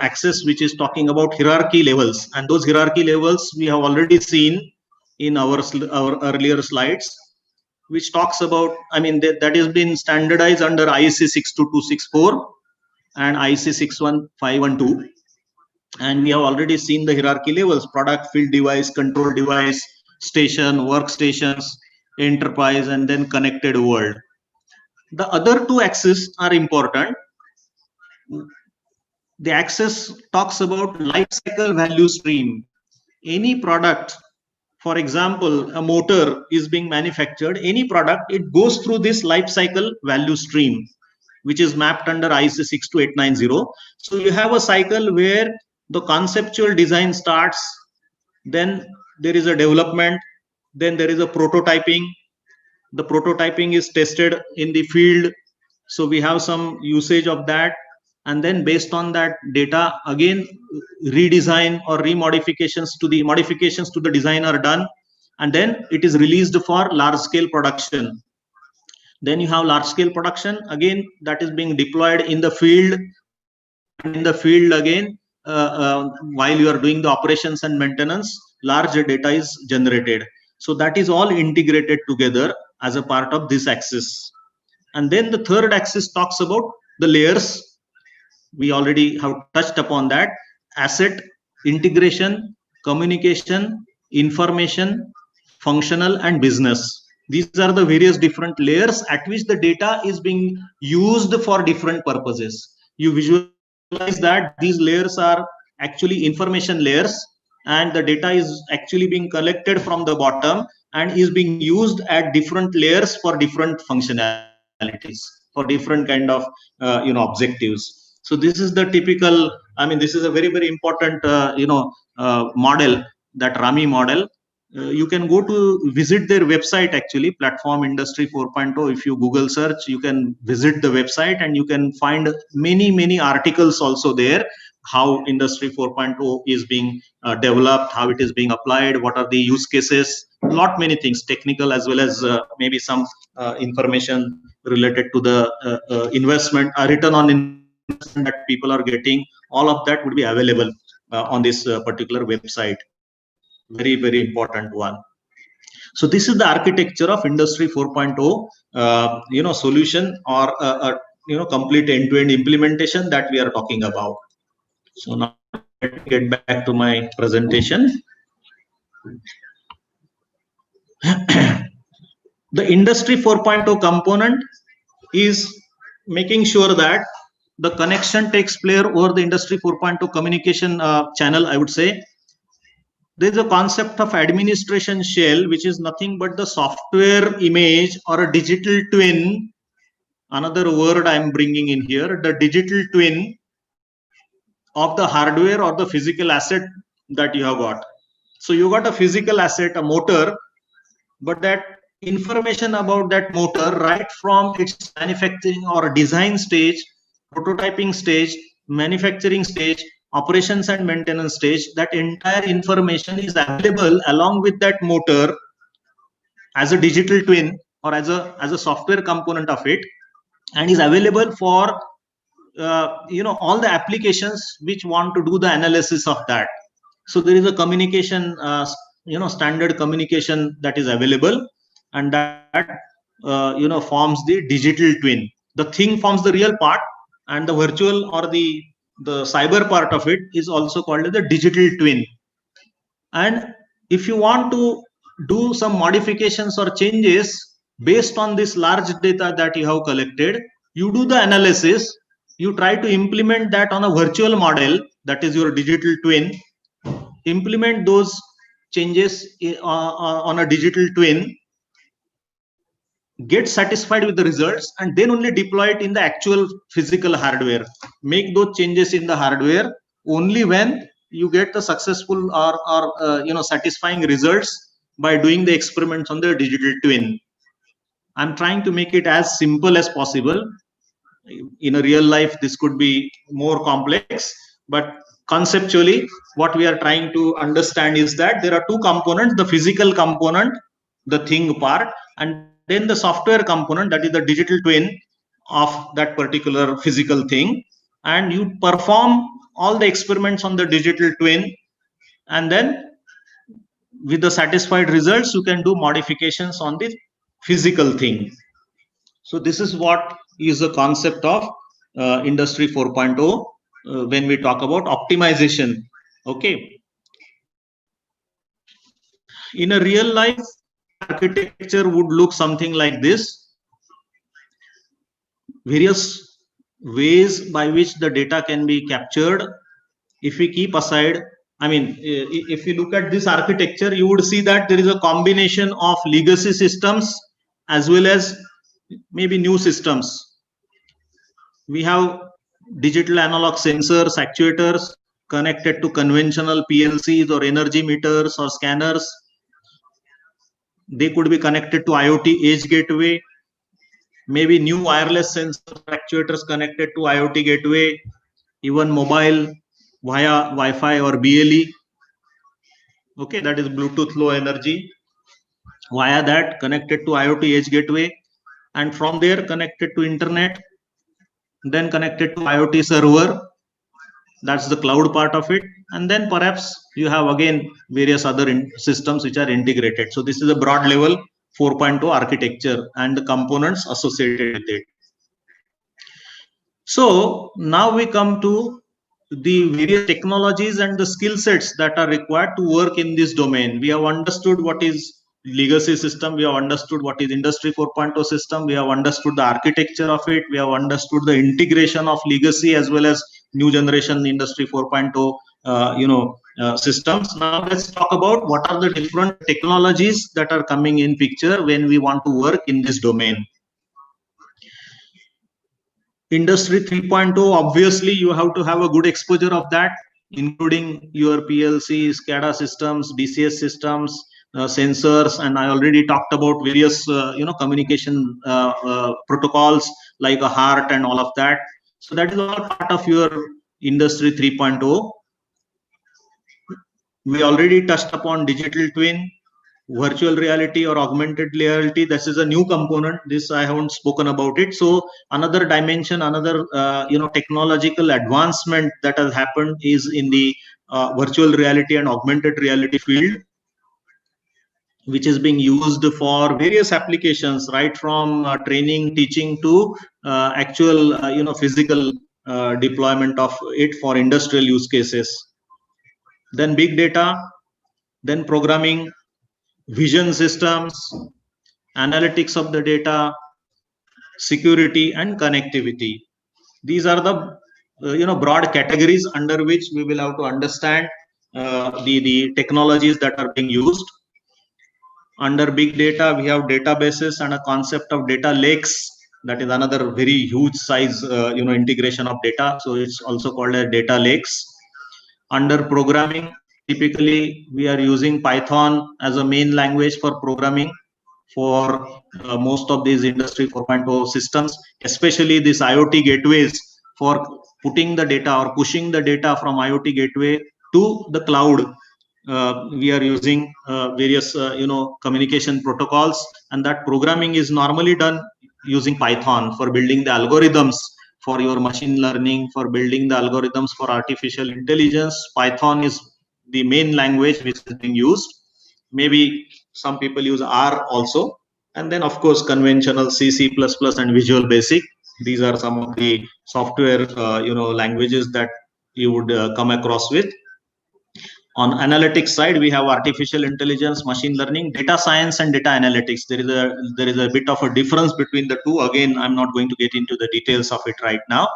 axis which is talking about hierarchy levels, and those hierarchy levels we have already seen in our earlier slides, which talks about, that has been standardized under IEC 62264 and IEC 61512. And we have already seen the hierarchy levels: product, field device, control device, station, workstations, enterprise, and then connected world. The other two axes are important. The axis talks about life cycle value stream. Any product, for example, a motor is being manufactured, any product, it goes through this life cycle value stream, which is mapped under IEC 62890. So you have a cycle where the conceptual design starts, then there is a development, then there is a prototyping. The prototyping is tested in the field, so we have some usage of that, and then based on that data, again redesign or modifications to the design are done, and then it is released for large scale production. Then you have large scale production, again that is being deployed in the field, and in the field again, while you are doing the operations and maintenance, large data is generated. So that is all integrated together as a part of this axis. And then the third axis talks about the layers. We already have touched upon that: asset, integration, communication, information, functional, and business. These are the various different layers at which the data is being used for different purposes. You visualize that these layers are actually information layers, and the data is actually being collected from the bottom and is being used at different layers for different functionalities, for different kind of objectives. So this is the typical, this is a very, very important model, that RAMI model. You can go to visit their website, actually, Platform Industry 4.0. If you Google search, you can visit the website and you can find many articles also there, how Industry 4.0 is being developed, how it is being applied, what are the use cases, many things, technical as well as maybe some information related to the investment, return on investment that people are getting, all of that would be available on this particular website. Very, very important one. So this is the architecture of Industry 4.0, solution or complete end-to-end implementation that we are talking about. So now let me get back to my presentation. The Industry 4.0 component is making sure that the connection takes place over the Industry 4.0 communication channel, I would say. There is a concept of administration shell, which is nothing but the software image or a digital twin. Another word I'm bringing in here, the digital twin of the hardware or the physical asset that you have got. So you got a physical asset, a motor, but that information about that motor, right from its manufacturing or design stage, prototyping stage, manufacturing stage, operations and maintenance stage, that entire information is available along with that motor as a digital twin or as a software component of it, and is available for all the applications which want to do the analysis of that. So there is a communication standard communication that is available, and that forms the digital twin. The thing forms the real part, and the virtual or the cyber part of it is also called the digital twin. And if you want to do some modifications or changes based on this large data that you have collected, you do the analysis, you try to implement that on a virtual model, that is your digital twin, implement those changes on a digital twin, get satisfied with the results, and then only deploy it in the actual physical hardware. Make those changes in the hardware only when you get the successful or satisfying results by doing the experiments on the digital twin. I'm trying to make it as simple as possible. In a real life, this could be more complex, but conceptually, what we are trying to understand is that there are two components: the physical component, the thing part, and then the software component, that is the digital twin of that particular physical thing. And you perform all the experiments on the digital twin, and then with the satisfied results, you can do modifications on the physical thing. So this is what is the concept of Industry 4.0 when we talk about optimization. Okay. In a real life, architecture would look something like this. Various ways by which the data can be captured. If we keep aside, if you look at this architecture, you would see that there is a combination of legacy systems as well as maybe new systems. We have digital analog sensors, actuators connected to conventional PLCs or energy meters or scanners. They could be connected to IoT edge gateway, maybe new wireless sensors, actuators connected to IoT gateway, even mobile via Wi-Fi or BLE. Okay, that is Bluetooth Low Energy. Via that, connected to IoT edge gateway, and from there connected to internet, then connected to IoT server. That's the cloud part of it. And then perhaps you have again various other systems which are integrated. So this is a broad level 4.0 architecture and the components associated with it. So now we come to the various technologies and the skill sets that are required to work in this domain. We have understood what is legacy system, we have understood what is Industry 4.0 system, we have understood the architecture of it, we have understood the integration of legacy as well as new generation Industry 4.0 systems. Now let's talk about what are the different technologies that are coming in picture when we want to work in this domain. Industry 3.0, obviously you have to have a good exposure of that, including your PLC, SCADA systems, DCS systems, sensors, and I already talked about various communication protocols like a HART and all of that. So that is all part of your Industry 3.0. We already touched upon digital twin. virtual reality or augmented reality, this is a new component. This I haven't spoken about it. So another dimension, another technological advancement that has happened is in the virtual reality and augmented reality field, which is being used for various applications, right from training, teaching to actual physical deployment of it for industrial use cases. Then big data, then programming, vision systems, analytics of the data, security, and connectivity. These are the broad categories under which we will have to understand the technologies that are being used. Under big data, we have databases and a concept of data lakes. That is another very huge size integration of data. So it's also called as data lakes. Under programming, typically we are using Python as a main language for programming for most of these industry 4.0 systems, especially these IoT gateways for putting the data or pushing the data from IoT gateway to the cloud. We are using various communication protocols, and that programming is normally done using Python for building the algorithms for your machine learning, for building the algorithms for artificial intelligence. Python is the main language which is being used. Maybe some people use R also, and then of course conventional C, C++, and Visual Basic. These are some of the software languages that you would come across with. On analytics side, we have artificial intelligence, machine learning, data science, and data analytics. There is a bit of a difference between the two. Again, I'm not going to get into the details of it right now.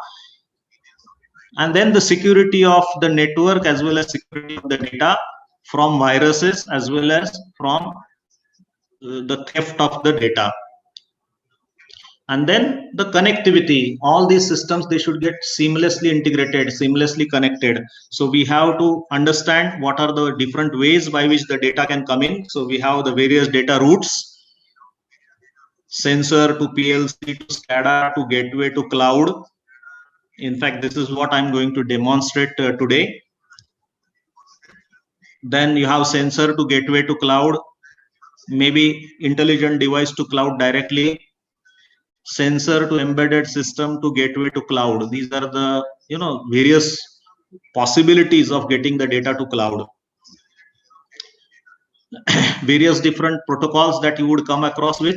And then the security of the network as well as security of the data from viruses as well as from the theft of the data. And then the connectivity, all these systems, they should get seamlessly integrated, seamlessly connected. So we have to understand what are the different ways by which the data can come in. So we have the various data routes, sensor to PLC to SCADA to gateway to cloud. In fact, this is what I'm going to demonstrate today. Then you have sensor to gateway to cloud, maybe intelligent device to cloud directly, sensor to embedded system to gateway to cloud. These are the various possibilities of getting the data to cloud. Various different protocols that you would come across with,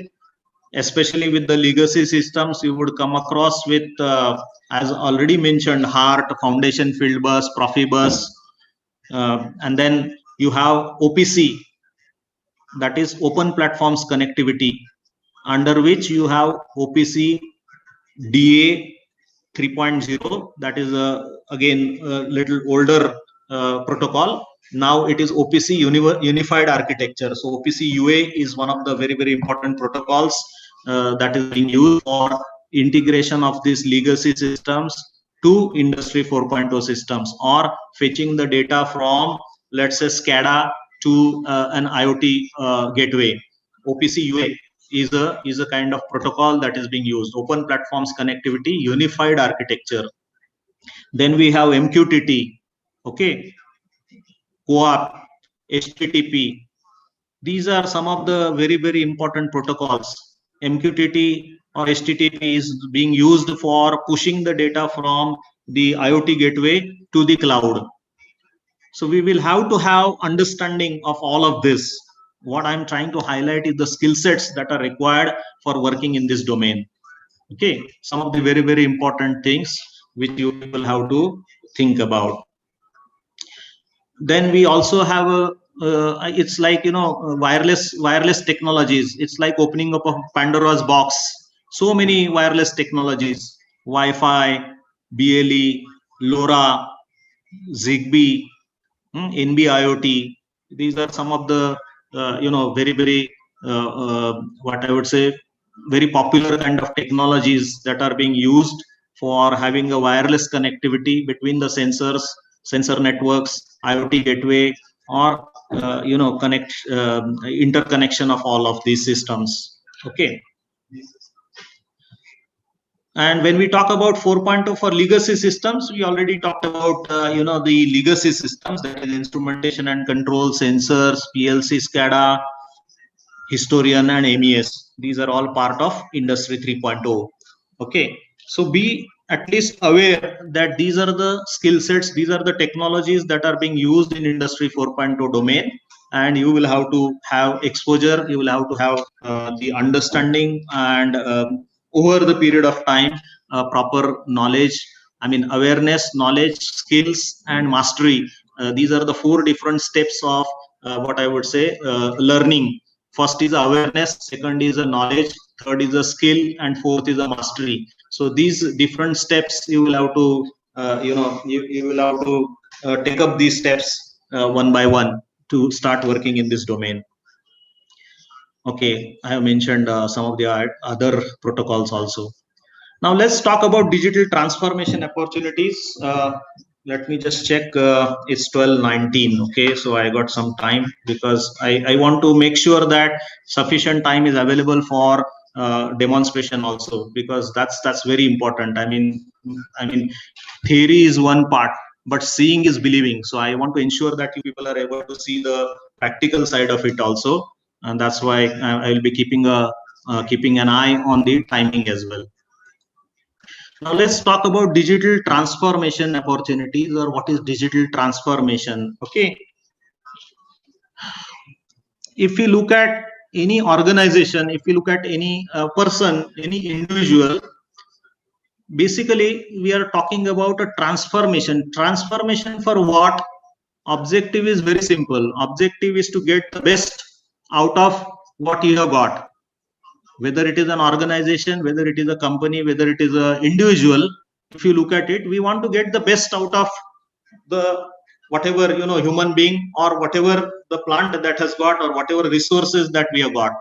especially with the legacy systems, you would come across with as already mentioned, HART, Foundation Field Bus, Profibus, and then you have OPC, that is Open Platforms Connectivity, under which you have OPC DA 3.0, that is again a little older protocol. Now it is OPC Unified Architecture. So OPC UA is one of the very, very important protocols that is being used for integration of these legacy systems to Industry 4.0 systems, or fetching the data from, let's say, SCADA to an IoT gateway. OPC UA is a kind of protocol that is being used. Open Platforms Connectivity, Unified Architecture. Then we have MQTT, okay, CoAP, HTTP. These are some of the very, very important protocols. MQTT or HTTP is being used for pushing the data from the IoT gateway to the cloud. So we will have to have understanding of all of this. What I'm trying to highlight is the skill sets that are required for working in this domain. Okay, some of the very, very important things which you will have to think about. Then we also have a it's like wireless technologies. It's like opening up a Pandora's box. So many wireless technologies: Wi-Fi, BLE, LoRa, Zigbee, NB-IoT. These are some of the very, very what I would say, very popular kind of technologies that are being used for having a wireless connectivity between the sensors, sensor networks, IoT gateway, or interconnection of all of these systems. Okay. And when we talk about 4.0 for legacy systems, we already talked about the legacy systems, that is instrumentation and control, sensors, PLC, SCADA, historian and MES. These are all part of Industry 3.0. Okay, so be at least aware that these are the skill sets, these are the technologies that are being used in Industry 4.0 domain, and you will have to have exposure, you will have to have the understanding, and over the period of time, proper knowledge, I mean awareness, knowledge, skills, and mastery. These are the 4 different steps of what I would say learning. First is awareness, second is a knowledge, third is a skill, and fourth is a mastery. So these different steps you will have to you will have to take up these steps one by one to start working in this domain. Okay, I have mentioned some of the other protocols also. Now let's talk about digital transformation opportunities. Let me just check. It's 12:19. Okay, so I got some time because I want to make sure that sufficient time is available for demonstration also, because that's very important. I mean theory is one part, but seeing is believing. So I want to ensure that you people are able to see the practical side of it also, and that's why I will be keeping an eye on the timing as well. Now let's talk about digital transformation opportunities, or what is digital transformation. Okay, if you look at any organization, if you look at any person, any individual, basically we are talking about a transformation. Transformation for what? Objective is very simple. Objective is to get the best out of what you have got. Whether it is an organization, whether it is a company, whether it is an individual, if you look at it, we want to get the best out of the whatever human being, or whatever the plant that has got, or whatever resources that we have got.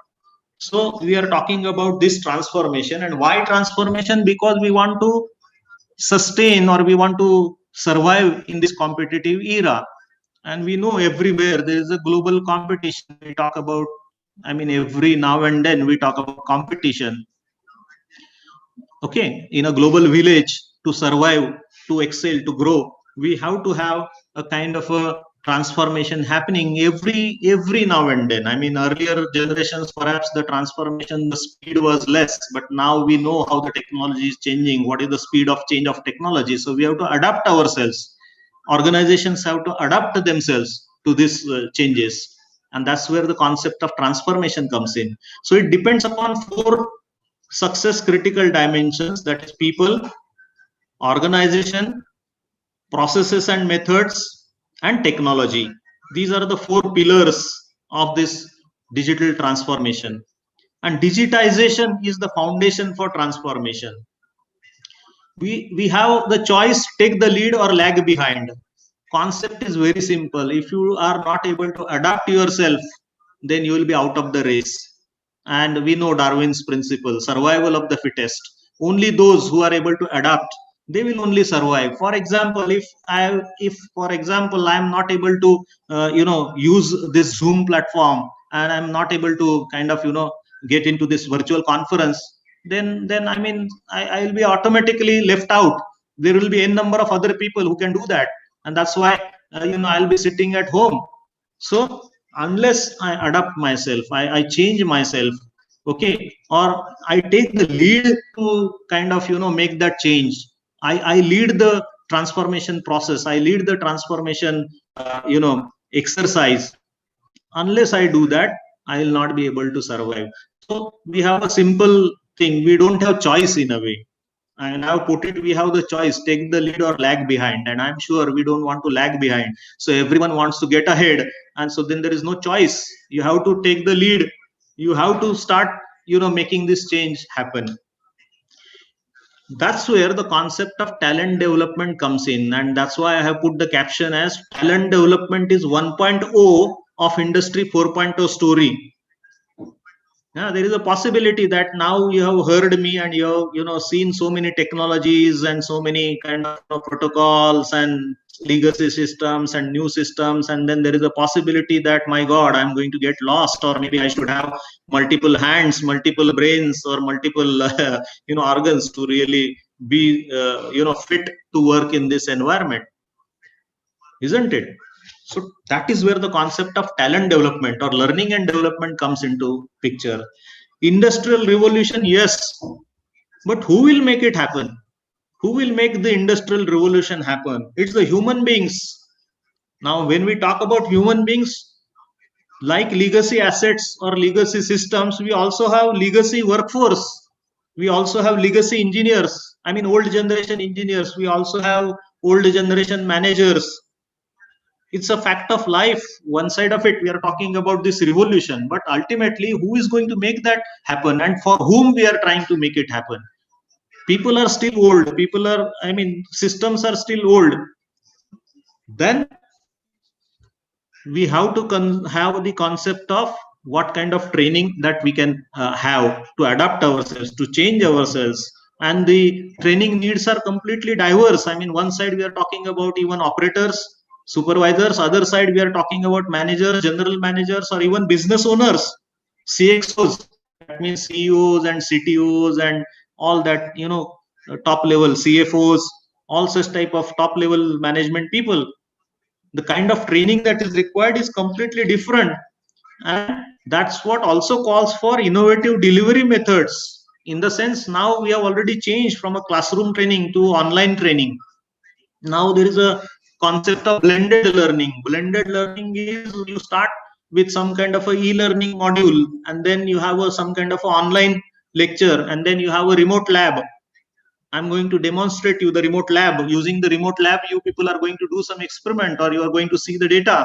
So we are talking about this transformation. And why transformation? Because we want to sustain, or we want to survive in this competitive era. And we know everywhere there is a global competition. We talk about, I mean, every now and then we talk about competition. Okay, in a global village, to survive, to excel, to grow, we have to have a kind of a transformation happening every now and then. I mean, earlier generations, perhaps the transformation, the speed was less, but now we know how the technology is changing, what is the speed of change of technology. So we have to adapt ourselves. Organizations have to adapt themselves to these changes, and that's where the concept of transformation comes in. So it depends upon 4 success critical dimensions, that is people, organization, processes and methods, and technology. These are the 4 pillars of this digital transformation, and digitization is the foundation for transformation. We have the choice: take the lead or lag behind. Concept is very simple. If you are not able to adapt yourself, then you will be out of the race. And we know Darwin's principle, survival of the fittest. Only those who are able to adapt, they will only survive. For example, if for example I am not able to use this Zoom platform, and I'm not able to kind of get into this virtual conference, then I mean I will be automatically left out. There will be n number of other people who can do that, and that's why I'll be sitting at home. So unless I adapt myself, I change myself, okay, or I take the lead to kind of make that change. I lead the transformation process. I lead the transformation exercise. Unless I do that, I will not be able to survive. So we have a simple thing. We don't have choice in a way. And I've put it, we have the choice: take the lead or lag behind. And I'm sure we don't want to lag behind. So everyone wants to get ahead. And so then there is no choice. You have to take the lead. You have to start, making this change happen. That's where the concept of talent development comes in. And that's why I have put the caption as talent development is 1.0 of Industry 4.0 story. Yeah, there is a possibility that now you have heard me, and you have seen so many technologies and so many kind of protocols and legacy systems and new systems, and then there is a possibility that, my God, I'm going to get lost, or maybe I should have multiple hands, multiple brains, or multiple organs to really be fit to work in this environment, isn't it? So that is where the concept of talent development or learning and development comes into picture. Industrial revolution, yes, but who will make it happen? Who will make the industrial revolution happen? It's the human beings. Now, when we talk about human beings, like legacy assets or legacy systems, we also have legacy workforce. We also have legacy engineers. I mean, old generation engineers. We also have old generation managers. It's a fact of life. One side of it, we are talking about this revolution, but ultimately, who is going to make that happen and for whom we are trying to make it happen? People are still old. Systems are still old. Then we have to have the concept of what kind of training that we can have to adapt ourselves, to change ourselves. And the training needs are completely diverse. I mean, one side we are talking about even operators, supervisors, other side we are talking about managers, general managers, or even business owners, CXOs, that means CEOs and CTOs and all that, top level CFOs, all such type of top level management people. The kind of training that is required is completely different, and that's what also calls for innovative delivery methods. In the sense, now we have already changed from a classroom training to online training. Now there is a concept of blended learning. Blended learning is you start with some kind of a e-learning module, and then you have some kind of a online lecture, and then you have a remote lab. I'm going to demonstrate you the remote lab. Using the remote lab, you people are going to do some experiment, or you are going to see the data.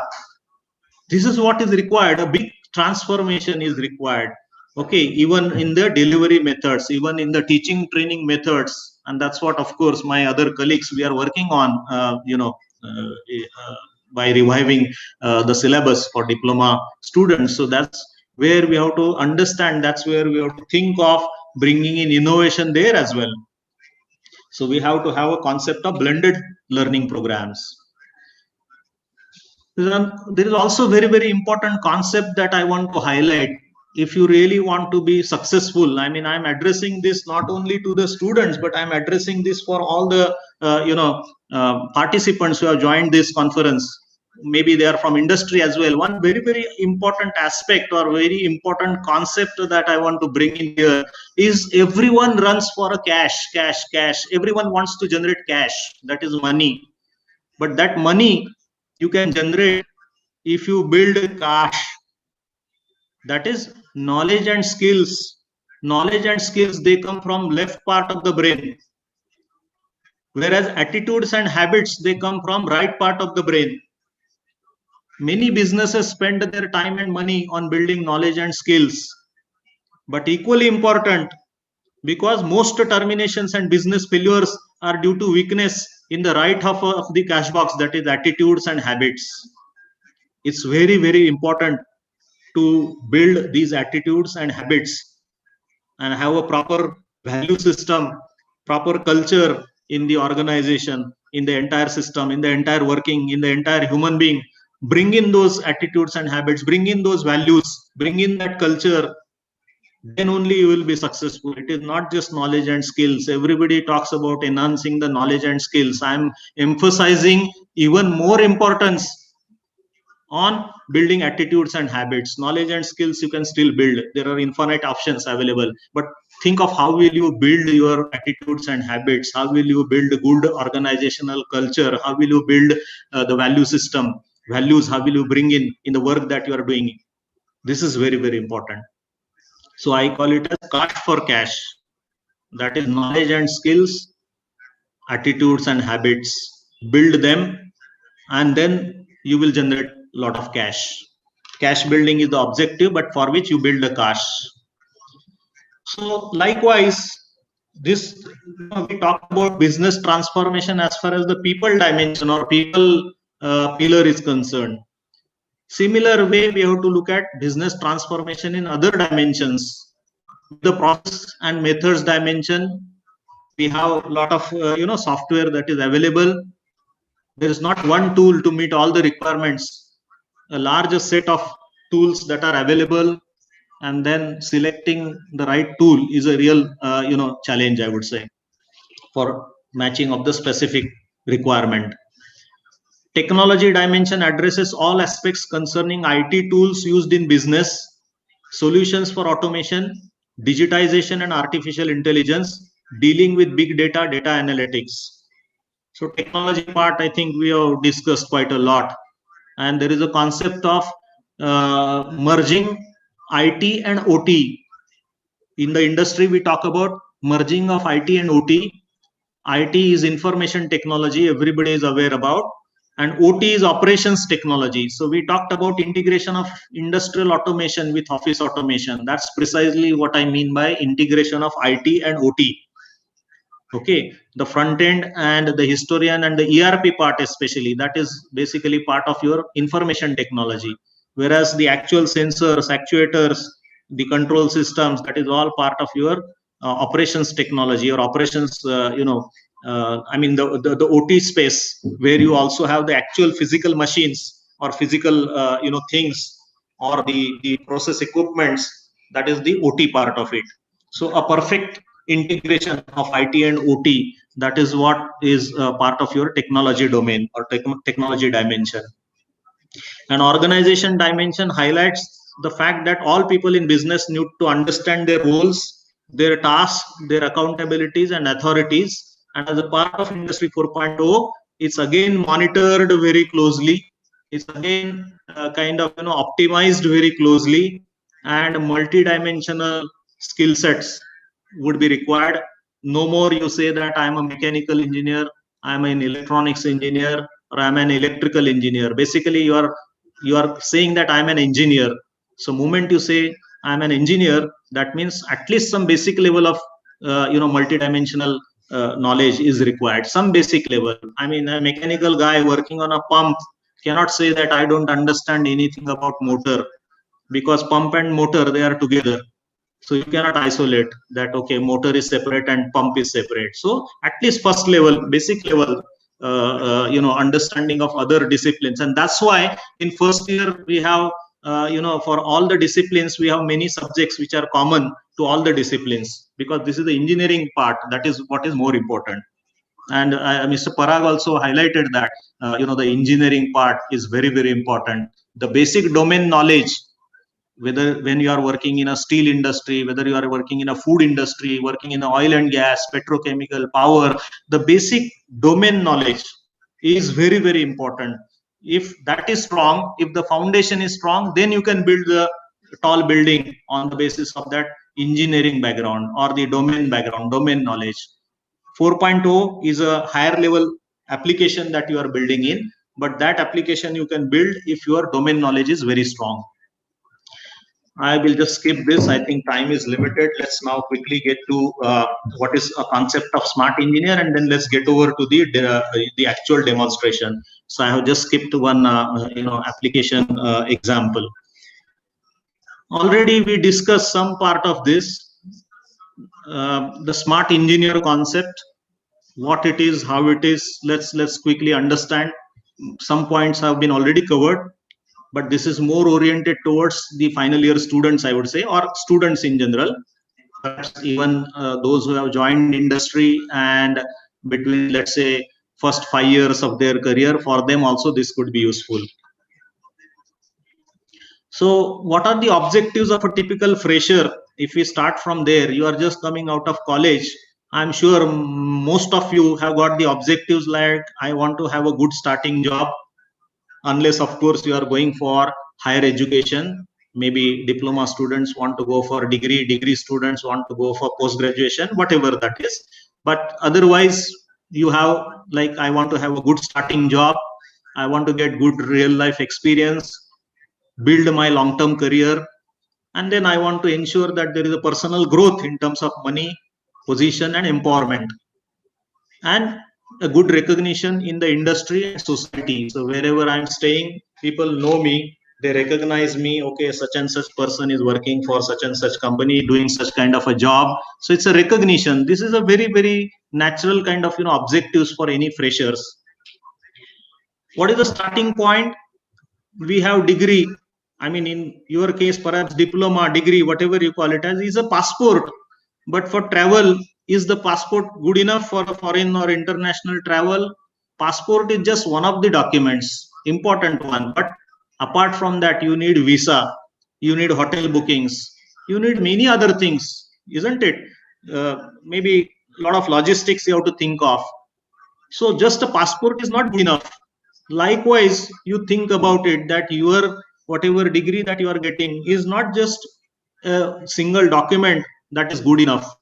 This is what is required. A big transformation is required. Okay, even in the delivery methods, even in the teaching training methods. And that's what, of course, my other colleagues, we are working on, by reviving the syllabus for diploma students. So that's where we have to understand, that's where we have to think of bringing in innovation there as well. So we have to have a concept of blended learning programs. There is also very, very important concept that I want to highlight. If you really want to be successful, I mean, I'm addressing this not only to the students, but I'm addressing this for all the participants who have joined this conference. Maybe they are from industry as well. One very, very important aspect or very important concept that I want to bring in here is everyone runs for a cash. Everyone wants to generate cash. That is money. But that money you can generate if you build cash. That is knowledge and skills. Knowledge and skills, they come from left part of the brain. Whereas attitudes and habits, they come from right part of the brain. Many businesses spend their time and money on building knowledge and skills. But equally important, because most terminations and business failures are due to weakness in the right half of the cash box, that is attitudes and habits. It's very, very important to build these attitudes and habits and have a proper value system, proper culture in the organization, in the entire system, in the entire working, in the entire human being. Bring in those attitudes and habits, bring in those values, bring in that culture. Then only you will be successful. It is not just knowledge and skills. Everybody talks about enhancing the knowledge and skills. I'm emphasizing even more importance on building attitudes and habits. Knowledge and skills you can still build. There are infinite options available. But think of how will you build your attitudes and habits? How will you build a good organizational culture? How will you build the value system? Values, how will you bring in the work that you are doing? This is very, very important. So I call it as cash for cash. That is knowledge and skills, attitudes and habits. Build them, and then you will generate a lot of cash. Cash building is the objective, but for which you build the cash. So likewise, this we talk about business transformation as far as the people dimension or people pillar is concerned. Similar way, we have to look at business transformation in other dimensions. The process and methods dimension, we have a lot of software that is available. There is not one tool to meet all the requirements. A larger set of tools that are available, and then selecting the right tool is a real challenge, I would say, for matching of the specific requirement. Technology dimension addresses all aspects concerning IT tools used in business, solutions for automation, digitization and artificial intelligence, dealing with big data, data analytics. So technology part, I think we have discussed quite a lot. And there is a concept of merging IT and OT. In the industry, we talk about merging of IT and OT. IT is information technology, everybody is aware about, and OT is operations technology. So we talked about integration of industrial automation with office automation. That's precisely what I mean by integration of IT and OT. Okay, the front end and the historian and the ERP part especially, that is basically part of your information technology, whereas the actual sensors, actuators, the control systems, that is all part of your operations technology or operations, I mean the OT space, where you also have the actual physical machines or physical things or the process equipments. That is the OT part of it. So a perfect integration of IT and OT, that is what is part of your technology domain or technology dimension. An organization dimension highlights the fact that all people in business need to understand their roles, their tasks, their accountabilities and authorities. And as a part of Industry 4.0, it's again monitored very closely. It's again kind of optimized very closely, and multi-dimensional skill sets would be required. No more you say that I'm a mechanical engineer, I'm an electronics engineer, or I'm an electrical engineer. Basically, you are saying that I'm an engineer. So moment you say I'm an engineer, that means at least some basic level of multidimensional knowledge is required. Some basic level. I mean, a mechanical guy working on a pump cannot say that I don't understand anything about motor, because pump and motor, they are together. So you cannot isolate that, okay, motor is separate and pump is separate. So at least first level, basic level, understanding of other disciplines. And that's why in first year we have, for all the disciplines, we have many subjects which are common to all the disciplines, because this is the engineering part. That is what is more important. And Mr. Parag also highlighted that, the engineering part is very, very important. The basic domain knowledge, whether when you are working in a steel industry, whether you are working in a food industry, working in oil and gas, petrochemical, power, the basic domain knowledge is very, very important. If that is strong, if the foundation is strong, then you can build the tall building on the basis of that engineering background or the domain background, domain knowledge. 4.0 is a higher level application that you are building in, but that application you can build if your domain knowledge is very strong. I will just skip this. I think time is limited. Let's now quickly get to what is a concept of smart engineer, and then let's get over to the actual demonstration. So I have just skipped one application example. Already we discussed some part of this, the smart engineer concept, what it is, how it is. Let's quickly understand. Some points have been already covered, but this is more oriented towards the final year students, I would say, or students in general, perhaps even those who have joined industry and between, let's say, first 5 years of their career. For them also this could be useful. So what are the objectives of a typical fresher? If we start from there, you are just coming out of college. I'm sure most of you have got the objectives like, I want to have a good starting job, unless of course you are going for higher education. Maybe diploma students want to go for degree students want to go for post graduation, whatever that is. But otherwise you have like, I want to have a good starting job, I want to get good real life experience, build my long term career, and then I want to ensure that there is a personal growth in terms of money, position and empowerment, and a good recognition in the industry and society. So wherever I'm staying, people know me, they recognize me, okay, such and such person is working for such and such company, doing such kind of a job. So it's a recognition. This is a very, very natural kind of objectives for any freshers. What is the starting point? We have degree. I mean, in your case, perhaps diploma, degree, whatever you call it as, is a passport. But for travel, is the passport good enough for foreign or international travel? passport is just one of the documents, important one. But apart from that, you need visa, you need hotel bookings, you need many other things, isn't it? Maybe a lot of logistics you have to think of. So just a passport is not good enough. Likewise, you think about it that your whatever degree that you are getting is not just a single document that is good enough.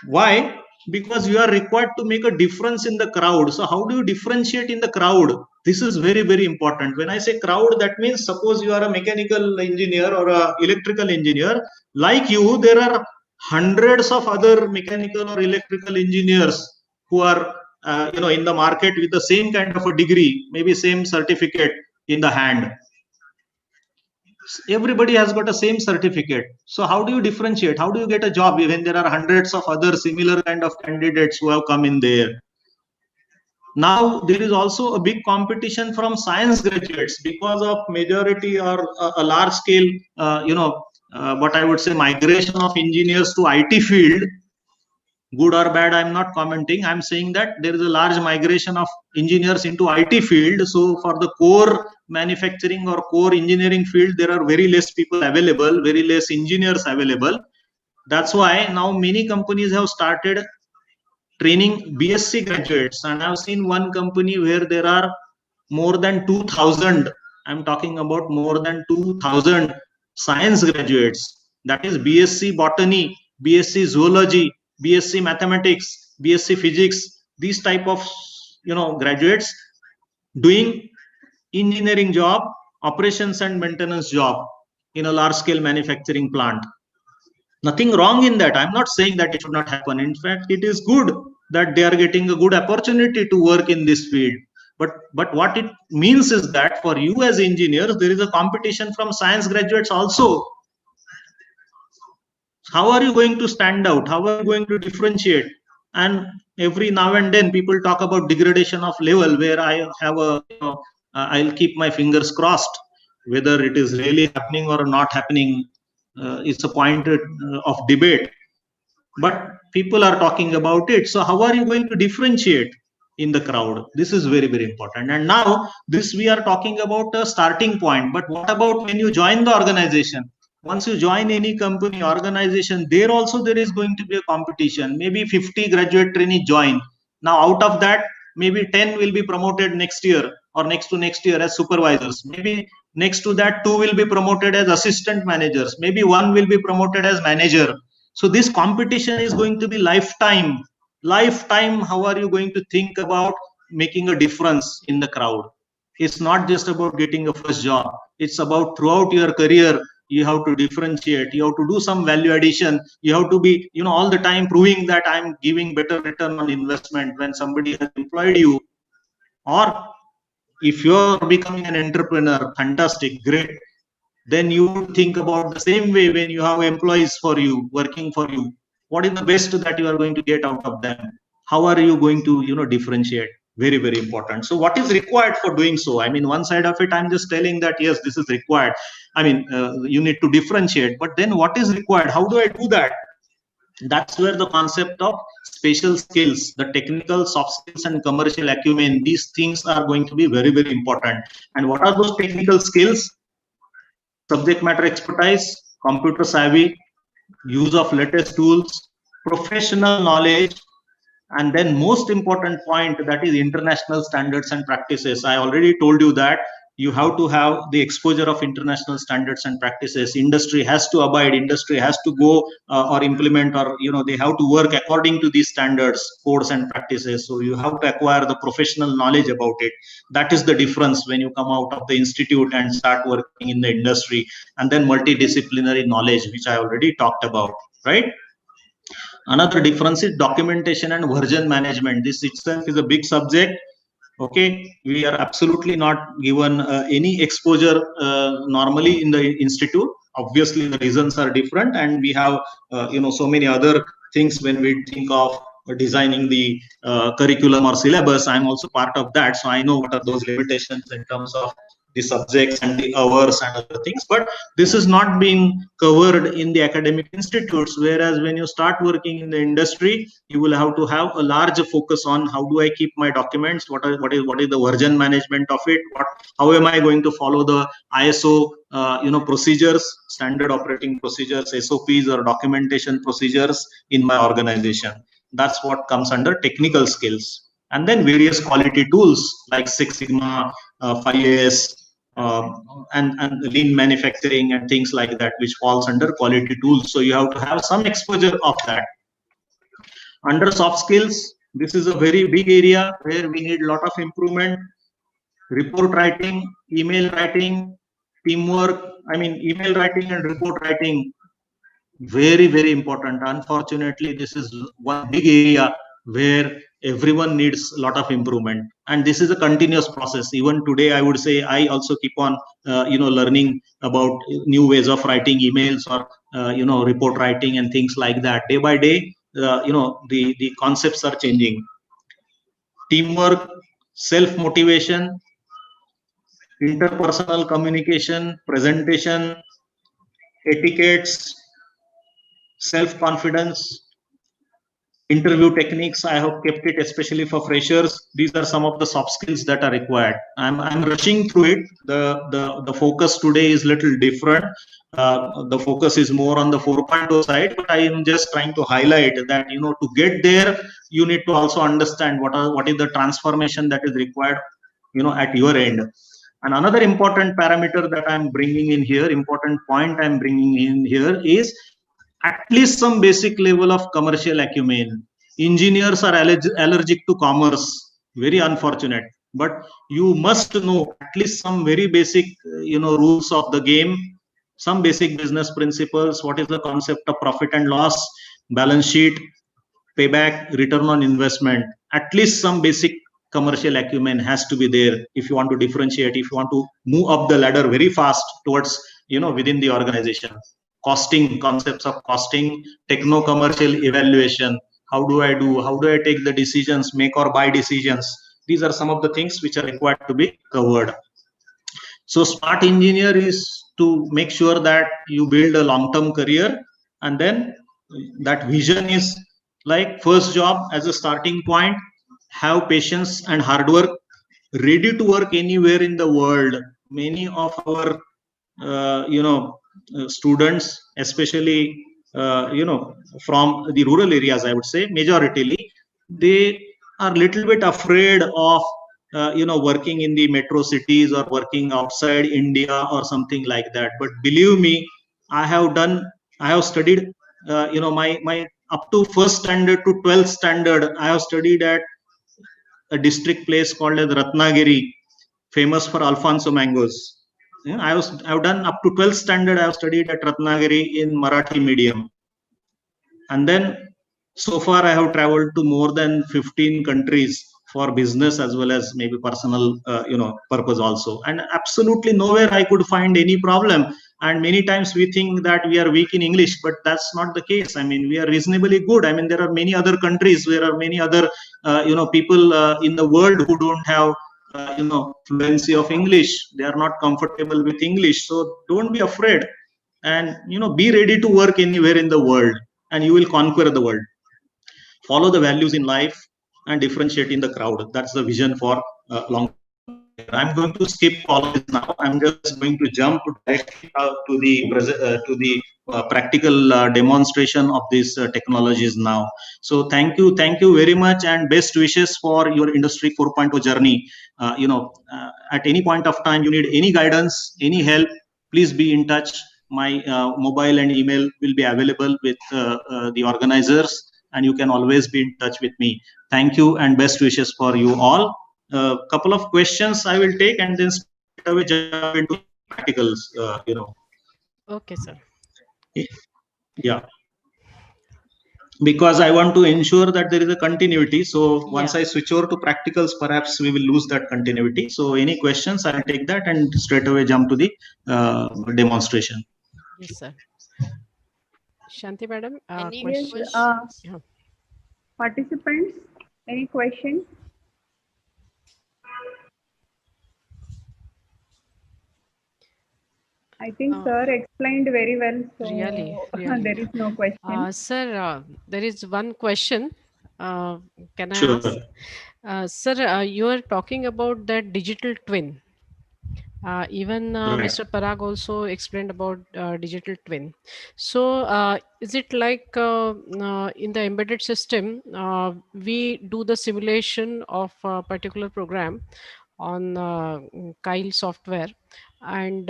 Why? Because you are required to make a difference in the crowd. So how do you differentiate in the crowd? This is very, very important. When I say crowd, that means suppose you are a mechanical engineer or a electrical engineer. Like you, there are hundreds of other mechanical or electrical engineers who are in the market with the same kind of a degree, maybe same certificate in the hand. Everybody has got a same certificate. So how do you differentiate? How do you get a job when there are hundreds of other similar kind of candidates who have come in there? Now there is also a big competition from science graduates because of majority or a large scale, what I would say, migration of engineers to IT field. Good or bad, I'm not commenting. I'm saying that there is a large migration of engineers into IT field. So for the core manufacturing or core engineering field, there are very less people available, very less engineers available. That's why now many companies have started training BSc graduates. And I've seen one company where there are more than 2,000. I'm talking about more than 2,000 science graduates. That is BSc botany, BSc zoology, BSc mathematics, BSc physics. These type of graduates doing engineering job, operations and maintenance job in a large scale manufacturing plant. Nothing wrong in that. I'm not saying that it should not happen. In fact, it is good that they are getting a good opportunity to work in this field. But what it means is that for you as engineers, there is a competition from science graduates also. How are you going to stand out? How are you going to differentiate? And every now and then people talk about degradation of level, where I have I'll keep my fingers crossed. Whether it is really happening or not happening, it's a point of debate. But people are talking about it. So how are you going to differentiate in the crowd? This is very, very important. And now this we are talking about a starting point. But what about when you join the organization? Once you join any company, organization, there also there is going to be a competition. Maybe 50 graduate trainees join. Now out of that, maybe 10 will be promoted next year or next to next year as supervisors. Maybe next to that, 2 will be promoted as assistant managers. Maybe 1 will be promoted as manager. So this competition is going to be lifetime. Lifetime, how are you going to think about making a difference in the crowd? It's not just about getting a first job. It's about throughout your career, you have to differentiate. You have to do some value addition. You have to be, all the time proving that I'm giving better return on investment when somebody has employed you. Or if you're becoming an entrepreneur, fantastic, great. Then you think about the same way when you have employees for you, working for you. What is the best that you are going to get out of them? How are you going to, differentiate? Very, very important. So what is required for doing so? I mean, one side of it, I'm just telling that, yes, this is required. I mean, you need to differentiate. But then what is required? How do I do that? That's where the concept of special skills, the technical, soft skills and commercial acumen, these things are going to be very, very important. And what are those technical skills? Subject matter expertise, computer savvy, use of latest tools, professional knowledge, and then most important point, that is international standards and practices. I already told you that you have to have the exposure of international standards and practices. Industry has to abide, industry has to go or implement, or they have to work according to these standards, codes and practices. So you have to acquire the professional knowledge about it. That is the difference when you come out of the institute and start working in the industry. And then multidisciplinary knowledge, which I already talked about, right? Another difference is documentation and version management. This itself is a big subject. Okay, we are absolutely not given any exposure normally in the institute. Obviously, the reasons are different, and we have so many other things when we think of designing the curriculum or syllabus. I'm also part of that, so I know what are those limitations in terms of the subjects and the hours and other things, but this is not being covered in the academic institutes. Whereas when you start working in the industry, you will have to have a large focus on how do I keep my documents, what is the version management of it, how am I going to follow the ISO procedures, standard operating procedures, SOPs, or documentation procedures in my organization. That's what comes under technical skills. And then various quality tools like Six Sigma, 5S, and lean manufacturing and things like that, which falls under quality tools. So you have to have some exposure of that. Under soft skills, this is a very big area where we need a lot of improvement. Report writing, email writing, teamwork. I mean, email writing and report writing, very, very important. Unfortunately, this is one big area where everyone needs a lot of improvement, and this is a continuous process. Even today, I would say I also keep on learning about new ways of writing emails or report writing and things like that. Day by day, the concepts are changing. Teamwork, self motivation, interpersonal communication, presentation, etiquettes, self confidence, interview techniques. I have kept it especially for freshers. These are some of the soft skills that are required. I'm rushing through it. The focus today is little different. The focus is more on the 4.0 side, but I am just trying to highlight that to get there, you need to also understand what is the transformation that is required at your end. And another important parameter that I'm bringing in here, important point I'm bringing in here is at least some basic level of commercial acumen. Engineers are allergic to commerce, very unfortunate, but you must know at least some very basic rules of the game, some basic business principles. What is the concept of profit and loss, balance sheet, payback, return on investment? At least some basic commercial acumen has to be there if you want to differentiate, if you want to move up the ladder very fast towards within the organization. Costing, concepts of costing, techno commercial evaluation, how do I take the decisions, make or buy decisions. These are some of the things which are required to be covered. So smart engineer is to make sure that you build a long-term career, and then that vision is like first job as a starting point. Have patience and hard work, ready to work anywhere in the world. Many of our students, especially from the rural areas, I would say majoritarily, they are little bit afraid of working in the metro cities or working outside India or something like that. But believe me, I have studied my up to first standard to 12th standard. I have studied at a district place called as Ratnagiri, famous for Alfonso mangoes. Yeah, I've done up to 12th standard. I've studied at Ratnagiri in Marathi medium, and then so far I have traveled to more than 15 countries for business as well as maybe personal purpose also, and absolutely nowhere I could find any problem. And many times we think that we are weak in English, but that's not the case. I mean, we are reasonably good. I mean, there are many other countries, there are many other people in the world who don't have fluency of English. They are not comfortable with English. So don't be afraid, and be ready to work anywhere in the world, and you will conquer the world. Follow the values in life and differentiate in the crowd. That's the vision for long. I'm going to skip all of this now. I'm just going to jump directly to the practical demonstration of these technologies now. So thank you very much, and best wishes for your Industry 4.0 journey. At any point of time you need any guidance, any help, please be in touch. My mobile and email will be available with the organizers, and you can always be in touch with me. Thank you, and best wishes for you all. Couple of questions I will take, and then straight away jump into practicals. Okay, sir. Yeah, because I want to ensure that there is a continuity. So once I switch over to practicals, perhaps we will lose that continuity. So any questions, I'll take that and straight away jump to the demonstration. Yes, sir. Shanti madam, Any questions? Yes, participants, any questions? I think sir explained very well, so Really. there is no question. Sir, there is one question. Can I Sure. ask? Sir, you are talking about that digital twin. Even Right. Mr. Parag also explained about digital twin. So, is it like in the embedded system, we do the simulation of a particular program on Kyle software, and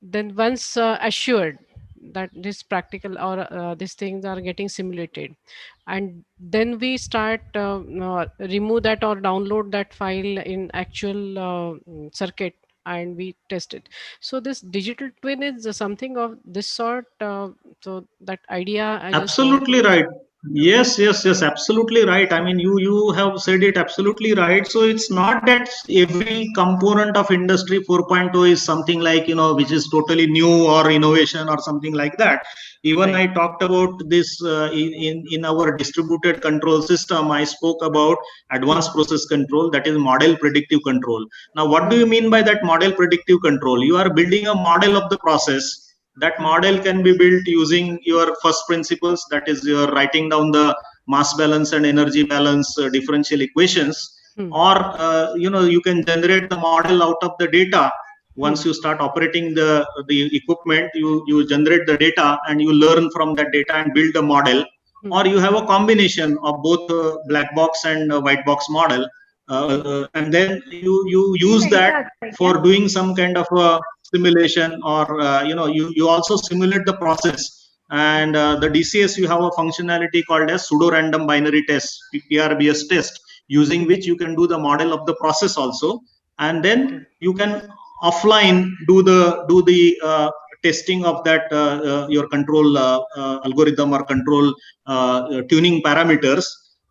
then once assured that this practical or these things are getting simulated, and then we start remove that or download that file in actual circuit, and we test it. So this digital twin is something of this sort. So that idea I just want Absolutely to. right. Yes, absolutely right. I mean, you have said it absolutely right. So it's not that every component of Industry 4.0 is something like, which is totally new or innovation or something like that. Even Right. I talked about this in our distributed control system. I spoke about advanced process control, that is model predictive control. Now, what do you mean by that model predictive control? You are building a model of the process. That model can be built using your first principles, that is you're writing down the mass balance and energy balance differential equations, or you can generate the model out of the data. Once you start operating the equipment, you generate the data and you learn from that data and build a model, or you have a combination of both black box and white box model, and then you use that for doing some kind of a simulation, or you also simulate the process. And the DCS, you have a functionality called as pseudo random binary test, PRBS test, using which you can do the model of the process also, and then you can offline do the testing of that your control algorithm or control tuning parameters,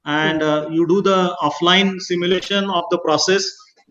and you do the offline simulation of the process,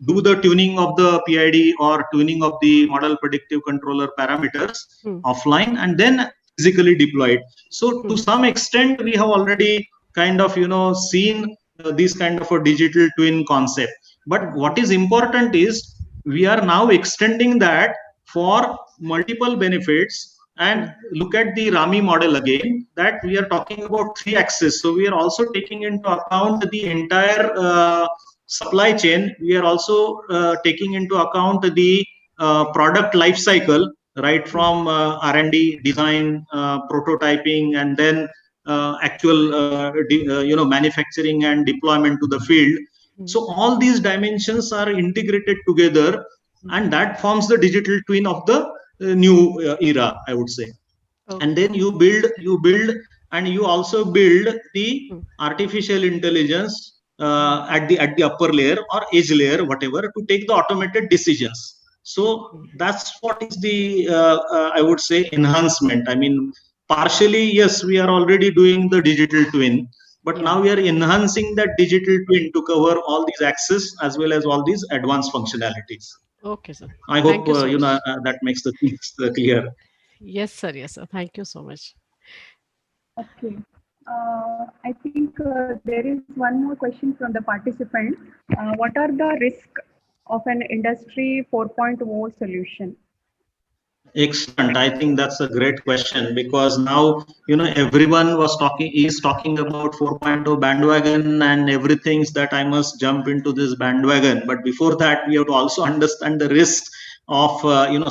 do the tuning of the PID or tuning of the model predictive controller parameters offline, and then physically deployed. So to some extent, we have already kind of seen this kind of a digital twin concept. But what is important is we are now extending that for multiple benefits. And look at the Rami model again, that we are talking about 3 axes. So we are also taking into account the entire supply chain. We are also taking into account the product life cycle, right from R&D, design, prototyping, and then actual manufacturing and deployment to the field. So all these dimensions are integrated together, and that forms the digital twin of the new era, I would say. And then you build and you also build the artificial intelligence at the upper layer or edge layer, whatever, to take the automated decisions. So that's what is the I would say enhancement. I mean, partially, yes, we are already doing the digital twin, but now we are enhancing that digital twin to cover all these axes as well as all these advanced functionalities. Okay, sir. I hope that makes the things clear. Yes, sir. Yes, sir. Thank you so much. Okay. I think there is one more question from the participant. What are the risks of an Industry 4.0 solution? Excellent. I think that's a great question, because now everyone is talking about 4.0 bandwagon and everything, that I must jump into this bandwagon. But before that, we have to also understand the risks of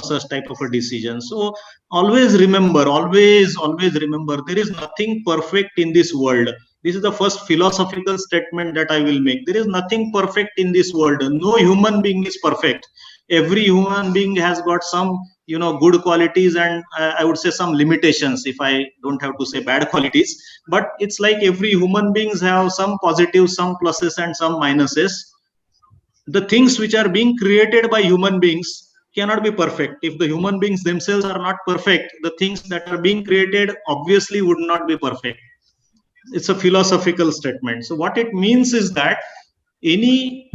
such type of a decision. So always remember, there is nothing perfect in this world. This is the first philosophical statement that I will make. There is nothing perfect in this world. No human being is perfect. Every human being has got some good qualities, and I would say some limitations, if I don't have to say bad qualities. But it's like every human beings have some positives, some pluses, and some minuses. The things which are being created by human beings cannot be perfect. If the human beings themselves are not perfect, the things that are being created obviously would not be perfect. It's a philosophical statement. So what it means is that any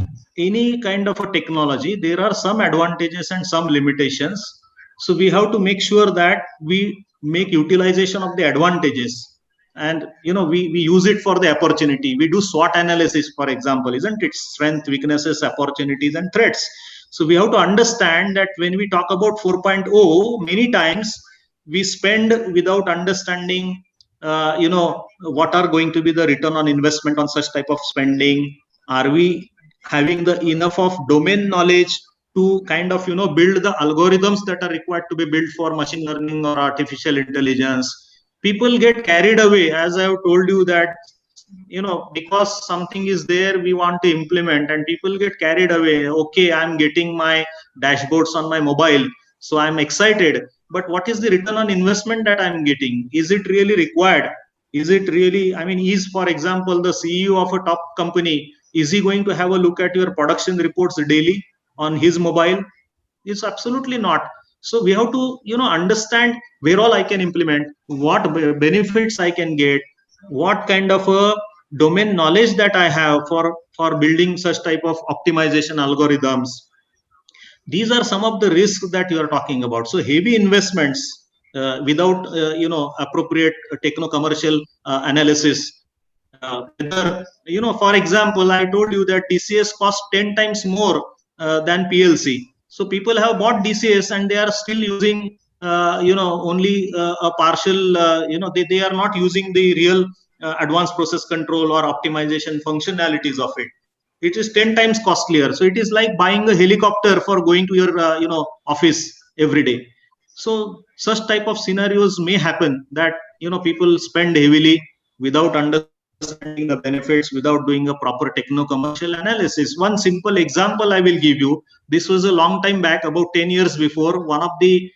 kind of a technology, there are some advantages and some limitations. So we have to make sure that we make utilization of the advantages, and we use it for the opportunity. We do SWOT analysis, for example, isn't it? Strength, weaknesses, opportunities, and threats. So we have to understand that when we talk about 4.0, many times we spend without understanding, what are going to be the return on investment on such type of spending. Are we having the enough of domain knowledge to kind of, build the algorithms that are required to be built for machine learning or artificial intelligence? People get carried away, as I have told you, that because something is there we want to implement, and people get carried away. Okay, I'm getting my dashboards on my mobile, so I'm excited, but what is the return on investment that I'm getting? Is it really required? Is it really, I mean, is, for example, the CEO of a top company, is he going to have a look at your production reports daily on his mobile? It's absolutely not. So we have to understand where all I can implement, what benefits I can get, what kind of a domain knowledge that I have for building such type of optimization algorithms. These are some of the risks that you are talking about. So heavy investments without appropriate techno commercial analysis. Whether, for example, I told you that DCS costs 10 times more than PLC. So people have bought DCS and they are still using, only a partial, they are not using the real advanced process control or optimization functionalities of it. It is 10 times costlier. So it is like buying a helicopter for going to your, office every day. So such type of scenarios may happen, that, people spend heavily without understanding the benefits, without doing a proper techno-commercial analysis. One simple example I will give you. This was a long time back, about 10 years before. One of the,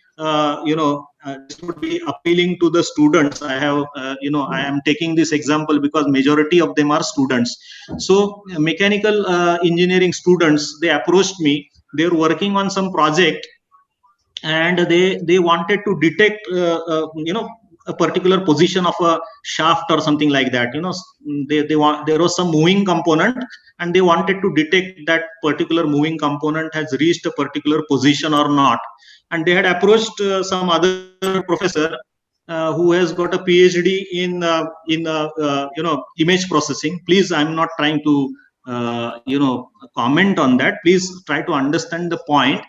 this would be appealing to the students. I have, I am taking this example because majority of them are students. So mechanical engineering students, they approached me. They were working on some project, and they wanted to detect a particular position of a shaft or something like that. They want, there was some moving component, and they wanted to detect that particular moving component has reached a particular position or not. And they had approached some other professor who has got a PhD in image processing. Please, I'm not trying to comment on that. Please try to understand the point.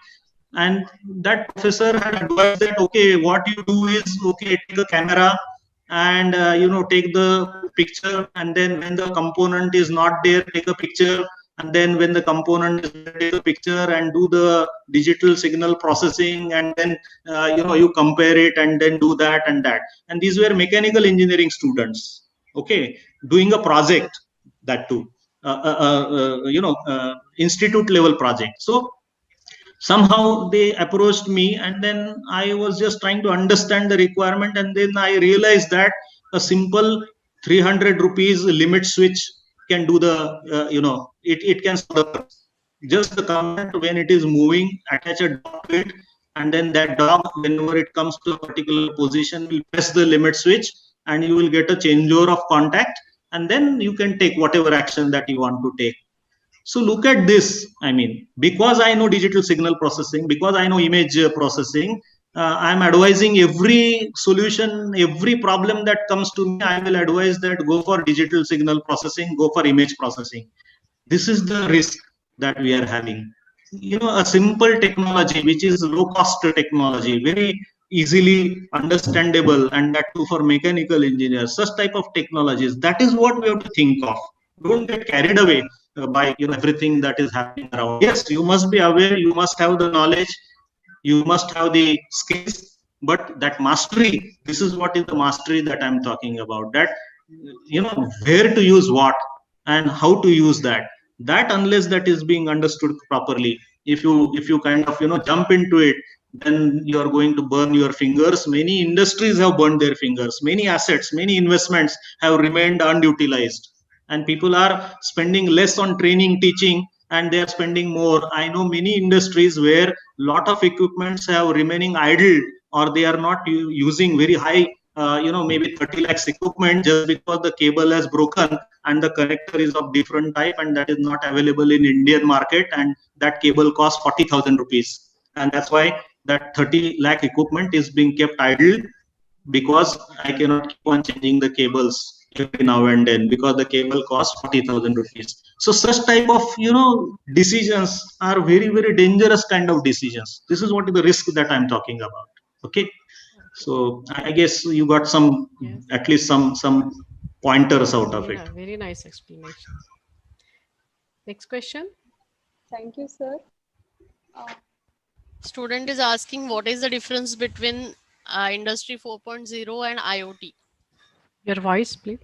And that professor had advised that, okay, what you do is, okay, take a camera and take the picture, and then when the component is not there, take a picture, and then when the component is there, take a picture and do the digital signal processing, and then you compare it and then do that and that. And these were mechanical engineering students, okay, doing a project, that too, institute level project. So somehow they approached me, and then I was just trying to understand the requirement, and then I realized that a simple 300 rupees limit switch can do the it can solve the problem. Just the component, when it is moving, attach a dog to it, and then that dog, whenever it comes to a particular position, will press the limit switch, and you will get a changeover of contact, and then you can take whatever action that you want to take. So look at this. I mean, because I know digital signal processing, because I know image processing, I'm advising every solution, every problem that comes to me, I will advise that go for digital signal processing, go for image processing. This is the risk that we are having. A simple technology, which is low cost technology, very easily understandable, and that too for mechanical engineers, such type of technologies, that is what we have to think of. Don't get carried away by everything that is happening around. Yes, you must be aware, you must have the knowledge, you must have the skills, but that mastery, this is what is the mastery that I'm talking about, that where to use what and how to use that. That, unless that is being understood properly, if you kind of jump into it, then you are going to burn your fingers. Many industries have burned their fingers, many assets, many investments have remained unutilized, and people are spending less on training, teaching, and they are spending more. I know many industries where lot of equipments have remaining idle, or they are not using very high maybe 30 lakhs equipment, just because the cable has broken and the connector is of different type, and that is not available in Indian market, and that cable costs 40,000 rupees. And that's why that 30 lakh equipment is being kept idle, because I cannot keep on changing the cables every now and then, because the cable costs 40,000 rupees. So such type of decisions are very, very dangerous kind of decisions. This is what is the risk that I'm talking about. Okay. So I guess you got some, Yes. at least some pointers out of it. Very nice explanation. Next question. Thank you, sir. Student is asking what is the difference between Industry 4.0 and IoT? Your voice, please.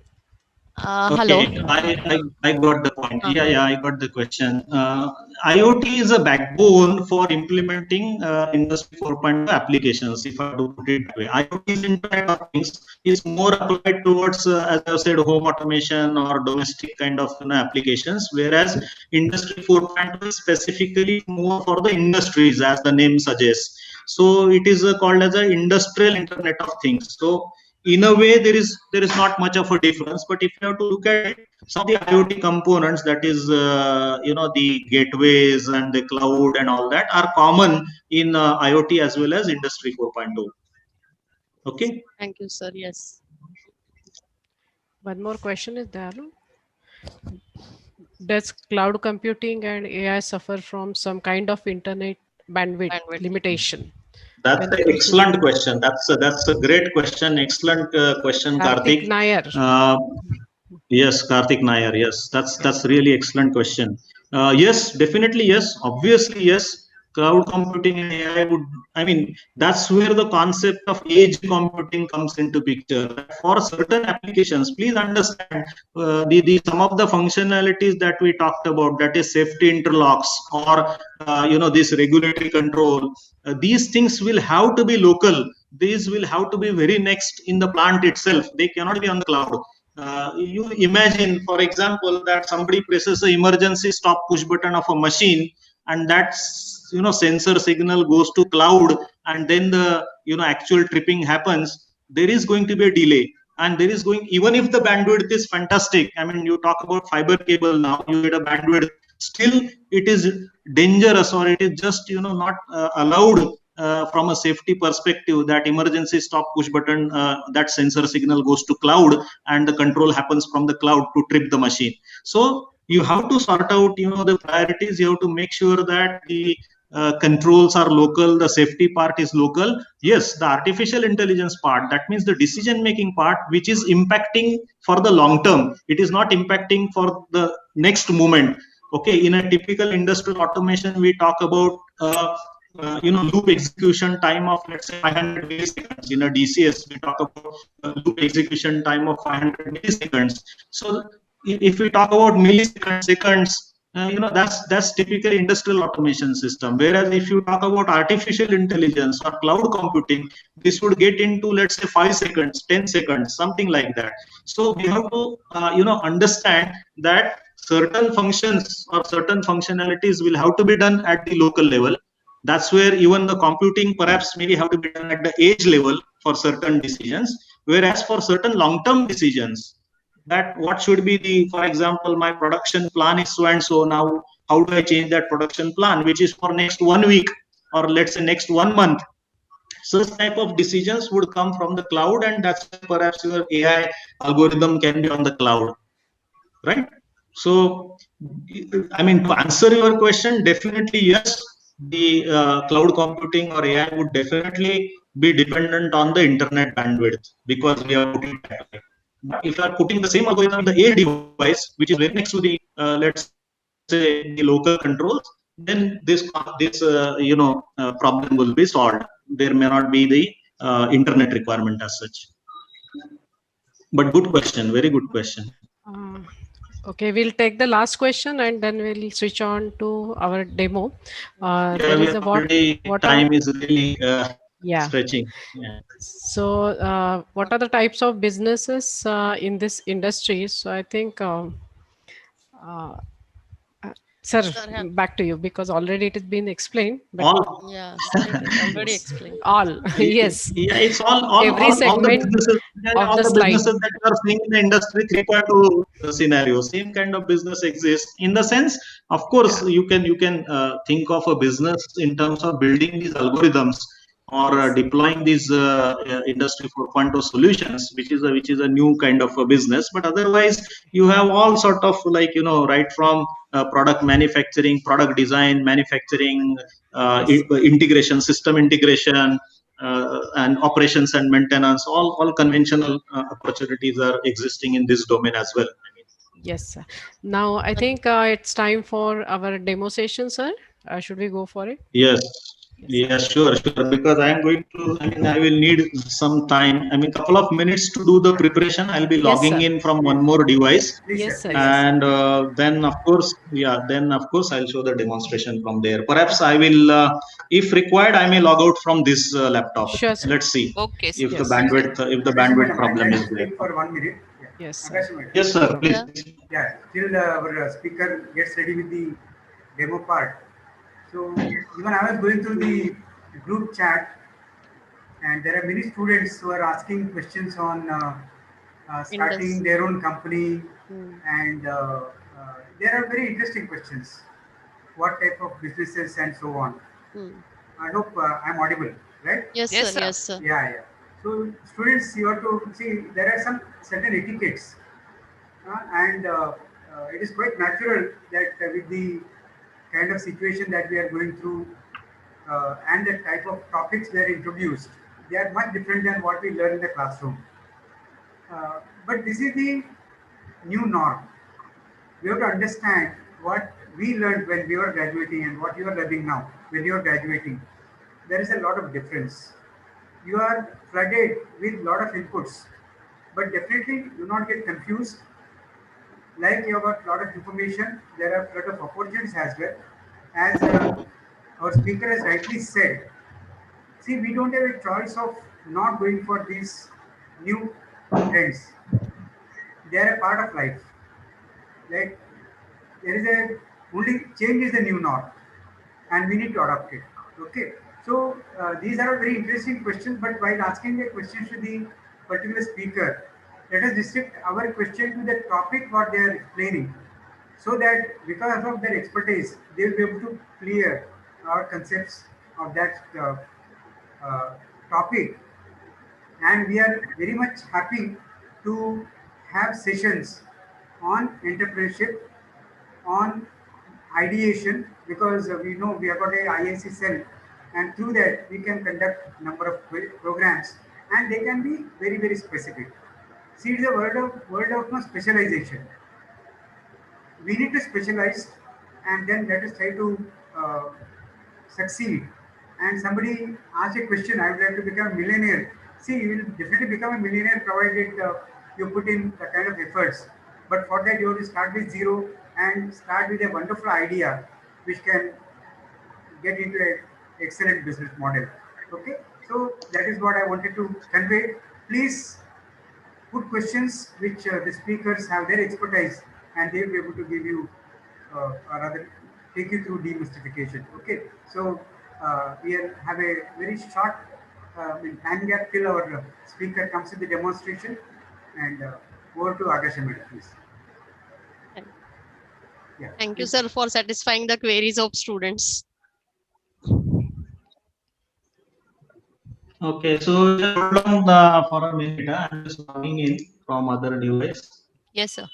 Hello. Okay, I got the point. Yeah, I got the question. IoT is a backbone for implementing Industry 4.0 applications, if I do put it that way. IoT is Internet of Things, is more applied towards, as I said, home automation or domestic kind of applications, whereas Industry 4.0 is specifically more for the industries, as the name suggests. So it is called as an industrial Internet of Things. So in a way there is not much of a difference, but if you have to look at it, some of the IoT components, that is the gateways and the cloud and all that, are common in IoT as well as Industry 4.0. Okay, Thank you, sir. Yes. One more question is there. Does cloud computing and AI suffer from some kind of internet bandwidth limitation? that's an excellent question. That's a great question. Excellent question, Karthik. Nair. Yes, Karthik Nair. Yes, that's really excellent question. Yes, definitely yes. Obviously yes. Cloud computing and AI that's where the concept of edge computing comes into picture. For certain applications, please understand the some of the functionalities that we talked about, that is safety interlocks or this regulatory control. These things will have to be local. These will have to be very next in the plant itself. They cannot be on the cloud. You imagine, for example, that somebody presses the emergency stop push button of a machine, and that's sensor signal goes to cloud, and then the actual tripping happens. There is going to be a delay, and there is going, even if the bandwidth is fantastic. I mean, you talk about fiber cable now, you get a bandwidth, still it is dangerous, or it is just not allowed from a safety perspective, that emergency stop push button, that sensor signal goes to cloud and the control happens from the cloud to trip the machine. So you have to sort out the priorities. You have to make sure that the controls are local, the safety part is local. Yes, the artificial intelligence part, that means the decision making part, which is impacting for the long term, it is not impacting for the next moment. Okay, in a typical industrial automation, we talk about loop execution time of, let's say, 500 milliseconds. In a DCS, we talk about loop execution time of 500 milliseconds. So if we talk about milliseconds, that's typical industrial automation system. Whereas if you talk about artificial intelligence or cloud computing, this would get into, let's say, 5 seconds, 10 seconds, something like that. So we have to understand that certain functions or certain functionalities will have to be done at the local level. That's where even the computing perhaps maybe have to be done at the edge level for certain decisions. Whereas for certain long-term decisions, that what should be the, for example, my production plan is so and so, now how do I change that production plan, which is for next 1 week, or let's say next 1 month. Such type of decisions would come from the cloud, and that's perhaps your AI algorithm can be on the cloud, right? So I mean, to answer your question, definitely yes, the cloud computing or AI would definitely be dependent on the internet bandwidth, because we are putting that way. But if you are putting the same algorithm in the AI device, which is very next to the let's say the local controls, then this problem will be solved. There may not be the internet requirement as such. But good question, very good question. Okay, we'll take the last question and then we'll switch on to our demo. There is what time is really stretching. Yeah. So what are the types of businesses in this industry? So I think, sir, back to you, because already it has been explained. But all. Yeah, sir, it is already explained. All, yes. Yeah, it's all Every segment all the businesses, of the slide. businesses that you are seeing in the industry 3.2 scenario, same kind of business exists. In the sense, of course, you can think of a business in terms of building these algorithms. or deploying these industry 4.0 solutions, which is a new kind of a business. But otherwise, you have all sort of like, right from product manufacturing, product design, manufacturing, integration, system integration, and operations and maintenance. All conventional opportunities are existing in this domain as well. Yes, sir. Now I think it's time for our demo session, sir. Should we go for it? Yes. Yes, sure. Because I am going to, I will need some time. Couple of minutes to do the preparation. I'll be logging in from one more device. Yes, sir. And then of course, I'll show the demonstration from there. Perhaps I will, if required, I may log out from this laptop. Sure, sir. Let's see Okay. if the bandwidth problem is there. For 1 minute. Yes, sir. Akash, madam. Yes, sir. Please. Yeah, till our speaker gets ready with the demo part. So even I was going through the group chat, and there are many students who are asking questions on starting their own company, and there are very interesting questions. What type of businesses and so on. I hope I'm audible, right? Yes, Yes, sir. sir. Yes, sir. Yeah, yeah. So students, you have to see there are some certain etiquettes, and it is quite natural that with the kind of situation that we are going through and the type of topics they are introduced, they are much different than what we learn in the classroom. But this is the new norm. We have to understand what we learned when we were graduating and what you are learning now when you are graduating. There is a lot of difference. You are flooded with a lot of inputs, but definitely do not get confused. Like you have got a lot of information, there are a lot of opportunities as well. As our speaker has rightly said, see, we don't have a choice of not going for these new trends. They are a part of life. Like there is a only change is the new norm, and we need to adopt it. Okay. So these are very interesting questions. But while asking the questions to the particular speaker, let us restrict our question to the topic what they are explaining, so that because of their expertise, they will be able to clear our concepts of that topic. And we are very much happy to have sessions on entrepreneurship, on ideation, because we know we have got a INC cell, and through that we can conduct number of programs, and they can be very, very specific. See, it's a word of no specialization. We need to specialize, and then let us try to succeed. And somebody asked a question, I would like to become a millionaire. See, you will definitely become a millionaire provided you put in the kind of efforts. But for that, you have to start with zero and start with a wonderful idea which can get into an excellent business model. Okay, so that is what I wanted to convey. Please put questions which the speakers have their expertise, and they will be able to give you or rather take you through demystification. Okay, so we have a very short time gap till our speaker comes to the demonstration, and over to Agasha madam, please. Yeah, Thank you, sir, for satisfying the queries of students. Okay, so just hold on for a minute. I'm just logging in from other device. Yes, sir.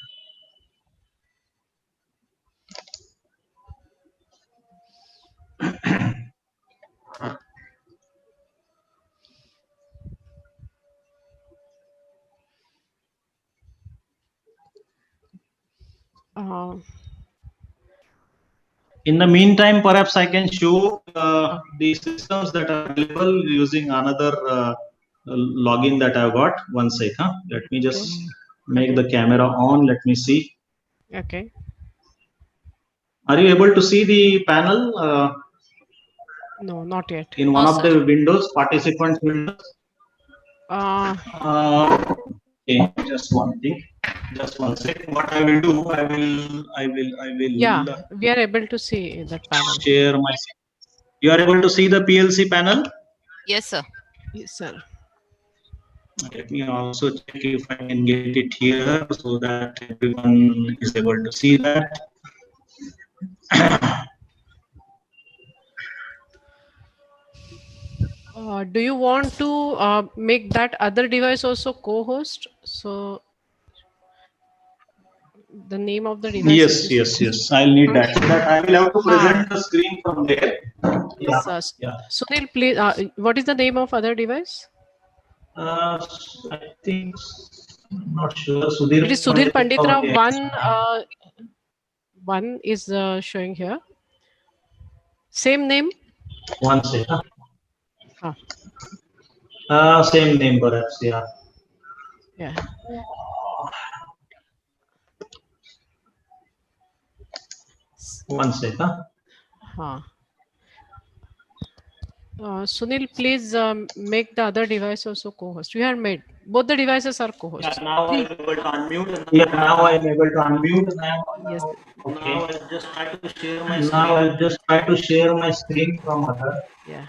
In the meantime, perhaps I can show the systems that are available using another login that I've got. One sec. Let me just make the camera on. Let me see. Okay. Are you able to see the panel? No, not yet. In one of the windows, participants windows. Okay, just one thing. Just one second. What I will do, I will. Yeah, we are able to see that panel. Share my. You are able to see the PLC panel? Yes, sir. Yes, sir. Let me also check if I can get it here so that everyone is able to see that. Do you want to make that other device also co-host? So the name of the device. Yes, yes, yes. I'll need that. So that I will have to present the screen from there. Yes, Yeah. Sunil, please. What is the name of other device? I think I'm not sure. Sudhir It is Sudhir Panditra. Okay. One is showing here. Same name. One second. Same name perhaps. Yeah. Yeah. One second. Sunil, please make the other device also co-host. We are made. Both the devices are co-hosts. Yeah, now I'm able to unmute. Yeah, now I'm able to unmute. Yes. Okay. Now I'll just try to share my screen. Now I'll just try to share my screen from other. Yeah.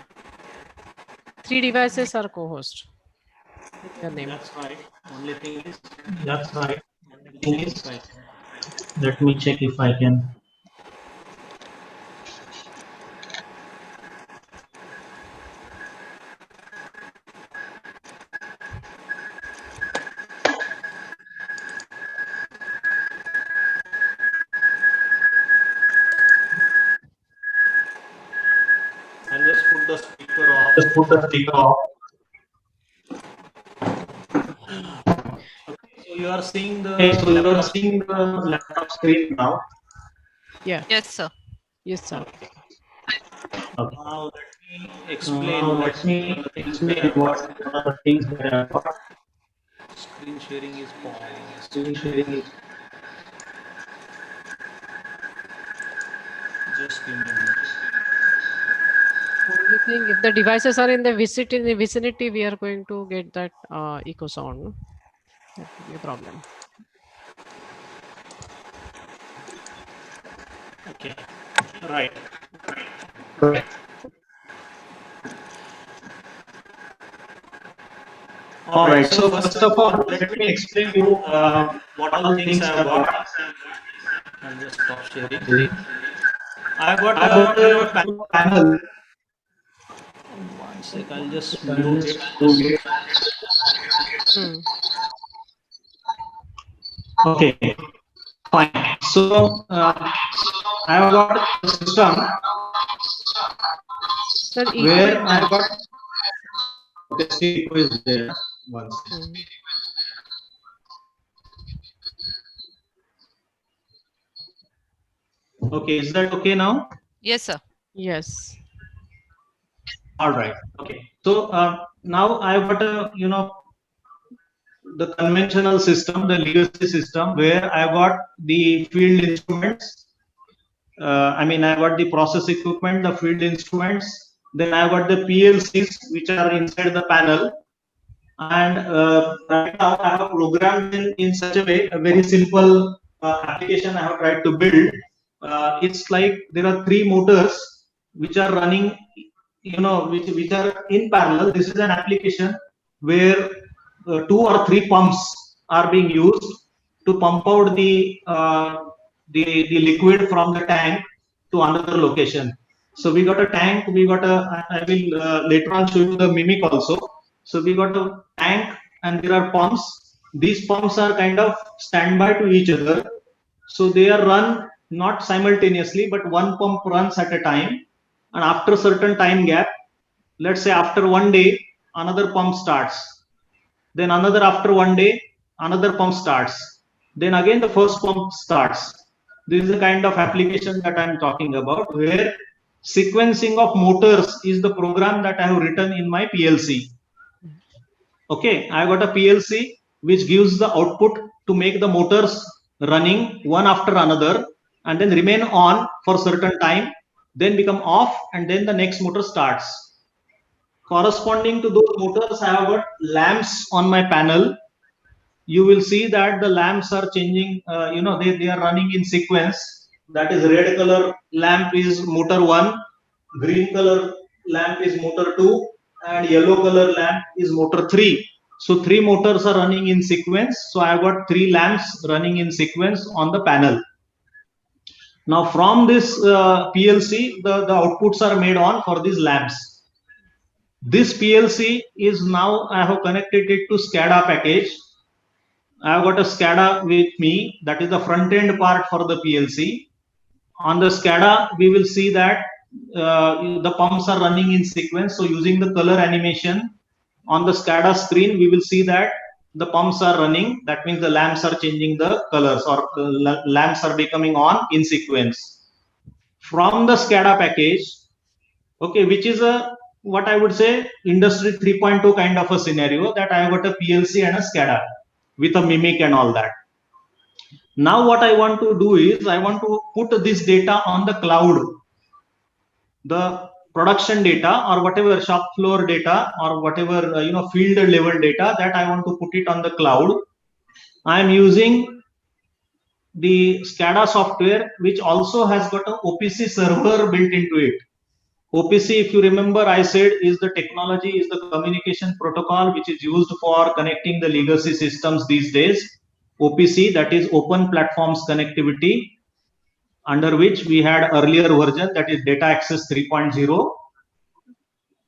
3 devices are co-host. Your name. That's right. Only thing is. That's right. Only thing is. Let me check if I can. I'll just put the speaker off. Just put the speaker off. Okay, so you are seeing the. Okay, so you are seeing the laptop screen now. Yeah. Yes, sir. Yes, sir. Okay. Now let me explain. Let me explain what are the things that I have got. Screen sharing is paused. Screen sharing is. Just give me a minute. Only thing, if the devices are in the vicinity, we are going to get that echo sound. No? That will be a problem. Okay. Right. Right. All right. So first of all, let me explain you what all things I have got. I'll just stop sharing. I got a panel. One sec. I'll just move it. Okay. Fine. So I have got a system where I got. Okay, still is there. One second. Okay, is that okay now? Yes, sir. Yes. All right. Okay. So now I've got a the conventional system, the legacy system, where I got the field instruments. I mean, I got the process equipment, the field instruments. Then I got the PLCs which are inside the panel. And right now I have programmed in such a way, a very simple application I have tried to build. It's like there are 3 motors which are running, which are in parallel. This is an application where 2 or 3 pumps are being used to pump out the liquid from the tank to another location. So we got a tank, we got a, I will later on show you the mimic also. So we got a tank and there are pumps. These pumps are kind of standby to each other. So they are run not simultaneously, but one pump runs at a time. And after a certain time gap, let's say after 1 day, another pump starts. Then another after 1 day, another pump starts. Then again the first pump starts. This is the kind of application that I'm talking about, where sequencing of motors is the program that I have written in my PLC. Okay, I got a PLC which gives the output to make the motors running one after another and then remain on for certain time, then become off, and then the next motor starts. Corresponding to those motors, I have got lamps on my panel. You will see that the lamps are changing, they are running in sequence. That is, red color lamp is motor 1, green color lamp is motor 2, and yellow color lamp is motor 3. So 3 motors are running in sequence. So I have got 3 lamps running in sequence on the panel. Now from this PLC, the outputs are made on for these lamps. This PLC is now, I have connected it to SCADA package. I have got a SCADA with me, that is the front end part for the PLC. On the SCADA, we will see that the pumps are running in sequence. So using the color animation on the SCADA screen, we will see that the pumps are running. That means the lamps are changing the colors, or lamps are becoming on in sequence. From the SCADA package, okay, which is a, what I would say, industry 3.2 kind of a scenario, that I have got a PLC and a SCADA with a mimic and all that. Now what I want to do is I want to put this data on the cloud, the production data or whatever shop floor data or whatever field level data, that I want to put it on the cloud. I am using the SCADA software, which also has got an OPC server built into it. OPC, if you remember, I said is the technology, is the communication protocol which is used for connecting the legacy systems these days. OPC, that is Open Platforms Connectivity, under which we had earlier version, that is Data Access 3.0.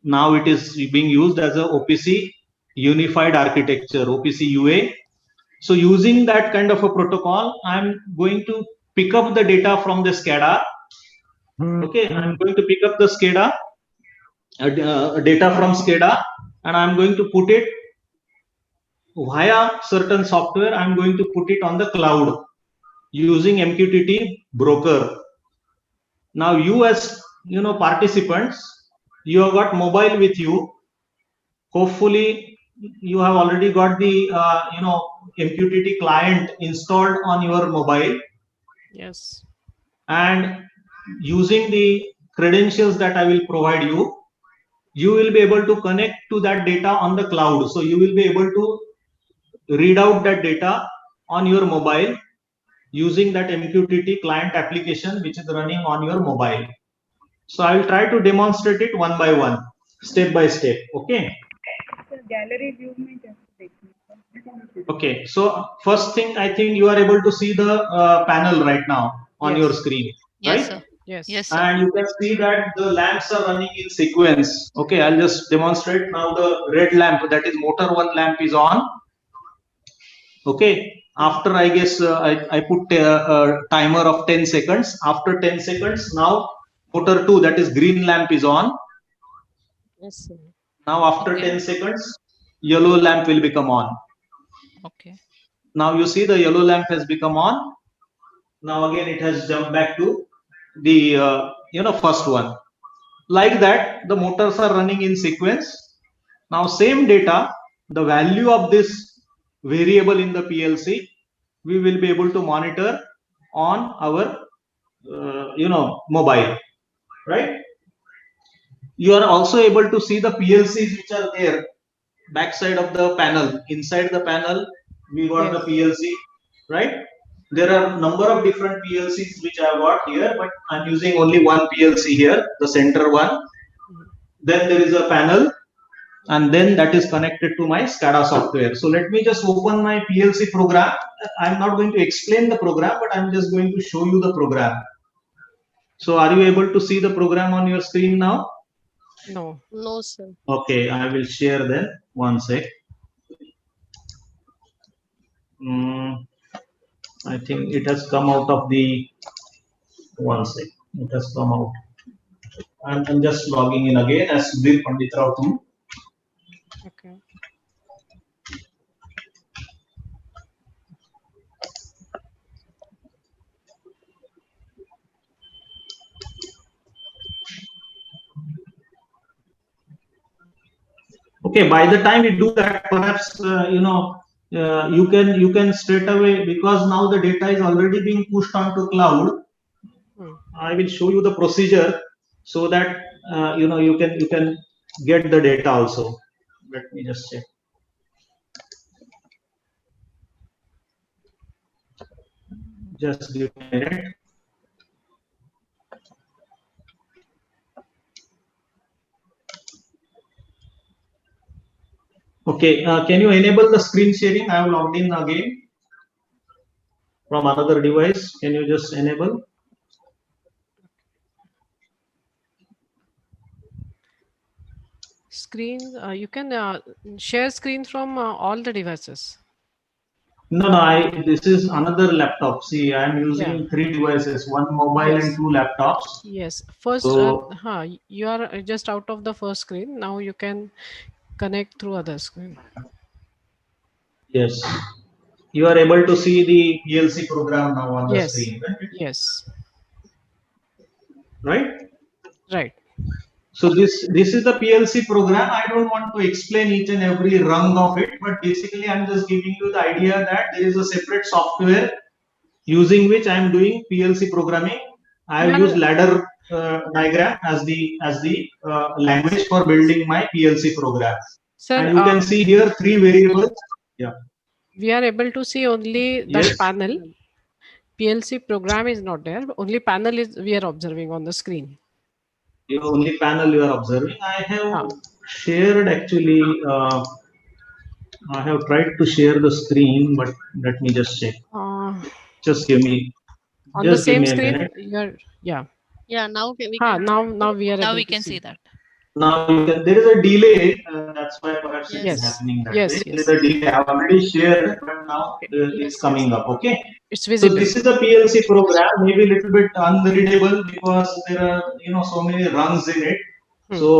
Now it is being used as a OPC Unified Architecture, OPC UA. So using that kind of a protocol, I'm going to pick up the data from the SCADA. Okay, I'm going to pick up the SCADA data from SCADA, and I'm going to put it via certain software. I'm going to put it on the cloud using MQTT broker. Now you, as participants, you have got mobile with you. Hopefully you have already got the MQTT client installed on your mobile. Yes. And using the credentials that I will provide you, you will be able to connect to that data on the cloud. So you will be able to read out that data on your mobile using that MQTT client application which is running on your mobile. So I will try to demonstrate it one by one, step by step. Okay. Gallery view mein kaise dekhna? Okay. So first thing, I think you are able to see the panel right now on your screen, Yes, right? sir. Yes. Yes, sir. And you can see that the lamps are running in sequence. Okay, I'll just demonstrate now. The red lamp, that is motor 1 lamp, is on. Okay, after I guess I put a timer of 10 seconds. After 10 seconds, now motor 2, that is green lamp, is on. Yes, sir. Now after 10 seconds, yellow lamp will become on. Okay. Now you see the yellow lamp has become on. Now again it has jumped back to the first one. Like that, the motors are running in sequence. Now same data, the value of this variable in the PLC, we will be able to monitor on our mobile, right? You are also able to see the PLCs which are there backside of the panel. Inside the panel, we got the PLC, right? There are number of different PLCs which I have got here, but I'm using only one PLC here, the center one. Then there is a panel, and then that is connected to my SCADA software. So let me just open my PLC program. I'm not going to explain the program, but I'm just going to show you the program. So are you able to see the program on your screen now? No. No, sir. Okay, I will share then. One sec. I think it has come out of the, one sec. It has come out. I'm just logging in again as Sudhir Panditrao too. Okay. Okay, by the time we do that, perhaps you can straight away, because now the data is already being pushed onto cloud. I will show you the procedure so that you can get the data also. Let me just check. Just give me a minute. Okay, can you enable the screen sharing? I have logged in again from another device. Can you just enable? screen. You can share screen from all the devices. No, this is another laptop. See, I am using 3 devices, one mobile and 2 laptops. Yes. First, So, you are just out of the first screen. Now you can connect through other screen. yes, you are able to see the PLC program now on the Yes. screen, right? Yes. Right? Right. So this is the PLC program. I don't want to explain each and every rung of it, but basically I'm just giving you the idea that there is a separate software using which I am doing PLC programming. I have used ladder diagram as the language for building my PLC program. Sir, and you can see here 3 variables. Yeah. We are able to see only the Yes. panel. PLC program is not there. Only panel is we are observing on the screen. The only panel you are observing. I have shared actually. I have tried to share the screen, but let me just check. Just give me. On the same screen, yeah. Yeah, now we can. Now we are Now able we to can see. see that. Now there is a delay. That's why perhaps it is Yes. happening that Yes, way. yes. There is a delay. I have already shared, but now it's coming up. Okay. It's So visible. this is the PLC program. Maybe a little bit unreadable because there are so many rungs in it. So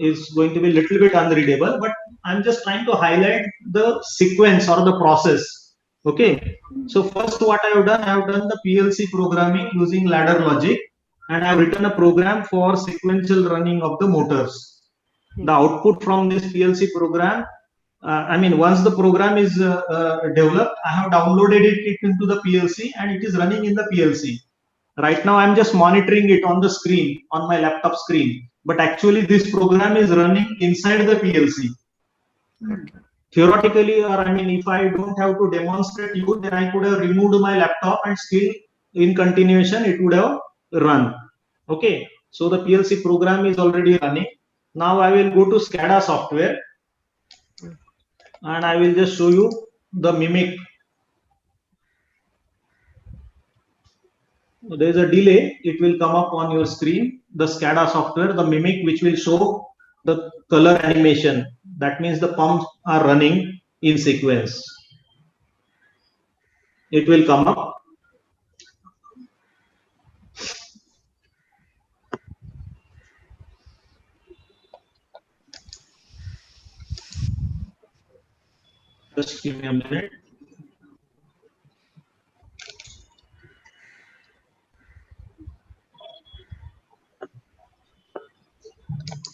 it's going to be a little bit unreadable. But I'm just trying to highlight the sequence or the process. Okay. So first, what I have done the PLC programming using ladder logic, and I have written a program for sequential running of the motors. The output from this PLC program, once the program is developed, I have downloaded it into the PLC and it is running in the PLC. Right now, I'm just monitoring it on the screen, on my laptop screen. But actually, this program is running inside the PLC. Theoretically, or if I don't have to demonstrate you, then I could have removed my laptop and still in continuation, it would have run. Okay. So the PLC program is already running. Now I will go to SCADA software and I will just show you the mimic. There is a delay. It will come up on your screen. The SCADA software, the mimic, which will show the color animation. That means the pumps are running in sequence. It will come up. Just give me a minute.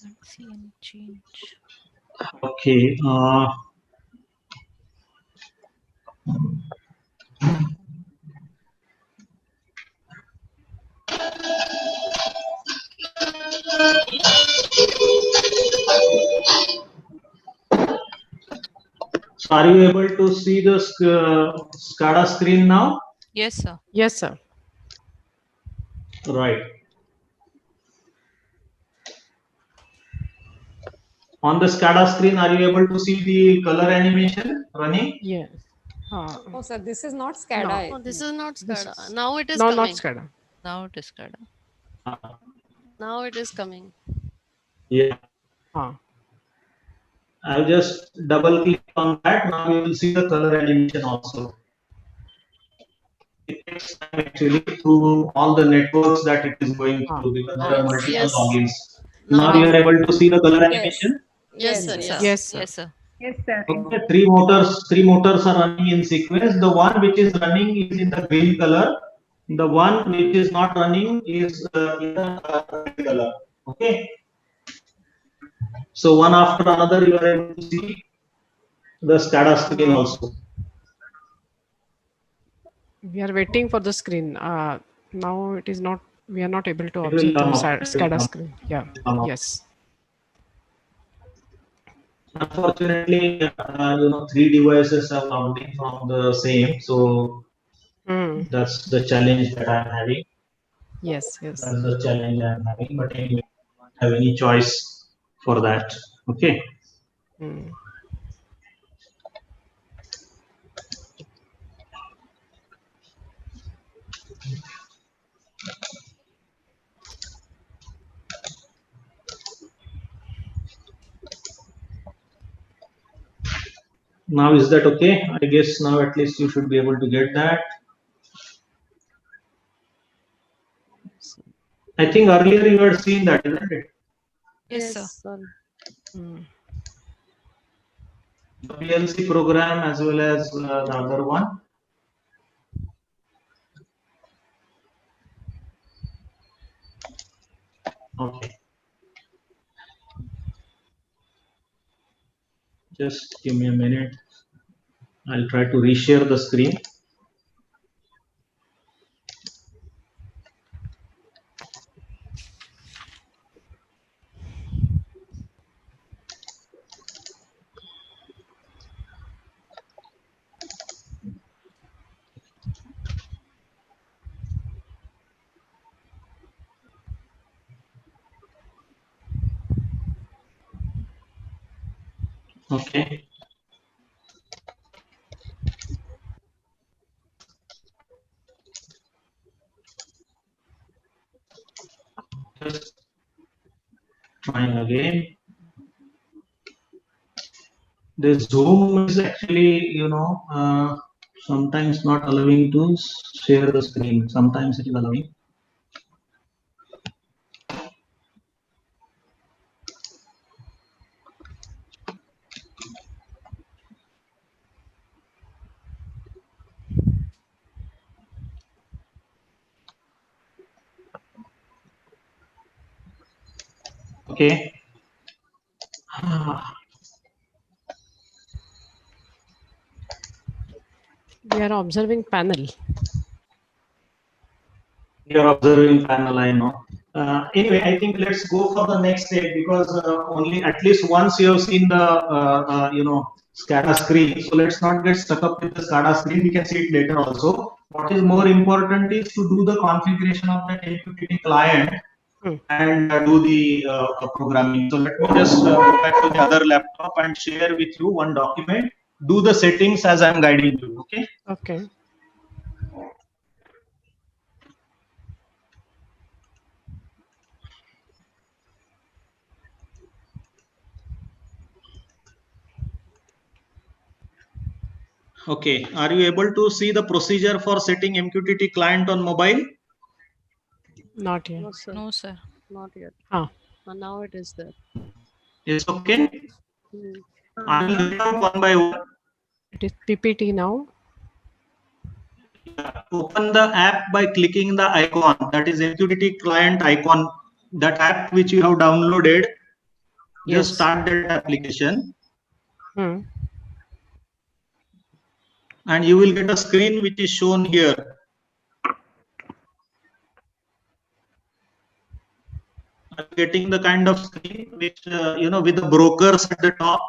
Can't see any change. Okay. So are you able to see the SCADA screen now? Yes, sir. Yes, sir. Right. On the SCADA screen, are you able to see the color animation running? Yes. Oh, sir, this is not SCADA. No, this is not SCADA. Now it is No, coming. not SCADA. Now it is SCADA. Now it is coming. Yeah. I'll just double click on that. Now you will see the color animation also. It takes time actually through all the networks that it is going through because there are multiple Yes. logins. Now you are able to see the color Yes. animation. Yes, sir. Yes. Yes, sir. Yes, sir. Yes, sir. Okay, three motors are running in sequence. The one which is running is in the green color. The one which is not running is in the red color. Okay. So one after another, you are able to see the SCADA screen also. We are waiting for the screen. Now it is not. We are not able to It will observe come the up. SCADA screen. Yeah. Yes. Unfortunately, 3 devices are mounting from the same, so that's the challenge that I'm having. Yes. Yes. That's the challenge I'm having, but anyway, I don't have any choice for that. Okay. Now is that okay? I guess now at least you should be able to get that. I think earlier you had seen that, isn't it? Yes, sir. The PLC program as well as the other one. Okay. Just give me a minute. I'll try to reshare the screen. Okay. Just trying again. This Zoom is actually, sometimes not allowing to share the screen. Sometimes it is allowing. Okay. We are observing panel. You are observing panel, I know. Anyway, I think let's go for the next step, because only at least once you have seen the SCADA screen. So let's not get stuck up with the SCADA screen. We can see it later also. What is more important is to do the configuration of that MQTT client and do the programming. So let me just go back to the other laptop and share with you one document. Do the settings as I'm guiding you. Okay. Okay. Okay, are you able to see the procedure for setting MQTT client on mobile? Not yet. No, sir. No, sir. Not yet. Ah. Now it is there. It's okay. Hmm. I will read out one by one. It is PPT now. Open the app by clicking the icon, that is MQTT client icon, that app which you have downloaded. Yes. Just start that application. And you will get a screen which is shown here. I'm getting the kind of screen which, with the brokers at the top,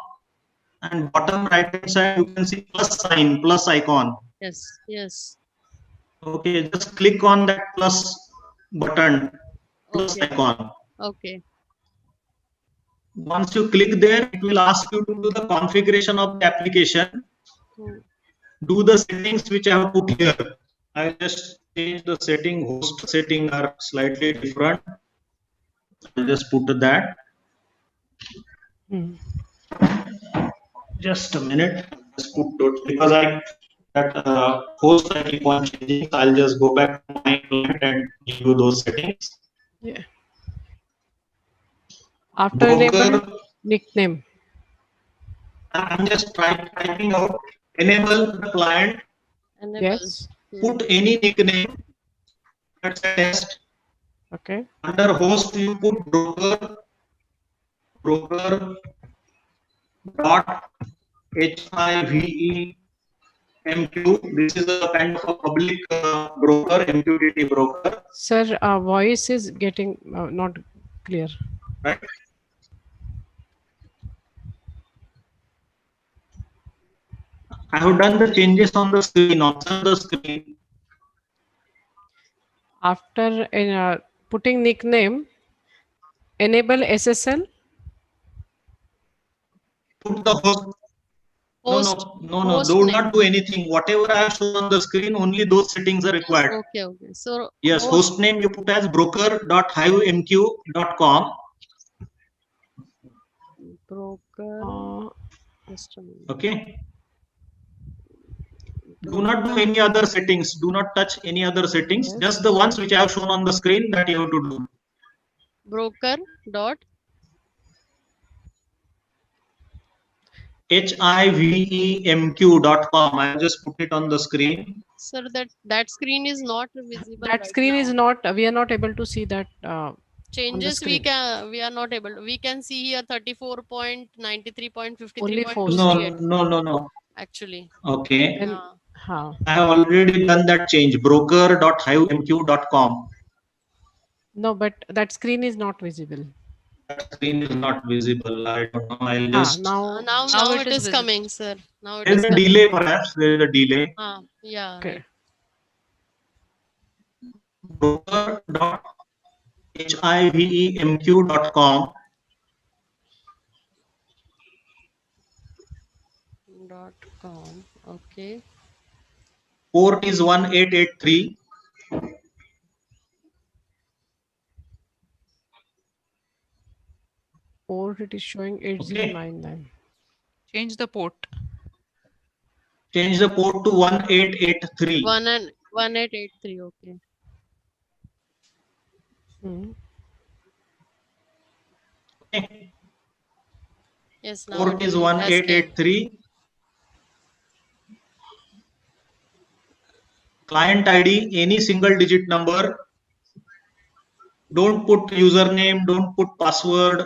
and bottom right hand side you can see plus sign, plus icon. Yes, yes. Okay, just click on that plus button, plus icon. Okay. Once you click there, it will ask you to do the configuration of the application. Do the settings which I have put here. I will just change the setting. Host setting are slightly different. I'll just put that. Just a minute. Just put it, because that host I keep on changing. I'll just go back to my client and give you those settings. Yeah. After enable nickname. I'm just typing out enable the client. Yes. Put any nickname. That's a test. Okay. Under host you put broker dot HIVEMQ. This is a kind of a public broker, MQTT broker. Sir, voice is getting not clear. Right. I have done the changes on the screen. Observe the screen. After putting nickname, enable SSL. Put the host. No. Do not do anything. Whatever I have shown on the screen, only those settings are required. Okay. So yes, host name you put as broker.hivemq.com. Broker. Okay. Do not do any other settings. Do not touch any other settings. Yes. Just the ones which I have shown on the screen that you have to do. Broker dot HIVEMQ.com. I have just put it on the screen. sir, that screen is not visible. That right screen now. is not, we are not able to see that. Changes we screen. are not able to, we can see here 34.93.53.48 Only 4 No. actually. Okay. Then, Yeah. I have already done that change. Broker.hivemq.com. no, but that screen is not visible. That screen is not visible. I don't know. I'll just. Now Now it it is is visible. coming, sir. Now it There is is a coming. delay, perhaps. There is a delay. Yeah, okay. right. Broker.hivemq.com. .com. Okay. Port is 1883. Port it is showing 8099. Change the port. Change the port to 1883. 1883. Okay. Okay. Yes, now Port it is has came. 1883. Client ID, any single digit number. Don't put username, don't put password.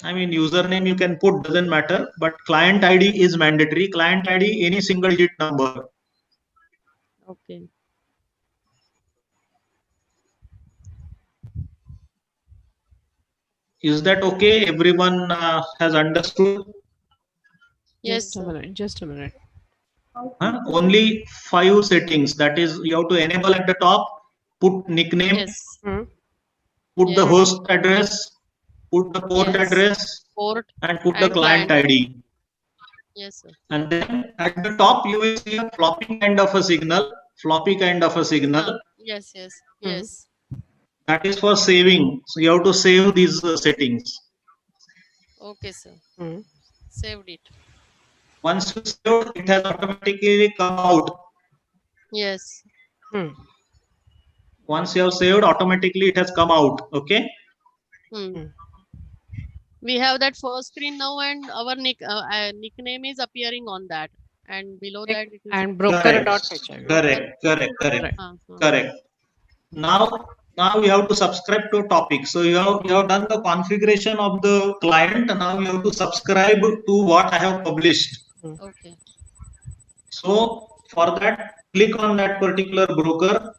I mean, username you can put, doesn't matter, but client ID is mandatory. Client ID, any single digit number. Okay. Is that okay? Everyone has understood? Yes, Just a sir. minute. Just a minute. Only 5 settings. That is, you have to enable at the top, put nickname, Yes. put the Yes. host address, put the port Yes. address, Port and put the and client ID. Yes, sir. And then at the top, you will see a floppy kind of a signal. Yes, yes, yes. That is for saving. So you have to save these settings. Okay, sir. Saved it. Once you save, it has automatically come out. Yes. Once you have saved, automatically it has come out. Okay. We have that first screen now, and our nickname is appearing on that, and below that it is And broker.hiv. Correct. Now you have to subscribe to a topic. So you have done the configuration of the client. Now you have to subscribe to what I have published. Okay. So for that, click on that particular broker,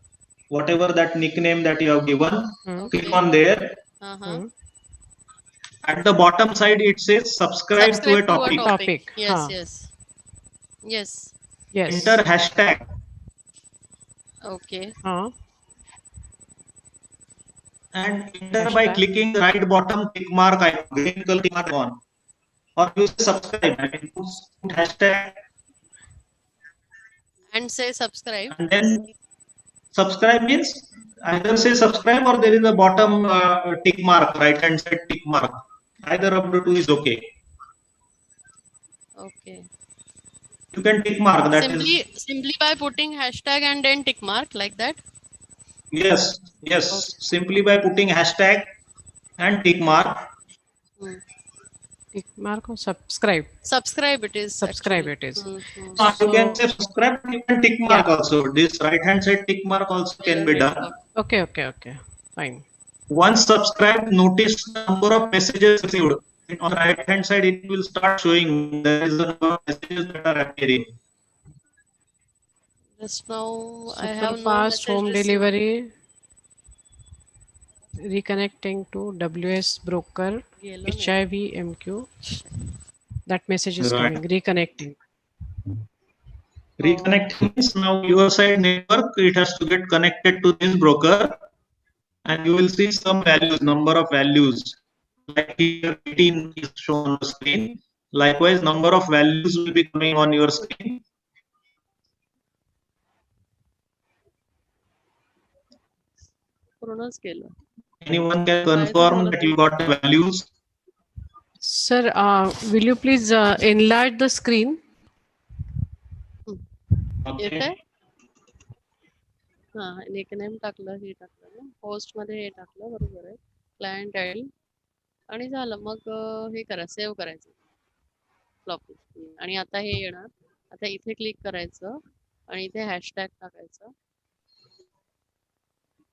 whatever that nickname that you have given. Click on there. At the bottom side, it says subscribe to a topic. Yes. Enter hashtag. Okay. And enter by clicking the right bottom tick mark icon, green color tick mark on. Or you say subscribe. I mean, put hashtag. And say subscribe. And then subscribe means either say subscribe or there is a bottom tick mark, right hand side tick mark. Either of the two is okay. Okay. You can tick mark that simply by putting hashtag and then tick mark like that. Yes. Okay. Simply by putting hashtag and tick mark. Tick mark or subscribe. Subscribe it is. Subscribe it is. You can say subscribe, you can tick mark also. This right hand side tick mark also can be done. Okay. Fine. Once subscribed, notice the number of messages received. On the right hand side, it will start showing there is a number of messages that are appearing. Just now I Super have fast no home delivery. Reconnecting to WS broker HIVMQ. That message is coming. Reconnecting. Reconnecting means now your side network, it has to get connected to this broker, and you will see some values, number of values. Like here 18 is shown on the screen. Likewise, number of values will be coming on your screen. Anyone can confirm that you got the values? Sir, will you please enlarge the screen? येत आहे? हा, nickname टाकलं, हे टाकलं ना, post मध्ये हे टाकलं, बरोबर आहे. क्लायंट आयडी आणि झालं. मग हे करा, सेव्ह करायचं फ्लॉपी. आणि आता हे येणार. आता इथे क्लिक करायचं आणि इथे हॅशटॅग टाकायचं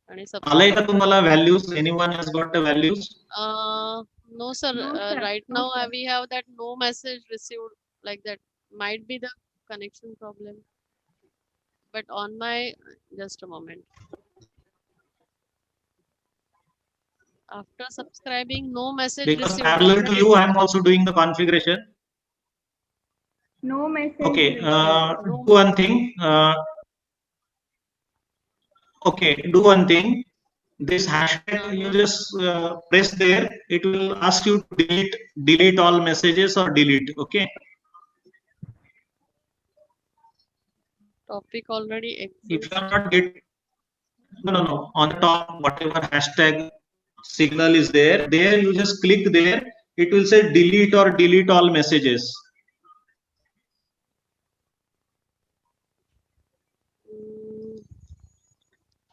आणि आलंय का तुम्हाला values? Anyone has got the values? No, sir. No, sir. Right No, now, sir. we have that no message received like that. Might be the connection problem. But on my, just a moment. After subscribing, no message Because received. parallel Like to that you, I am also doing the configuration. No message Okay, received. No do one thing. Okay, do one thing. This hashtag you just press there. It will ask you to delete all messages or delete. Okay. topic already If you exists. are not get no on the top, whatever hashtag signal is there, you just click there. It will say delete or delete all messages.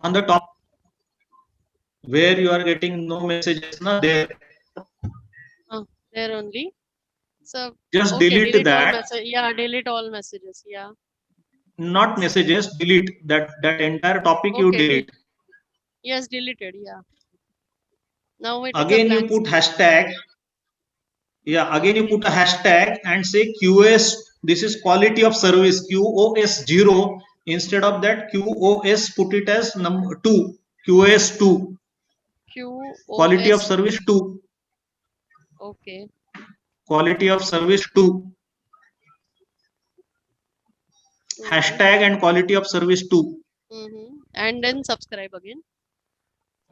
On the top where you are getting no messages, na there. There only. So Just okay, delete all that. message. Yeah, delete all messages. Yeah. Not messages, delete that entire topic. You Okay. delete. Yes, deleted. Yeah. Now it is a Again you blank put screen. hashtag. Yeah, again you put a hashtag and say QoS. This is quality of service, QoS 0. Instead of that, QoS, put it as number 2, QoS 2. Quality of QoS. service 2. Okay. Quality of service 2. Hashtag and quality of service 2. And then subscribe again.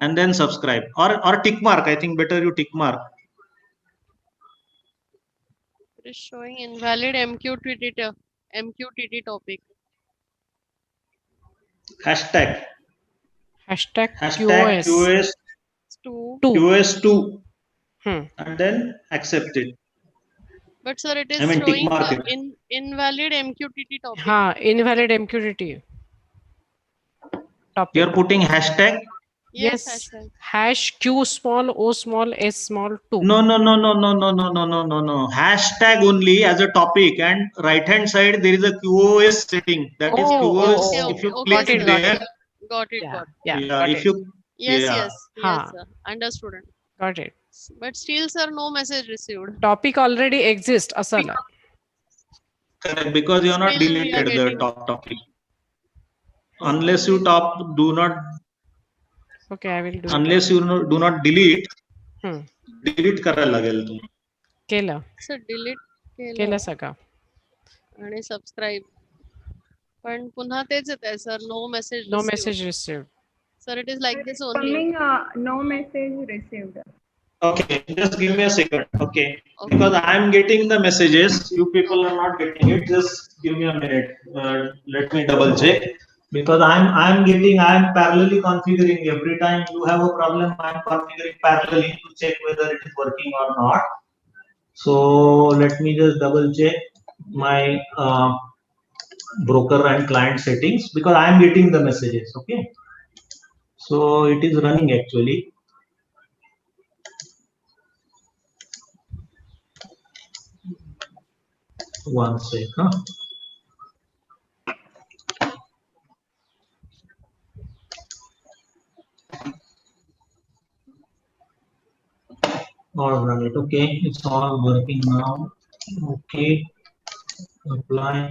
And then subscribe or tick mark. I think better you tick mark. It is showing invalid MQTT topic. Hashtag QoS QoS 2. QoS 2. And then accept it. But sir, it is I mean, tick showing mark it. invalid MQTT topic. Invalid MQTT topic. You're putting hashtag? Yes. Hashtag. Hash Q small, O small, S small 2. No. Hashtag only as a topic, and right hand side there is a QoS setting. That is QoS. If you click there, got it. yeah. If you yes, sir. Understood. Got it. But still, sir, no message received. Topic already exists, asala. Correct, because you are not Still we are deleted the getting- top topic. Unless you do not. Okay, I will do Unless you do not delete. Delete करायला लागेल तू. केलं. Sir, delete केलं सगळं. आणि subscribe. पण पुन्हा तेच येत आहे sir, no message No message received. Sir, it is like this only. Coming no message received. Okay, just give me a second. Okay, because I am getting the messages, you people are not getting it. Just give me a minute. Let me double check. Because I am parallelly configuring. Every time you have a problem, I am configuring parallelly to check whether it is working or not. So let me just double check my broker and client settings, because I am getting the messages. Okay, so it is running actually. One sec. All right. Okay, it's all working now. Okay, apply.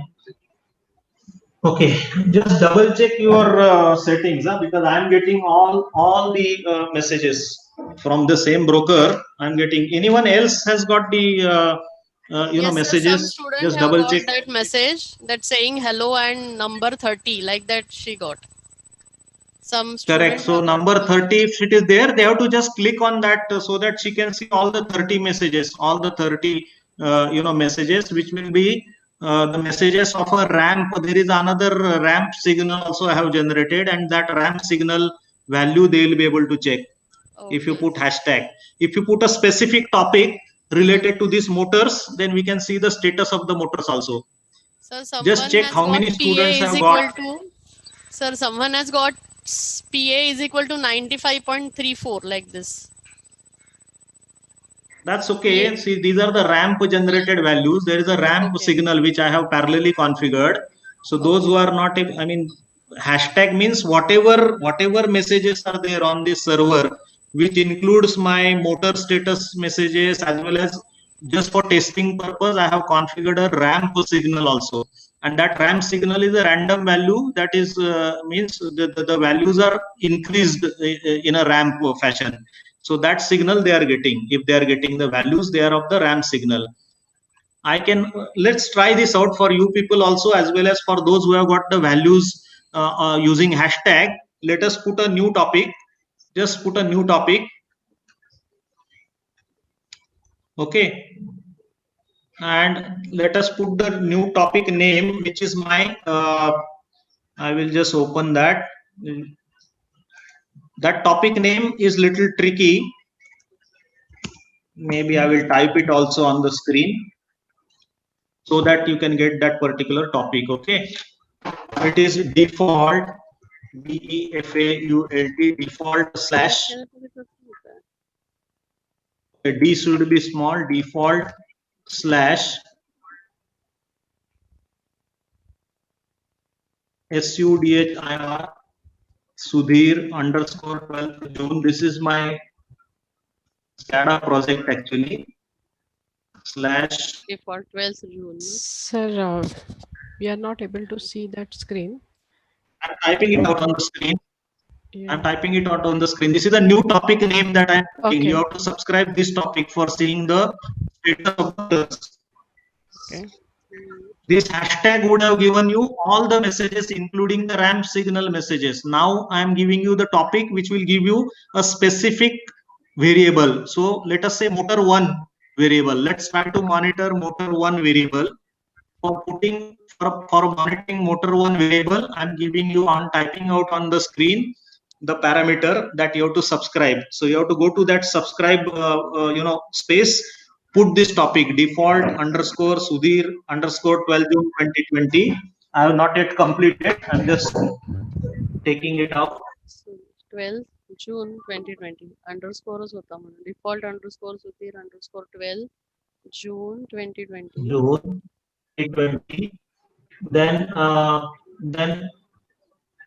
Okay, just double check your settings, because I am getting all the messages from the same broker. I'm getting. Anyone else has got the Yes, messages? Sir, some student Just have double got check. that message that saying hello and number 30, like that she got. Some Correct. So number 30, if it is there, they have to just click on that so that she can see all the 30 messages, all the 30 messages, which will be the messages of a ramp. There is another ramp signal also I have generated, and that ramp signal value they will be able to check. If you put hashtag. If you put a specific topic, related to these motors, then we can see the status of the motors also. Sir, someone Just check has how got many PA students is have equal got. to, sir, someone has got PA is equal to 95.34 like this. That's okay. PA. See, these are the ramp generated values. There is a ramp Okay. signal which I have parallelly configured. So those who are not, I mean, hashtag means whatever messages are there on this server, which includes my motor status messages, as well as just for testing purpose, I have configured a ramp signal also. And that ramp signal is a random value, that is means the values are increased in a ramp fashion. So that signal they are getting, if they are getting the values, they are of the ramp signal. I can, let's try this out for you people also, as well as for those who have got the values using hashtag. Let us put a new topic. Just put a new topic. Okay. And let us put the new topic name, which is my, I will just open that. That topic name is little tricky. Maybe I will type it also on the screen, so that you can get that particular topic. Okay, it is default, default, default slash, D should be small, default slash SUDHIR Sudhir underscore 12th June. This is my SCADA project actually. Slash Default 12th June. Sir, we are not able to see that screen. I'm typing it out on the screen. Yeah. I'm typing it out on the screen. This is a new topic name that I'm typing. Okay. You have to subscribe this topic for seeing the status of the test. Okay. This hashtag would have given you all the messages, including the ramp signal messages. Now I am giving you the topic which will give you a specific variable. So let us say motor 1 variable. Let's try to monitor motor 1 variable. For monitoring motor 1 variable, I'm giving you on typing out on the screen the parameter that you have to subscribe. So you have to go to that subscribe space, put this topic default underscore Sudhir underscore 12 June 2020. I have not yet completed. I'm just taking it out. So 12 June 2020 underscore होता म्हणून default underscore Sudhir underscore 12 June 2020. June 2020. Then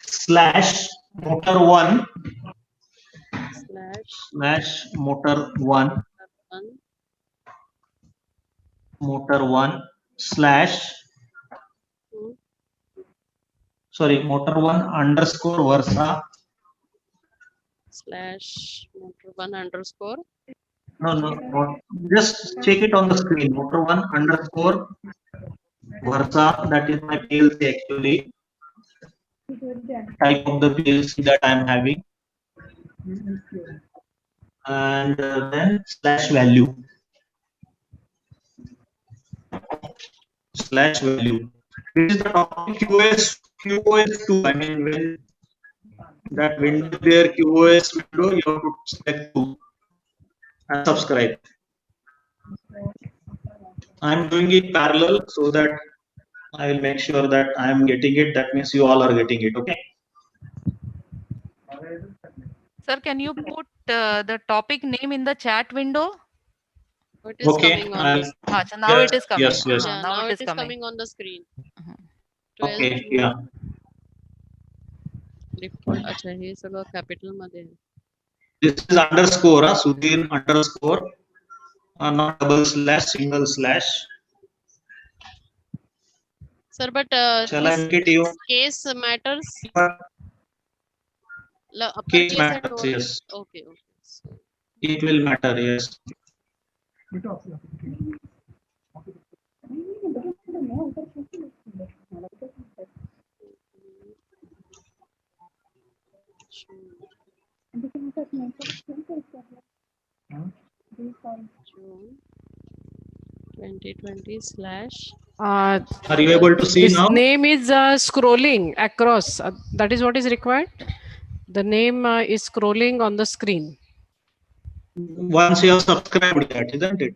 slash motor 1 slash motor 1 slash sorry motor 1 underscore versa slash motor 1 underscore no, just check it on the screen. Motor 1 underscore versa, that is my PLC actually, type of the PLC that I am having, and then slash value This is the topic QoS2. I mean, when that window there, QoS window, you have to select 2 and subscribe. I'm doing it parallel so that I will make sure that I am getting it. That means you all are getting it. Okay. Sir, can you put the topic name in the chat window? It is coming on the so now it is coming. Yes. yeah, now it is coming on the screen. 12 Okay. June. Yeah. Default. अच्छा हे सगळं capital मध्ये आहे. This is underscore, Sudhir underscore, not double slash, single slash. Sir, but Shall I make it you? case matters. Case matters, yes. Okay. So, it will matter, yes. June 2020 slash. Are you able to see His now? name is scrolling across. That is what is required. The name is scrolling on the screen. Once you have subscribed that, isn't it?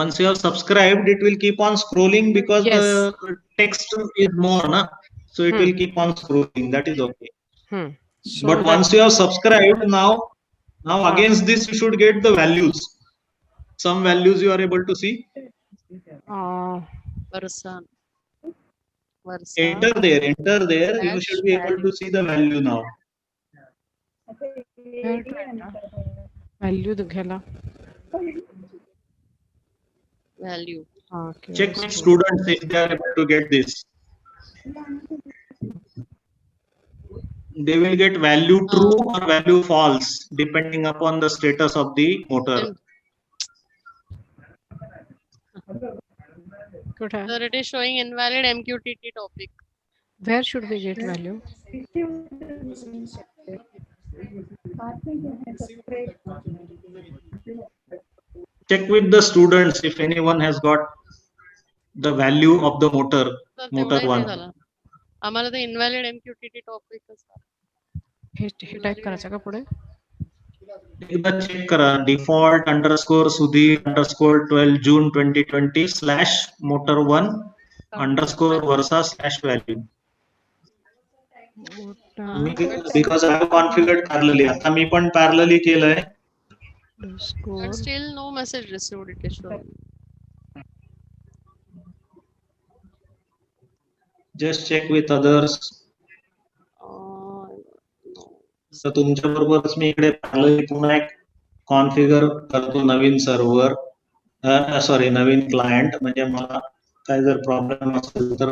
Once you have subscribed, it will keep on scrolling because Yes. the text is more, na? So it will keep on scrolling. That is okay. So But once you have subscribed, now against this you should get the values. Some values you are able to see. Versa. Enter there. You should be able to see the value now. value घ्यायला value. Check with students if they are able to get this. They will get value true or value false depending upon the status of the motor. Sir, it is showing invalid MQTT topic. Where should we get value? Check with the students if anyone has got the value of the motor. Sir, Motor तेवढाही नाही 1. झाला. आम्हाला ते invalid MQTT topic हे type करायचं का पुढे? एकदा check करा default _ Sudhir _ 12 June 2020 / motor1 _ Versa / value. Because I have configured parallelly. आता मी पण parallelly केलंय. But still no message received, it is showing. Just check with others. तर तुमच्या बरोबरच मी इकडे parallelly पुन्हा एक कॉन्फिगर करतो नवीन सर्व्हर सॉरी नवीन क्लायंट म्हणजे मला काय जर प्रॉब्लेम असेल तर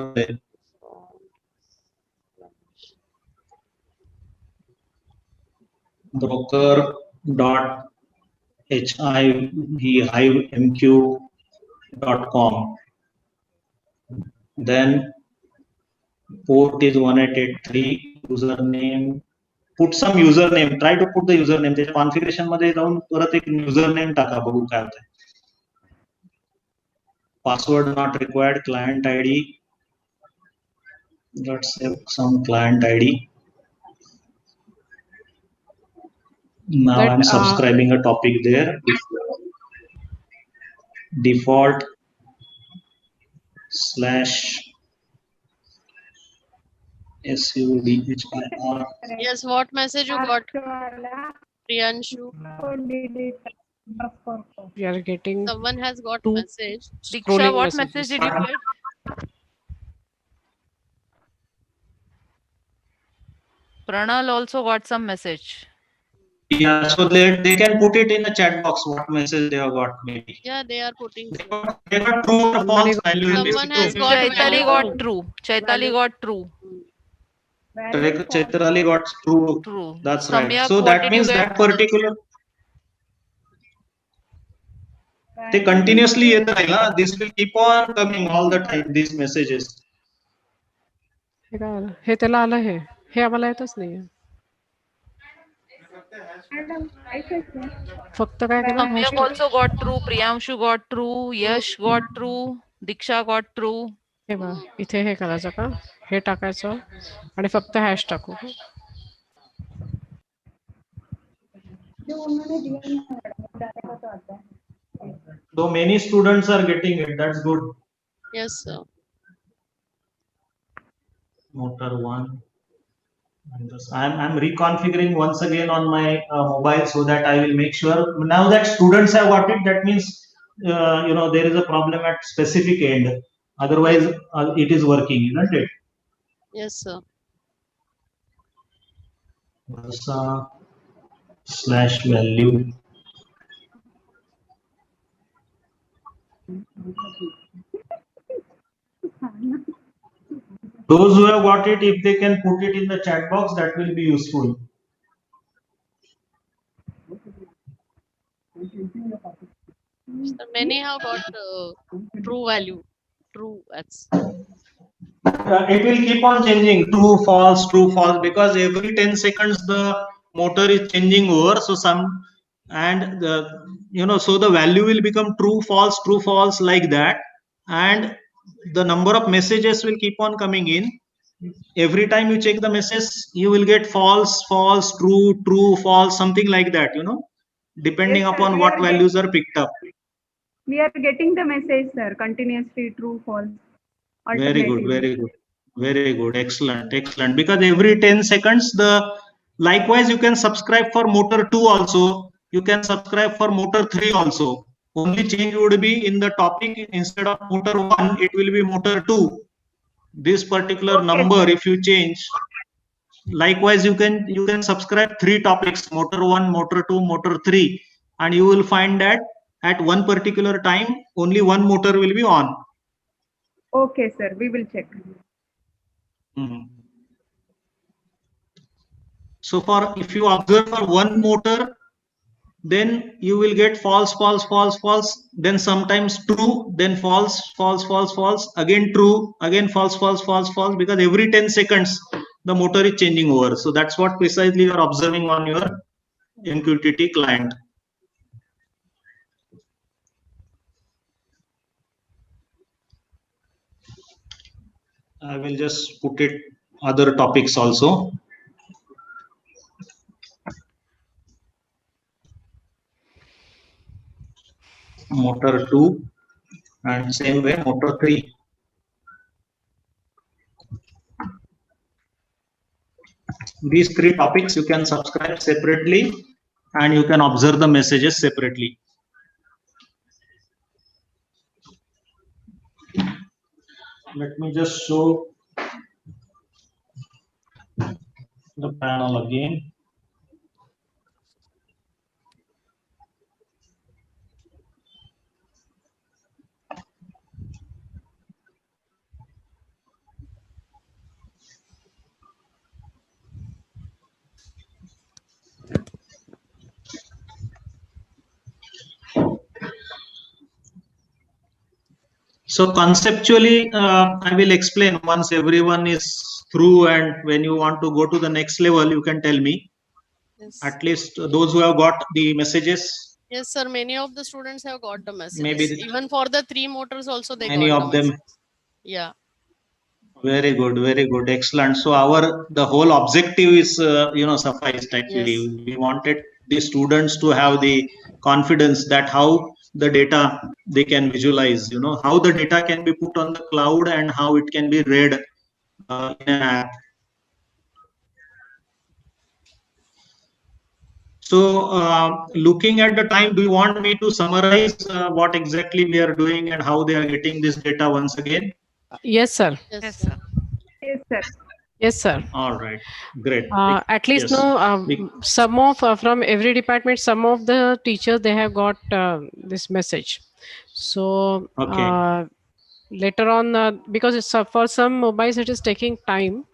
broker.hivemq.com. Then port is 1883, username. Put some username. Try to put the username. त्याच्या कॉन्फिगरेशन मध्ये जाऊन परत एक username टाका बघू काय होतंय. Password not required. Client ID. Let's have some client ID. Now I'm subscribing a topic there. Default /SUDHIR. Yes, what message you got? Priyanshu. We are getting. Someone has got message. Diksha, what message did you get? Pranal also got some message. Yeah, so they can put it in the chat box what message they have got maybe. Yeah, they are putting. They got true or false value. Someone has got Chaitali got true. Chaitali got true. Chaitali got true. True. That's Samyak, right. So what that did means you get? that particular. They continuously येत राहील ना. This will keep on coming all the time. These messages. हे काय आलं? हे त्याला आलं हे आम्हाला येतच नाहीये. फक्त काय केलं? Samyak also got true. Priyanshu got true. Yash got true. Diksha got true. हे बघा इथे हे करायचं का? हे टाकायचं आणि फक्त हॅश टाकू. So many students are getting it. That's good. Yes, sir. Motor 1. I'm reconfiguring once again on my mobile so that I will make sure. Now that students have got it, that means there is a problem at specific end. Otherwise, it is working, isn't it? Yes, sir. Versa /value. Those who have got it, if they can put it in the chat box, that will be useful. So many have got true value. True. That's. It will keep on changing true, false, because every 10 seconds the motor is changing over. So so the value will become true, false like that. And the number of messages will keep on coming in. Every time you check the message, you will get false, true, false, something like that, depending Yes, sir, upon we what are values are picked up. We are getting the message, sir. Continuously true, false. Very good, Alternatively. very good, very good. Excellent, excellent. Because every 10 seconds, likewise you can subscribe for motor 2 also. You can subscribe for motor 3 also. Only change would be in the topic. Instead of motor 1, it will be motor 2. This particular Okay, number, sir. if you change, likewise you can subscribe 3 topics: motor 1, motor 2, motor 3, and you will find that at one particular time only one motor will be on. Okay, sir. We will check. Mhm. So for if you observe for one motor, then you will get false, false, false, false, then sometimes true, then false, false, false, false, again true, again false, false, false, false, because every 10 seconds the motor is changing over. So that's what precisely you are observing on your MQTT client. I will just put it other topics also. Motor 2 and same way motor 3. These 3 topics you can subscribe separately and you can observe the messages separately. Let me just show the panel again. So conceptually, I will explain once everyone is through, and when you want to go to the next level, you can tell me. Yes. At least those who have got the messages. Yes, sir. Many of the students have got the messages. Maybe even for the 3 motors also they many got of the them. messages. Yeah. Very good, excellent. So the whole objective is sufficed actually. Yes. We wanted the students to have the confidence that how the data they can visualize, how the data can be put on the cloud and how it can be read in an app. So looking at the time, do you want me to summarize what exactly we are doing and how they are getting this data once again? Yes, sir. Yes, sir. Yes, sir. Yes, sir. All right, great. At least Yes. some of from every department, some of the teachers they have got this message. So Okay. later on, because it's for some mobiles it is taking time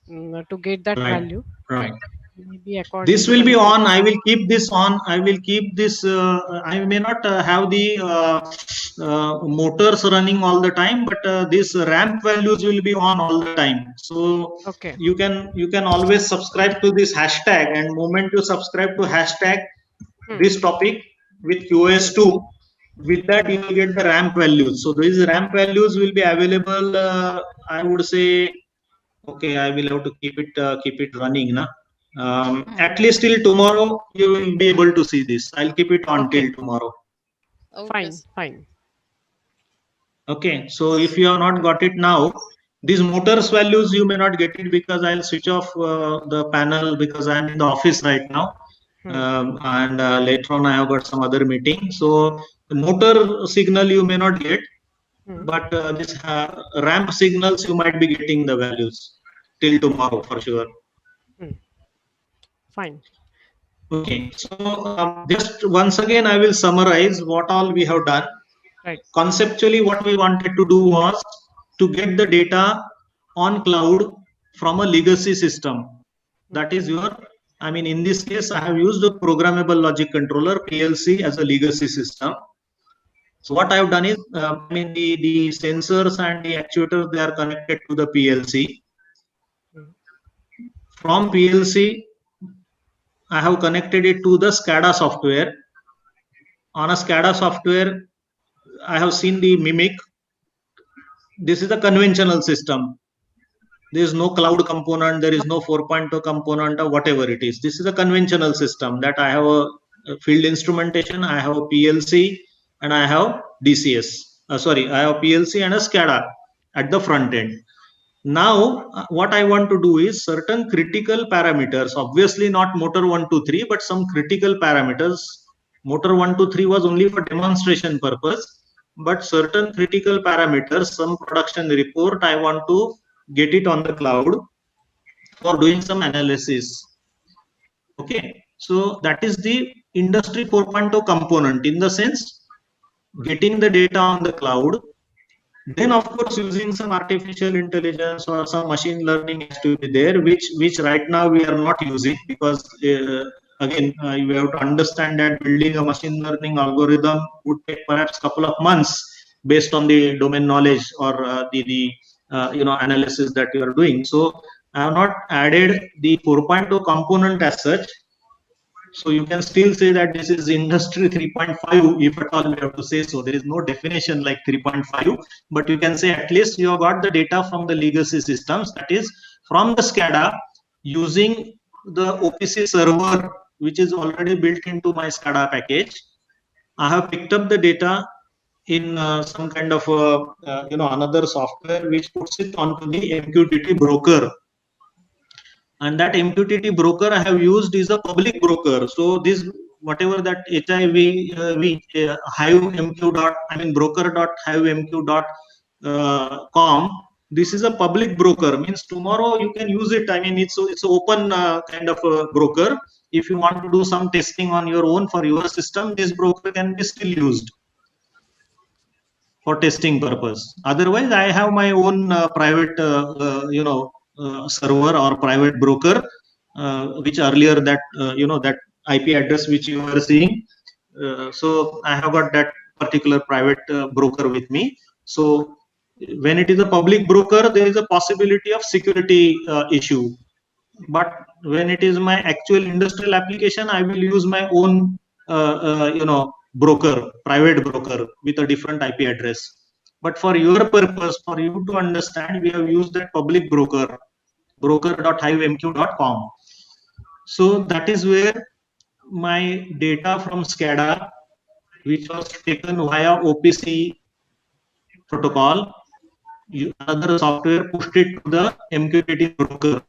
to get that value. Right. Maybe according This to will the be on. I will keep this on. I will keep this. I may not have the motors running all the time, but these ramp values will be on all the time. So okay, you can always subscribe to this hashtag, and moment you subscribe to hashtag this topic with QoS2, with that you will get the ramp values. So these ramp values will be available. I would say, okay, I will have to keep it running, na. At least till tomorrow you will be able to see this. I'll keep it on till tomorrow. Okay. Fine. Okay, so if you have not got it now, these motors values you may not get it because I'll switch off the panel because I'm in the office right now. And later on I have got some other meeting. So the motor signal you may not get, but this ramp signals you might be getting the values till tomorrow for sure. Fine. Okay, so just once again I will summarize what all we have done. Right. Conceptually, what we wanted to do was to get the data on cloud from a legacy system. That is in this case, I have used a programmable logic controller, PLC, as a legacy system. So what I have done is, the sensors and the actuators, they are connected to the PLC. From PLC, I have connected it to the SCADA software. On a SCADA software, I have seen the Mimic. This is a conventional system. There is no cloud component, there is no 4.2 component or whatever it is. This is a conventional system that I have field instrumentation, I have a PLC, and I have DCS. I have PLC and a SCADA at the front end. Now, what I want to do is certain critical parameters, obviously not motor 1, 2, 3, but some critical parameters. Motor 1, 2, 3 was only for demonstration purpose, but certain critical parameters, some production report, I want to get it on the cloud for doing some analysis. Okay, so that is the industry 4.0 component, in the sense getting the data on the cloud. Then, of course, using some artificial intelligence or some machine learning has to be there, which right now we are not using, because again, you have to understand that building a machine learning algorithm would take perhaps a couple of months based on the domain knowledge or the analysis that you are doing. So I have not added the 4.0 component as such. So you can still say that this is industry 3.5, if at all we have to say so. There is no definition like 3.5, but you can say at least you have got the data from the legacy systems, that is from the SCADA, using the OPC server, which is already built into my SCADA package. I have picked up the data in some kind of another software which puts it onto the MQTT broker. And that MQTT broker I have used is a public broker. So this, whatever that broker.hivemq.com, this is a public broker, means tomorrow you can use it. I mean, it's open kind of a broker. If you want to do some testing on your own for your system, this broker can be still used for testing purpose. Otherwise, I have my own private server or private broker, which earlier that that IP address which you are seeing. So I have got that particular private broker with me. So when it is a public broker, there is a possibility of security issue. But when it is my actual industrial application, I will use my own broker, private broker with a different IP address. But for your purpose, for you to understand, we have used that public broker, broker.hivemq.com. So that is where my data from SCADA, which was taken via OPC protocol, another software pushed it to the MQTT broker.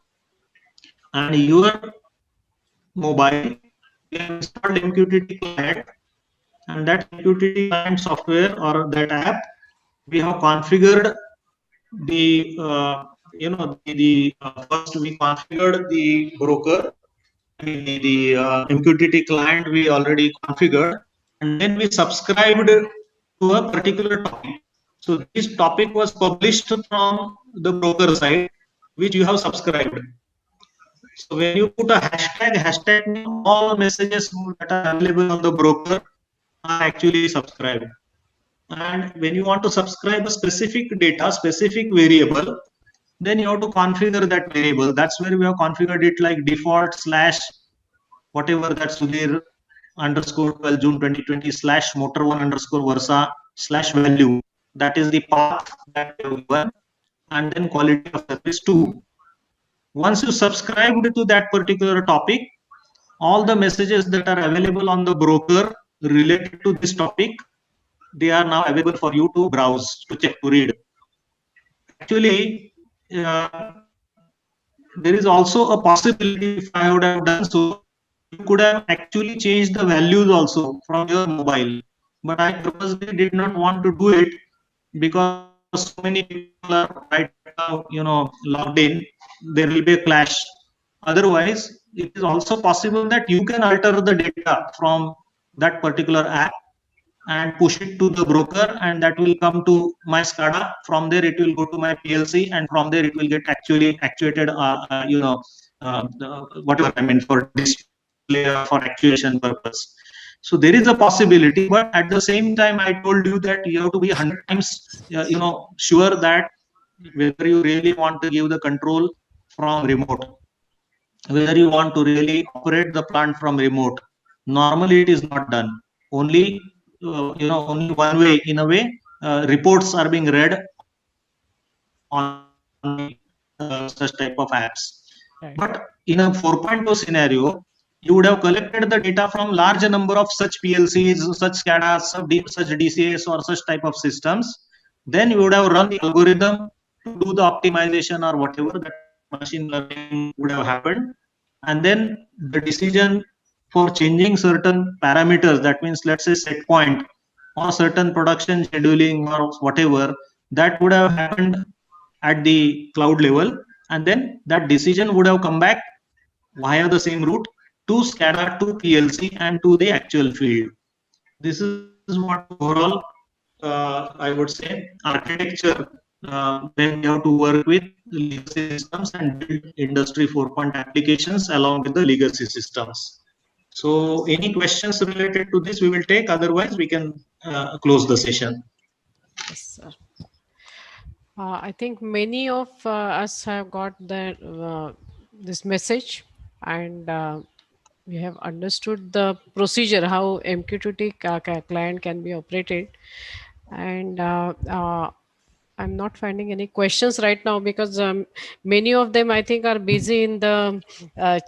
And your mobile, you have installed MQTT client, and that MQTT client software or that app, we have configured the first we configured the broker, the MQTT client we already configured, and then we subscribed to a particular topic. So this topic was published from the broker side, which you have subscribed. So when you put a hashtag means all messages that are available on the broker are actually subscribed. And when you want to subscribe a specific data, specific variable, then you have to configure that variable. That's where we have configured it like default / whatever that Sudhir _12 June 2020 / motor1 _ Versa / value. That is the path that we have given, and then quality of service 2. Once you subscribed to that particular topic, all the messages that are available on the broker related to this topic, they are now available for you to browse, to check, to read. Actually, there is also a possibility, if I would have done so, you could have actually changed the values also from your mobile. But I purposely did not want to do it because so many people are right now, logged in. There will be a clash. Otherwise, it is also possible that you can alter the data from that particular app and push it to the broker, and that will come to my SCADA. From there, it will go to my PLC, and from there, it will get actually actuated, whatever I mean, for display or for actuation purpose. So there is a possibility, but at the same time, I told you that you have to be 100 times, sure that whether you really want to give the control from remote, whether you want to really operate the plant from remote. Normally, it is not done. Only only one way. In a way, reports are being read on such type of apps. Right. But in a 4.0 scenario, you would have collected the data from large number of such PLCs, such SCADAs, such DCS or such type of systems. Then you would have run the algorithm to do the optimization or whatever that machine learning would have happened. And then the decision for changing certain parameters, that means let's say set point or certain production scheduling or whatever, that would have happened at the cloud level. And then that decision would have come back via the same route to SCADA, to PLC, and to the actual field. This is what overall, I would say, architecture when we have to work with legacy systems and build Industry 4.0 applications along with the legacy systems. So, any questions related to this we will take. Otherwise, we can close the session. Yes, sir. I think many of us have got this message, and we have understood the procedure how MQTT client can be operated. And I'm not finding any questions right now because many of them I think are busy in the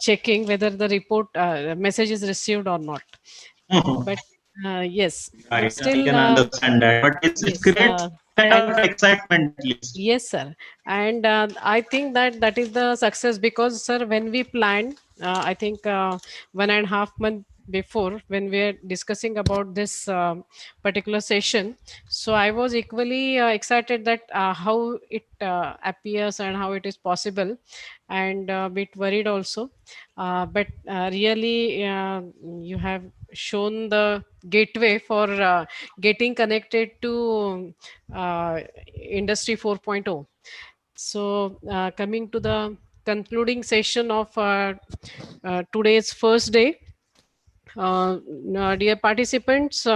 checking whether the report message is received or not. But yes, Right, but still, I can understand that, but it's yes, creates kind and of excitement at least. yes, sir. And I think that that is the success because, sir, when we planned, I think 1.5 months before, when we are discussing about this particular session, so I was equally excited that how it appears and how it is possible, and a bit worried also. But really, you have shown the gateway for getting connected to Industry 4.0. So, coming to the concluding session of today's first day, dear participants,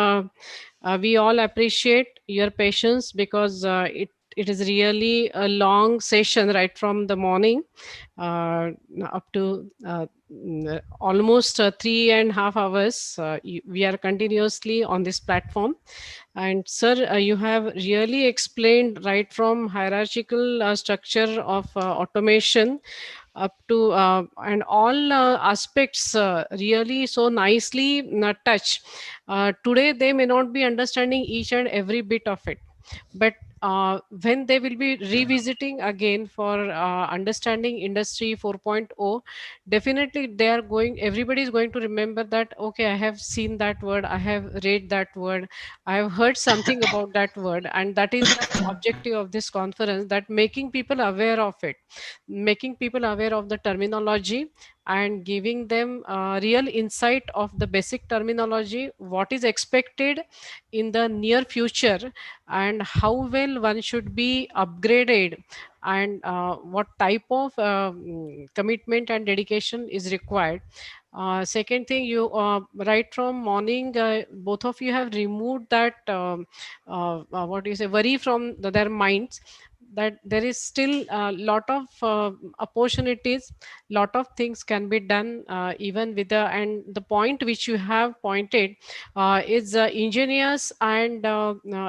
we all appreciate your patience because it is really a long session right from the morning up to almost 3.5 hours. We are continuously on this platform. And sir, you have really explained right from hierarchical structure of automation up to and all aspects really so nicely touch. Today they may not be understanding each and every bit of it, but when they will be revisiting again for understanding Industry 4.0, definitely they are going, everybody is going to remember that, okay, I have seen that word, I have read that word, I have heard something about that word. And that is the objective of this conference, that making people aware of it, making people aware of the terminology and giving them real insight of the basic terminology, what is expected in the near future, and how well one should be upgraded, and what type of commitment and dedication is required. Second thing, you right from morning, both of you have removed that what do you say, worry from their minds, that there is still a lot of opportunities, lot of things can be done even with the, and the point which you have pointed is engineers and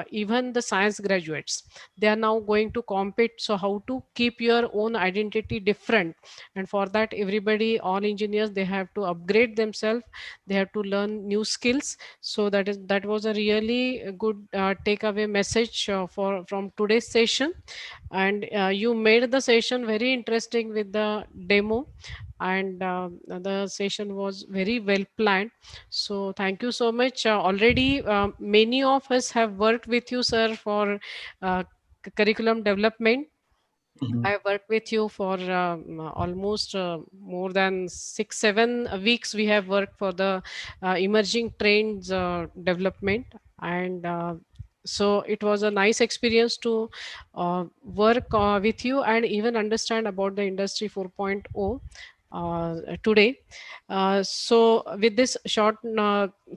even the science graduates, they are now going to compete. So how to keep your own identity different, and for that everybody, all engineers, they have to upgrade themselves, they have to learn new skills. So that was a really good takeaway message for from today's session. And you made the session very interesting with the demo, and the session was very well planned. So thank you so much. Already many of us have worked with you, sir, for curriculum development. I worked with you for almost more than 6-7 weeks. We have worked for the emerging trends development, and so it was a nice experience to work with you and even understand about the Industry 4.0 today. So with this short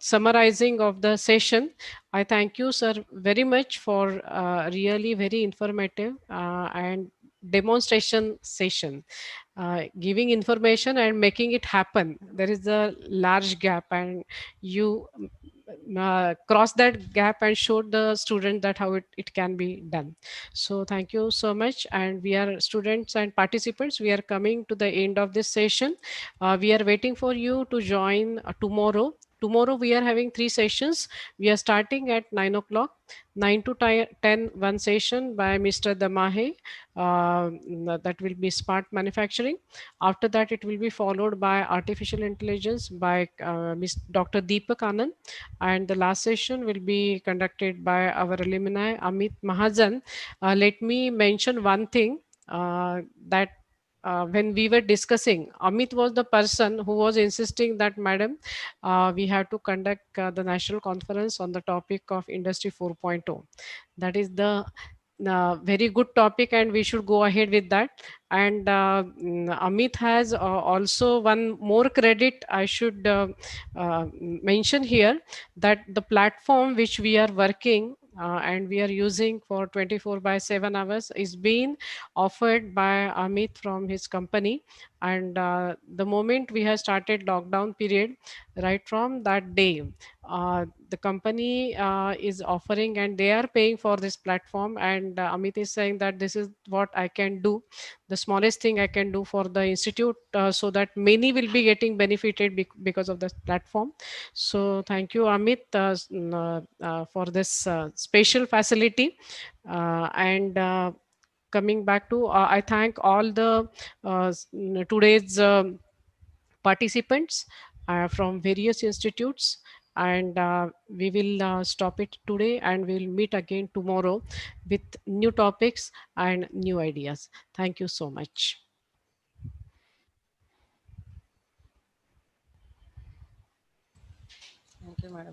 summarizing of the session, I thank you, sir, very much for really very informative and demonstration session. Giving information and making it happen, there is a large gap, and you cross that gap and showed the student that how it can be done. So thank you so much. And we are students and participants, we are coming to the end of this session. We are waiting for you to join tomorrow. Tomorrow we are having 3 sessions. We are starting at 9 o'clock. 9 to 10, one session by Mr. Damahe. That will be smart manufacturing. After that, it will be followed by artificial intelligence by Dr. Deepak Anand. And the last session will be conducted by our alumni, Amit Mahajan. Let me mention one thing that when we were discussing, Amit was the person who was insisting that, Madam, we have to conduct the national conference on the topic of Industry 4.0. That is the very good topic, and we should go ahead with that. And Amit has also one more credit I should mention here, that the platform which we are working and we are using for 24/7 hours is being offered by Amit from his company. And the moment we have started lockdown period, right from that day, the company is offering and they are paying for this platform. And Amit is saying that this is what I can do, the smallest thing I can do for the institute, so that many will be getting benefited because of this platform. So thank you, Amit, for this special facility. And coming back to, I thank all the today's participants from various institutes. And we will stop it today, and we will meet again tomorrow with new topics and new ideas. Thank you so much. Thank you, Madam.